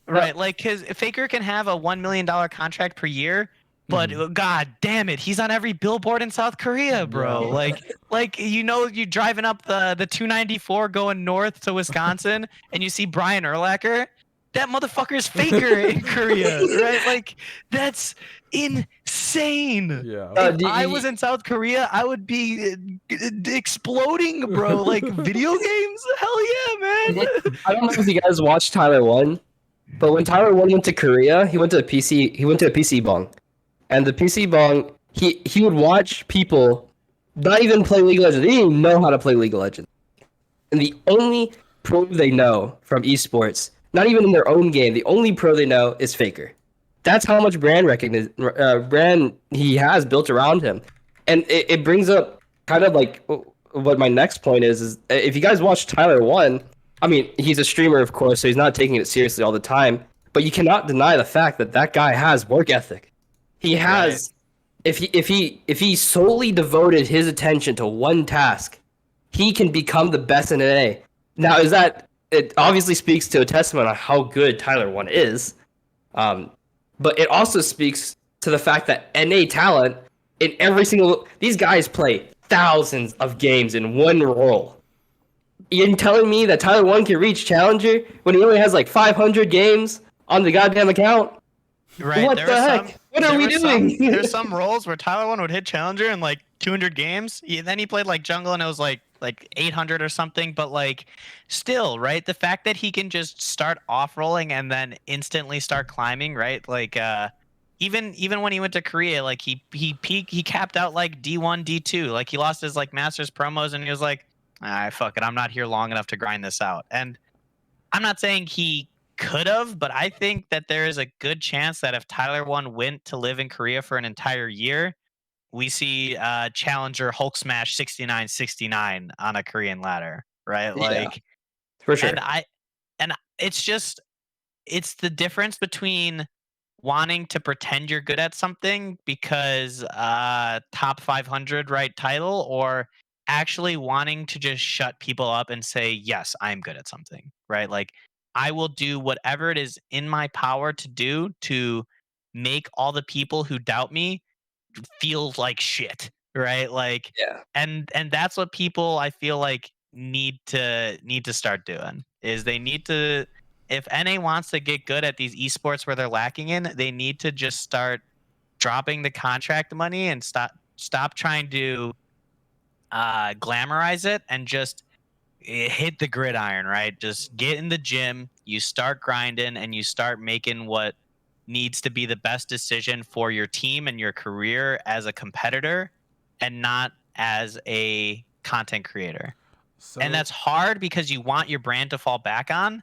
Right, like because Faker can have a $1 million contract per year, but god damn it, he's on every billboard in South Korea, bro. Yeah. Like you driving up the 294 going north to Wisconsin, and you see Brian Urlacher. That motherfucker's Faker in Korea, right? Like that's insane. Yeah. If I was in South Korea, I would be exploding, bro. Like video games, hell yeah, man. I don't know if you guys watched Tyler 1, but when Tyler 1 went to Korea, he went to a PC bong. And the PC bong, he would watch people not even play League of Legends. They didn't even know how to play League of Legends. And the only pro they know from esports, not even in their own game, the only pro they know is Faker. That's how much brand he has built around him. And it brings up kind of like what my next point is if you guys watch Tyler 1, I mean, he's a streamer, of course, so he's not taking it seriously all the time. But you cannot deny the fact that that guy has work ethic. He has, if he solely devoted his attention to one task, he can become the best in NA. Now, it obviously speaks to a testament on how good Tyler 1 is, but it also speaks to the fact that NA talent in these guys play thousands of games in one role. You're telling me that Tyler 1 can reach Challenger when he only has like 500 games on the goddamn account? Right. What the heck? What are we doing? There's some roles where Tyler 1 would hit Challenger in like 200 games. Then he played like jungle and it was like 800 or something. But like still, right? The fact that he can just start off rolling and then instantly start climbing, right? Like even when he went to Korea, like he capped out like D1, D2. Like he lost his like Masters promos and he was like, fuck it, I'm not here long enough to grind this out. And I'm not saying he could have, but I think that there is a good chance that if Tyler 1 went to live in Korea for an entire year, we see Challenger Hulk Smash 69-69 on a Korean ladder, right? Yeah, Like for sure. And it's the difference between wanting to pretend you're good at something because top 500 right title, or actually wanting to just shut people up and say, yes, I'm good at something, right? Like I will do whatever it is in my power to do to make all the people who doubt me feel like shit, right? Like Yeah. and that's what people I feel like need to start doing is they need to, if NA wants to get good at these esports where they're lacking in, they need to just start dropping the contract money and stop trying to glamorize it and just hit the gridiron, right? Just get in the gym, you start grinding, and you start making what needs to be the best decision for your team and your career as a competitor and not as a content creator. So, And that's hard because you want your brand to fall back on,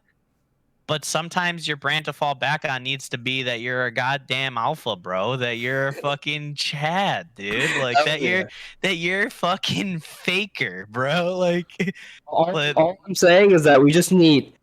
but sometimes your brand to fall back on needs to be that you're a goddamn alpha, bro. That you're a fucking Chad, dude. Like that you're fucking Faker, bro. Like All I'm saying is that we just need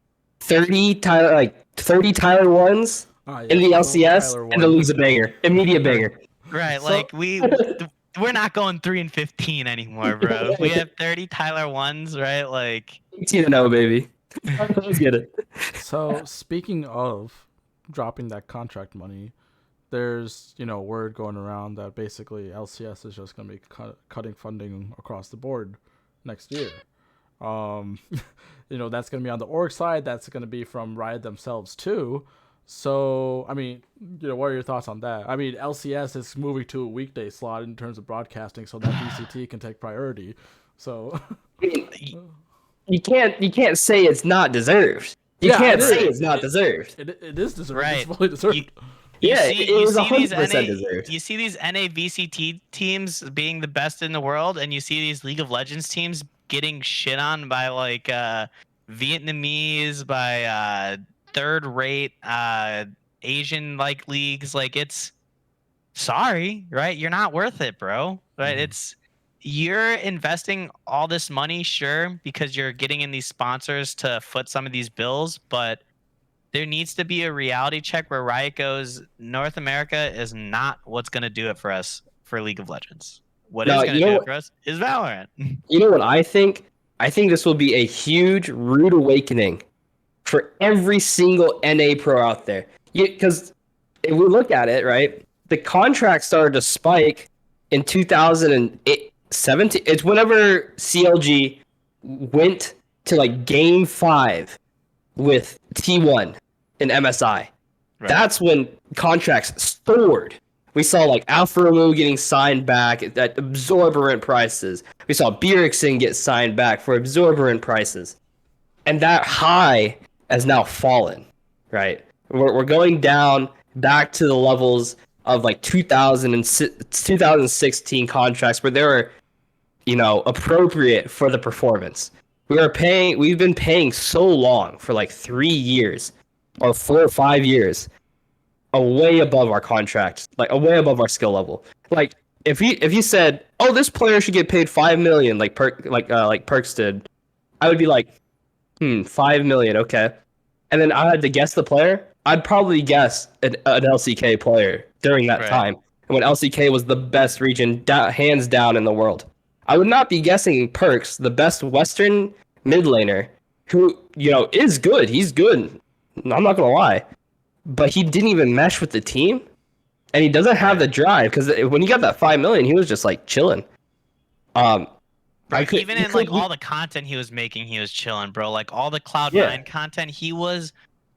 30 Tyler 1s in the LCS and the lose a banger, immediate banger. Right, like we're not going 3-15 anymore, bro. We have 30 Tyler 1s, right? Like 18-0, baby. Let's get it. So speaking of dropping that contract money, there's word going around that basically LCS is just going to be cutting funding across the board next year. That's going to be on the org side. That's going to be from Riot themselves too. So I mean, what are your thoughts on that? I mean, LCS is moving to a weekday slot in terms of broadcasting, so that VCT can take priority. So. You can't say it's not deserved. You can't say it's not deserved. It is deserved. Right. It's fully deserved. You see 100% deserved. You see these NA VCT teams being the best in the world, and you see these League of Legends teams getting shit on by like Vietnamese, by third-rate Asian like leagues. Like it's sorry, right? You're not worth it, bro. Right? Mm-hmm. You're investing all this money, sure, because you're getting in these sponsors to foot some of these bills, but there needs to be a reality check where Riot goes, North America is not what's going to do it for us for League of Legends. What No, is going you to know do it what- for us is Valorant. You know what I think? I think this will be a huge rude awakening for every single NA pro out there. Because if we look at it, right, the contract started to spike in 2017. It's whenever CLG went to like game 5 with T1 and MSI. Right. That's when contracts soared. We saw like Alpha Romeo getting signed back at absorbent prices. We saw Bjergsen get signed back for absorbent prices. And that high has now fallen, right? We're going down back to the levels of like 2016 contracts where they were, appropriate for the performance. We've been paying so long for like 3 years or 4 or 5 years, way above our contracts, like way above our skill level. Like if you said, "Oh, this player should get paid 5 million," like Perks did, I would be like, 5 million, okay. And then I had to guess the player. I'd probably guess an LCK player during that Right. time, and when LCK was the best region, hands down in the world. I would not be guessing Perks, the best Western mid laner, who is good. He's good. I'm not gonna lie, but he didn't even mesh with the team, and he doesn't have the drive because when he got that 5 million, he was just like chilling. Even in like all the content he was making, he was chilling, bro. Like all the Cloud9 content, he was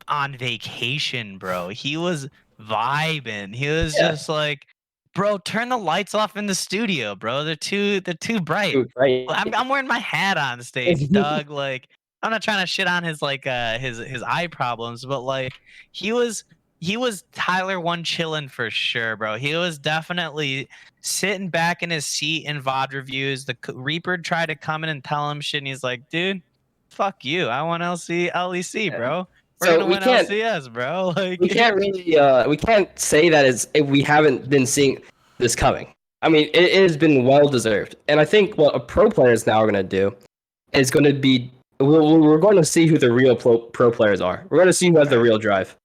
on vacation, bro. He was vibing. He was just like, bro, turn the lights off in the studio, bro. They're too bright. Right. I'm wearing my hat on stage, Doug. Like, I'm not trying to shit on his like his eye problems, but like he was Tyler one chilling for sure, bro. He was definitely sitting back in his seat in VOD reviews. The Reaper tried to come in and tell him shit, and he's like, dude, fuck you. I want LEC, bro. We're So gonna win LCS, bro. Like we can't really we can't say that we haven't been seeing this coming. I mean, it has been well deserved, and I think what a pro players now are going to do is going to be we're going to see who the real pro players are. We're going to see who has the real drive.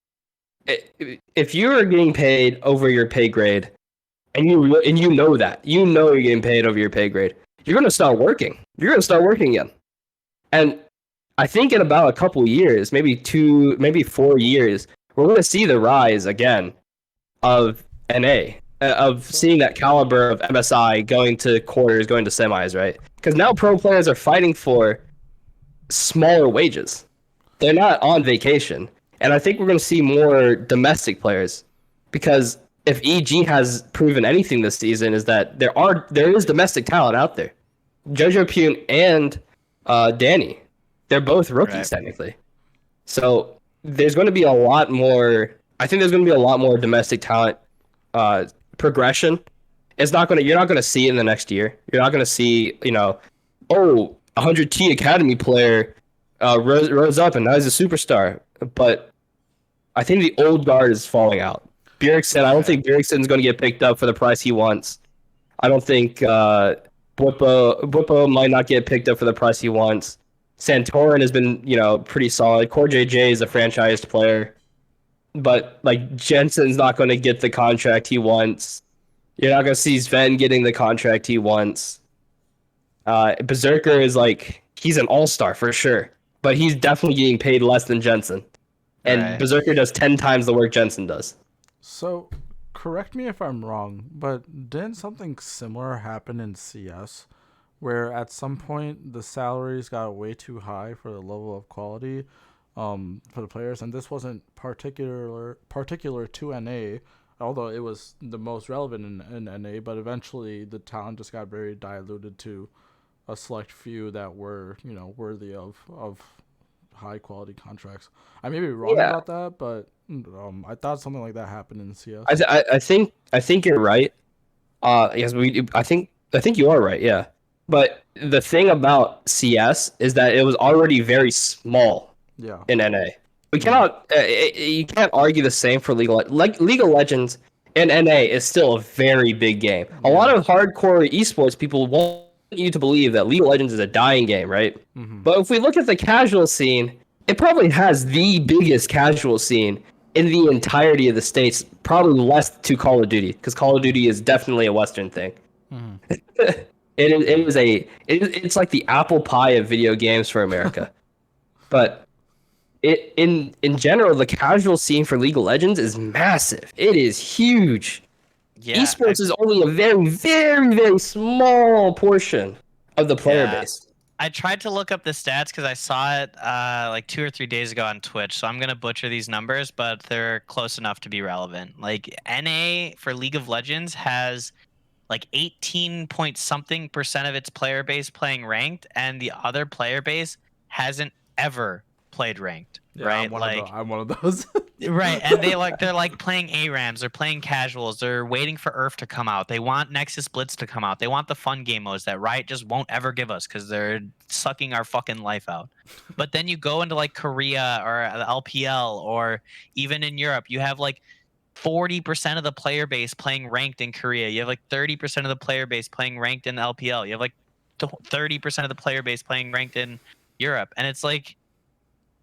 If you are getting paid over your pay grade, and you know that you're getting paid over your pay grade, you're going to start working. You're going to start working again, and I think in about a couple years, maybe 4 years, we're going to see the rise again of NA, of seeing that caliber of MSI going to quarters, going to semis, right? Because now pro players are fighting for smaller wages. They're not on vacation. And I think we're going to see more domestic players, because if EG has proven anything this season is that there is domestic talent out there. Jojo Pune and Danny, they're both rookies technically. So there's going to be a lot more. I think there's going to be a lot more domestic talent progression. You're not going to see it in the next year. You're not going to see 100T Academy player rose up and now he's a superstar. But I think the old guard is falling out. Bjergsen, I don't think Bjergsen's going to get picked up for the price he wants. I don't think Bwipo might not get picked up for the price he wants. Santorin has been, pretty solid. Core JJ is a franchised player. But, Jensen's not going to get the contract he wants. You're not going to see Sven getting the contract he wants. Berserker is, he's an all-star for sure. But he's definitely getting paid less than Jensen. And Berserker does 10 times the work Jensen does. So, correct me if I'm wrong, but didn't something similar happen in CS? Where at some point the salaries got way too high for the level of quality for the players, and this wasn't particular to NA, although it was the most relevant in NA, but eventually the talent just got very diluted to a select few that were, worthy of high quality contracts. I may be wrong about that, but I thought something like that happened in CS. I think you're right. Yes, I think you are right, yeah. But the thing about CS is that it was already very small in NA. We cannot you can't argue the same for League of Legends in NA is still a very big game. A lot of hardcore esports people want you to believe that League of Legends is a dying game, right? Mm-hmm. But if we look at the casual scene, it probably has the biggest casual scene in the entirety of the States, probably less to Call of Duty, because Call of Duty is definitely a Western thing. Mhm. It's like the apple pie of video games for America. But in general, the casual scene for League of Legends is massive. It is huge. Yeah, Esports is only a very, very, very small portion of the player yeah. base. I tried to look up the stats because I saw it like 2 or 3 days ago on Twitch. So I'm gonna butcher these numbers, but they're close enough to be relevant. Like NA for League of Legends has like 18 point something percent of its player base playing ranked, and the other player base hasn't ever played ranked, Yeah, right? Like, I'm one of those. right, and they're like playing ARAMs, they're playing casuals, they're waiting for Earth to come out. They want Nexus Blitz to come out. They want the fun game modes that Riot just won't ever give us because they're sucking our fucking life out. But then you go into like Korea or the LPL or even in Europe, you have like 40% of the player base playing ranked in Korea. You have like 30% of the player base playing ranked in the LPL. You have like 30% of the player base playing ranked in Europe. And it's like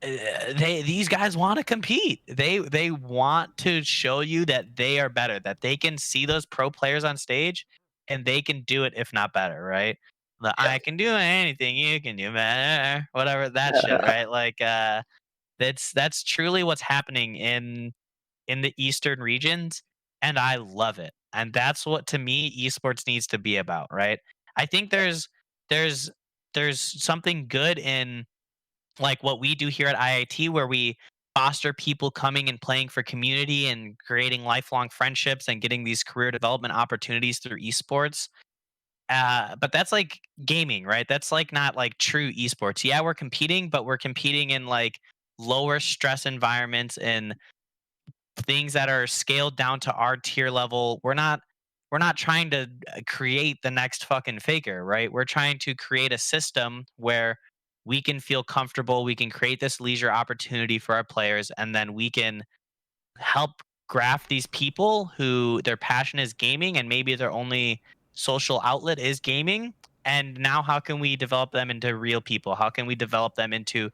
these guys want to compete. They want to show you that they are better, that they can see those pro players on stage and they can do it if not better, right? The I can do anything, you can do better, whatever that shit, right? Like that's truly what's happening in the eastern regions, and I love it. And that's what to me esports needs to be about, right? I think there's there's something good in like what we do here at IIT where we foster people coming and playing for community and creating lifelong friendships and getting these career development opportunities through esports. But that's like gaming, right? That's like not like true esports. Yeah, we're competing, but we're competing in like lower stress environments and things that are scaled down to our tier level. We're not trying to create the next fucking faker, right? We're trying to create a system where we can feel comfortable, we can create this leisure opportunity for our players, and then we can help graft these people who their passion is gaming and maybe their only social outlet is gaming. And now how can we develop them into real people? How can we develop them into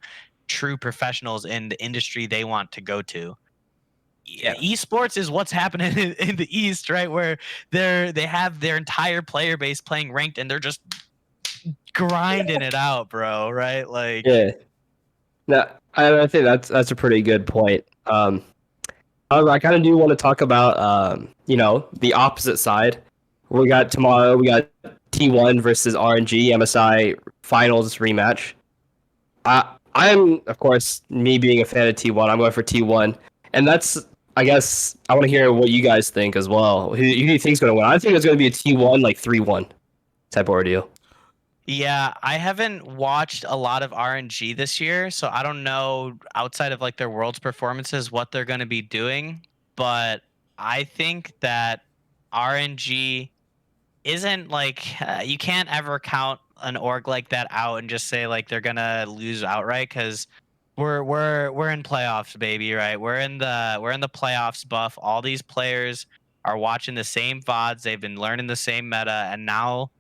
true professionals in the industry they want to go to? Yeah. Esports is what's happening in the East, right? Where they have their entire player base playing ranked and they're just grinding it out, bro. Right? Like, Yeah. No, I think that's a pretty good point. However, I kind of do want to talk about the opposite side. We got tomorrow. We got T1 versus RNG MSI finals rematch. I'm of course me being a fan of T1. I'm going for T1, and that's I guess I want to hear what you guys think as well. Who do you think's going to win? I think it's going to be a T1 like 3-1 type ordeal. yeah, I haven't watched a lot of RNG this year, so I don't know outside of like their world's performances what they're going to be doing. But I think that RNG isn't like you can't ever count an org like that out and just say like they're gonna lose outright because we're in playoffs, baby, right? We're in the playoffs buff. All these players are watching the same VODs, they've been learning the same meta, and now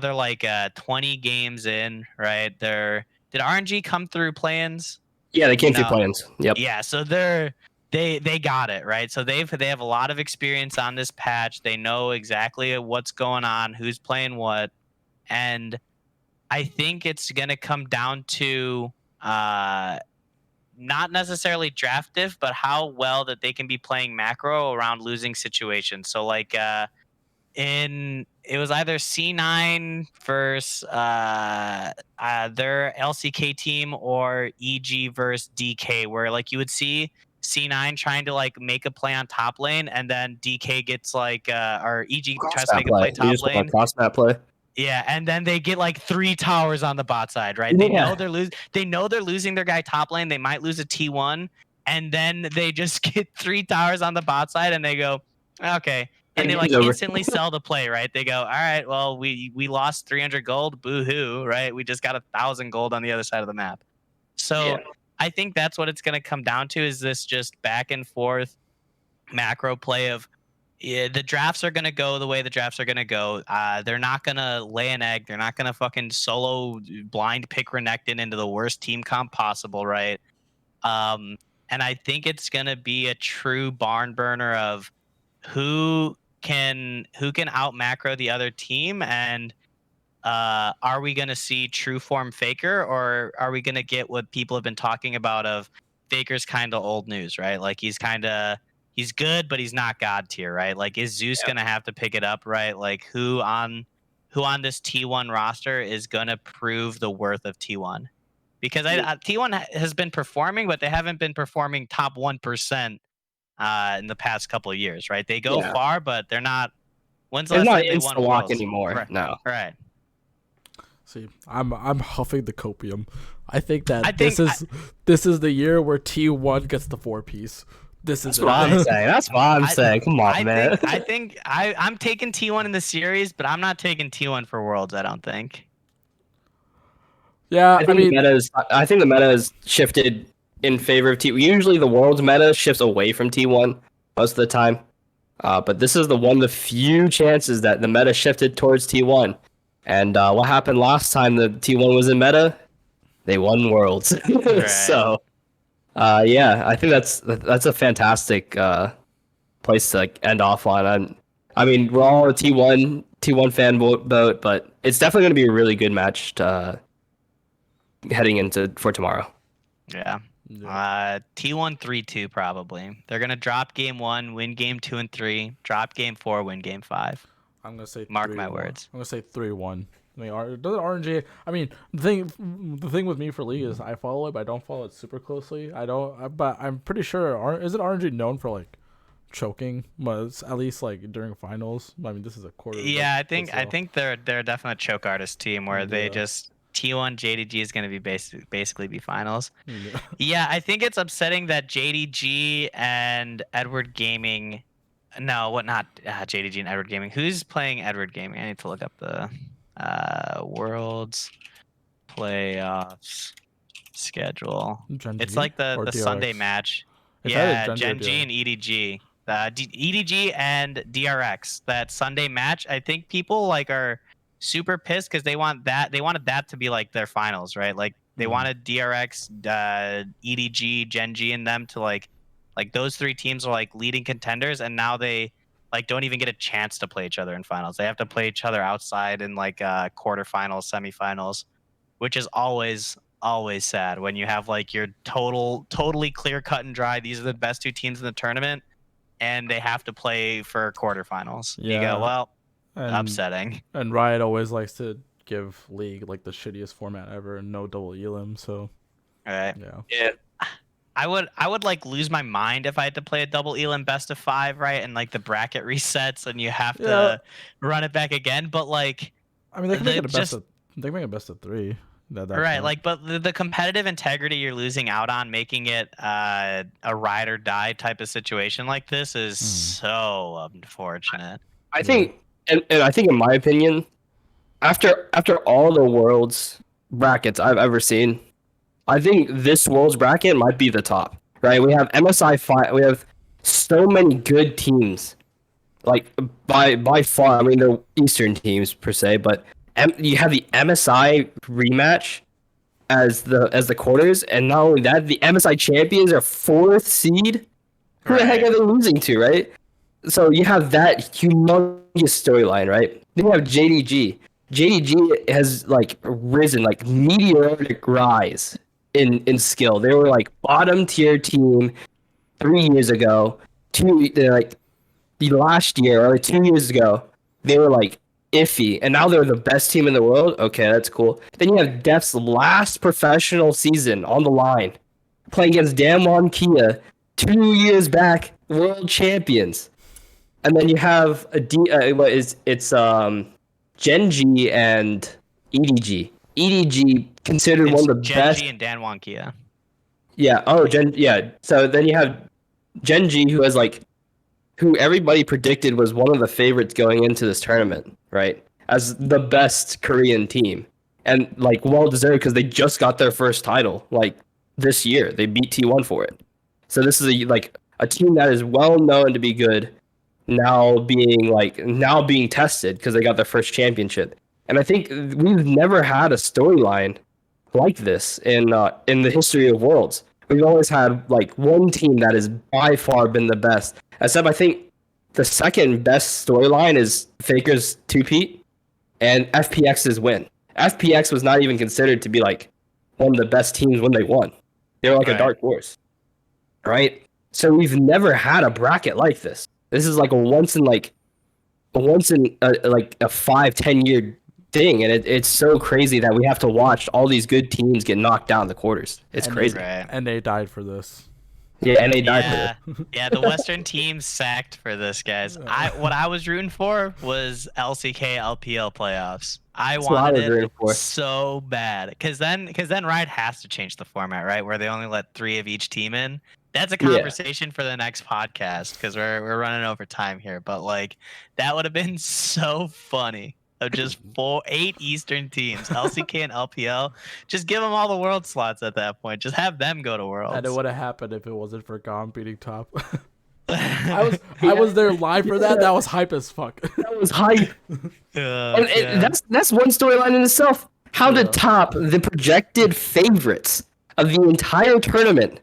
they're like 20 games in, right? Did RNG come through plans? Yeah, they came through No. plans. Yep. Yeah, so they got it, right? So they have a lot of experience on this patch. They know exactly what's going on, who's playing what, and I think it's going to come down to uh not necessarily draft diff, but how well that they can be playing macro around losing situations. So like in it was either C9 versus their LCK team or EG versus DK, where like you would see C9 trying to like make a play on top lane, and then DK gets like or EG Cross tries to map make a play play. You top just want lane. a cross map play. Yeah, and then they get like 3 towers on the bot side, right? They know Yeah. they're losing. They know they're losing their guy top lane. They might lose a T1, and then they just get 3 towers on the bot side, and they go, okay, and they Game's like over. instantly sell the play, right? They go, all right, well we lost 300 gold, boo hoo, right? We just got 1,000 gold on the other side of the map. Yeah. So I think that's what it's going to come down to is this just back and forth macro play of yeah, the drafts are gonna go the way the drafts are gonna go. They're not gonna lay an egg. They're not gonna fucking solo blind pick Renekton into the worst team comp possible, right? Um, and I think it's gonna be a true barn burner of who can out macro the other team, and are we going to see true form Faker, or are we going to get what people have been talking about of Faker's kind of old news, right? Like he's good, but he's not god tier, right? Like is Zeus going to have to pick it up, right? Like who on this T1 roster is going to prove the worth of T1? Because T1 has been performing, but they haven't been performing top 1% in the past couple of years, right? They go far, but they're not. When's the It's last not time they won insta lock Worlds? anymore. Right. No. Right. See, I'm huffing the copium. I think this is the year where T1 gets the 4-piece. This is That's what I'm saying. That's what I'm saying. Come on, man. I'm taking T1 in the series, but I'm not taking T1 for Worlds. I don't think. Yeah, I think the meta has shifted in favor of T1. Usually, the Worlds meta shifts away from T1 most of the time. But this is one of the few chances that the meta shifted towards T1. And what happened last time the T1 was in meta? They won Worlds. Right. So, yeah, I think that's a fantastic place to end off on. I mean, we're all a T1 fan boat, but it's definitely going to be a really good match heading for tomorrow. Yeah. T1 3-2 probably. They're gonna drop game 1, win game 2 and 3, drop game 4, win game 5. I'm gonna say mark 3-1. my words. I'm gonna say 3-1. I mean, doesn't RNG? I mean, the thing with me for League is I follow it, but I don't follow it super closely. But I'm pretty sure isn't RNG known for choking? Was at least during finals. I mean, this is a quarter. Yeah, I think they're a definite choke artist team where they just T1 JDG is going to be basically be finals. Yeah, I think it's upsetting that JDG and Edward Gaming. No, what not JDG and Edward Gaming. Who's playing Edward Gaming? I need to look up the Worlds playoffs schedule. It's like the Sunday match. Yeah, Gen G and EDG. EDG and DRX. That Sunday match. I think people are super pissed because they wanted that to be their finals, right? Like they wanted DRX, EDG, Gen G, and them to those three teams are leading contenders, and now they don't even get a chance to play each other in finals. They have to play each other outside in quarterfinals, semifinals, which is always sad when you have your totally clear cut and dry. These are the best two teams in the tournament, and they have to play for quarterfinals. Yeah. You go, well. Upsetting. And Riot always likes to give League the shittiest format ever and no double elim. So, right. Yeah. I would lose my mind if I had to play a double elim best of 5, right? And the bracket resets and you have to run it back again. But I mean, they can make it a best of 3. Right. But the competitive integrity you're losing out on, making it a ride or die type of situation like this is so unfortunate. I think. And I think, in my opinion, after all the Worlds brackets I've ever seen, I think this Worlds bracket might be the top. Right? We have MSI 5. We have so many good teams, by far. I mean, they're Eastern teams per se, but you have the MSI rematch as the quarters, and not only that, the MSI champions are 4th seed. Who the heck are they losing to? Right? So you have that humongous storyline, right? Then you have JDG. JDG has risen, meteoric rise in skill. They were bottom tier team 3 years ago. The last year or 2 years ago, they were iffy, and now they're the best team in the world. Okay, that's cool. Then you have Def's last professional season on the line, playing against Damwon Kia 2 years back, world champions. And then you have Gen G and EDG. EDG considered one of the best. Gen G and Damwon Kia. Yeah. Oh, Yeah. So then you have Gen G, who has who everybody predicted was one of the favorites going into this tournament, right? As the best Korean team, and well deserved because they just got their first title this year. They beat T1 for it. So this is a team that is well known to be good. Now being tested because they got their first championship, and I think we've never had a storyline like this in the history of Worlds. We've always had one team that has by far been the best, except I think the second best storyline is Faker's 2-peat and FPX's win. FPX was not even considered to be like one of the best teams when they won. They were like a dark horse, right? So we've never had a bracket like this. This is like a once in like a 5-10 year thing, and it's so crazy that we have to watch all these good teams get knocked down in the quarters. It's crazy. And they died for this. Yeah, and they died for it. Yeah, the Western teams sacked for this, guys. What I was rooting for was LCK LPL playoffs. I wanted it so bad, because then Riot has to change the format, right? Where they only let 3 of each team in. That's a conversation for the next podcast, because we're running over time here. But like, that would have been so funny. Of just 8 Eastern teams, LCK and LPL. Just give them all the world slots at that point. Just have them go to Worlds. And it would have happened if it wasn't for Gom beating top. I was there live for that. That was hype as fuck. That was hype. That's one storyline in itself. How did top, the projected favorites of the entire tournament,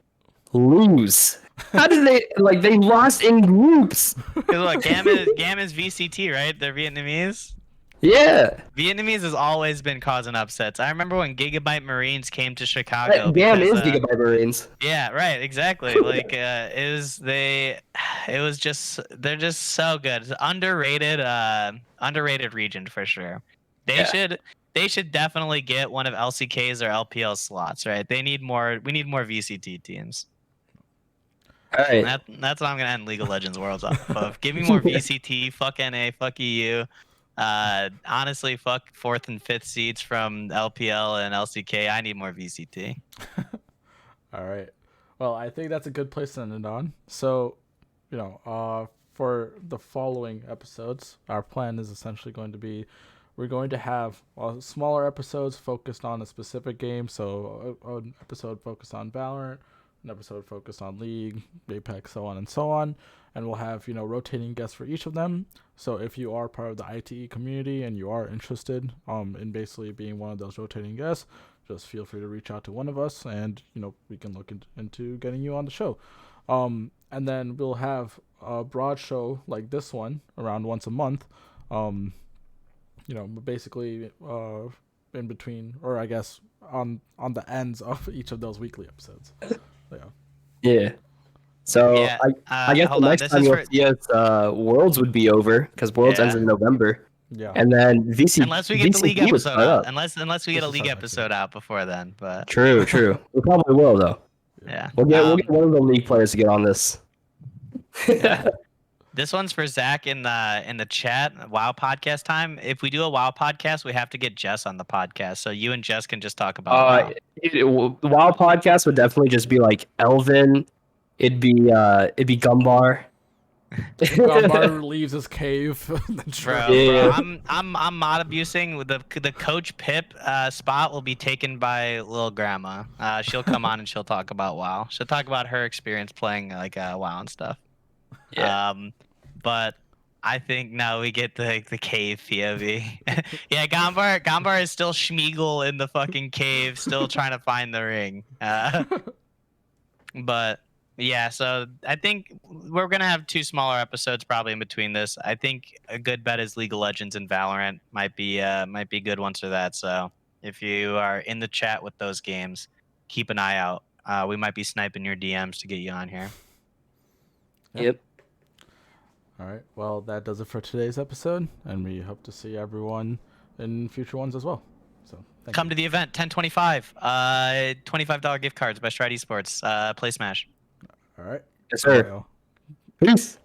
lose? How did they lost in groups? Because look, Gamma's VCT, right? They're Vietnamese. Yeah. Vietnamese has always been causing upsets. I remember when Gigabyte Marines came to Chicago. Gam is Gigabyte Marines. Yeah, right, exactly. Like they're just so good. It's underrated region for sure. They should definitely get one of LCK's or LPL slots, right? We need more VCT teams. All right. That's what I'm gonna end League of Legends Worlds off of. Give me more VCT. Fuck NA. Fuck EU. Honestly, fuck 4th and 5th seeds from LPL and LCK. I need more VCT. All right. Well, I think that's a good place to end it on. So, for the following episodes, our plan is essentially going to be, we're going to have smaller episodes focused on a specific game. So, an episode focused on Valorant, an episode focused on League, Apex, so on and so on. And we'll have, rotating guests for each of them. So if you are part of the ITE community and you are interested in basically being one of those rotating guests, just feel free to reach out to one of us, and we can look into getting you on the show. And then we'll have a broad show like this one around once a month. Basically in between, or I guess on the ends of each of those weekly episodes. Yeah. So I guess the next time you'll see us, Worlds would be over, because Worlds ends in November. Yeah. And then VC, unless we get the League episode out. Unless we get a League episode out before then. But True. We probably will though. Yeah. We'll get one of the League players to get on this. Yeah. This one's for Zach in the chat. WoW podcast time. If we do a WoW podcast, we have to get Jess on the podcast, so you and Jess can just talk about WoW. The WoW podcast would definitely just be like Elvin. It'd be Gumbar. Gumbar leaves his cave. Bro, I'm mod abusing. The Coach Pip spot will be taken by Lil Grandma. She'll come on and she'll talk about WoW. She'll talk about her experience playing like WoW and stuff. Yeah. But I think now we get the cave POV. Yeah, Gombar is still Schmeagle in the fucking cave, still trying to find the ring. But yeah, so I think we're gonna have 2 smaller episodes probably in between this. I think a good bet is League of Legends and Valorant might be good ones for that. So if you are in the chat with those games, keep an eye out. We might be sniping your DMs to get you on here. Yep. All right. Well, that does it for today's episode, and we hope to see everyone in future ones as well. So come to the event, 10:25. $25 gift cards by Stride Esports. Play Smash. All right. Yes, sir. Peace.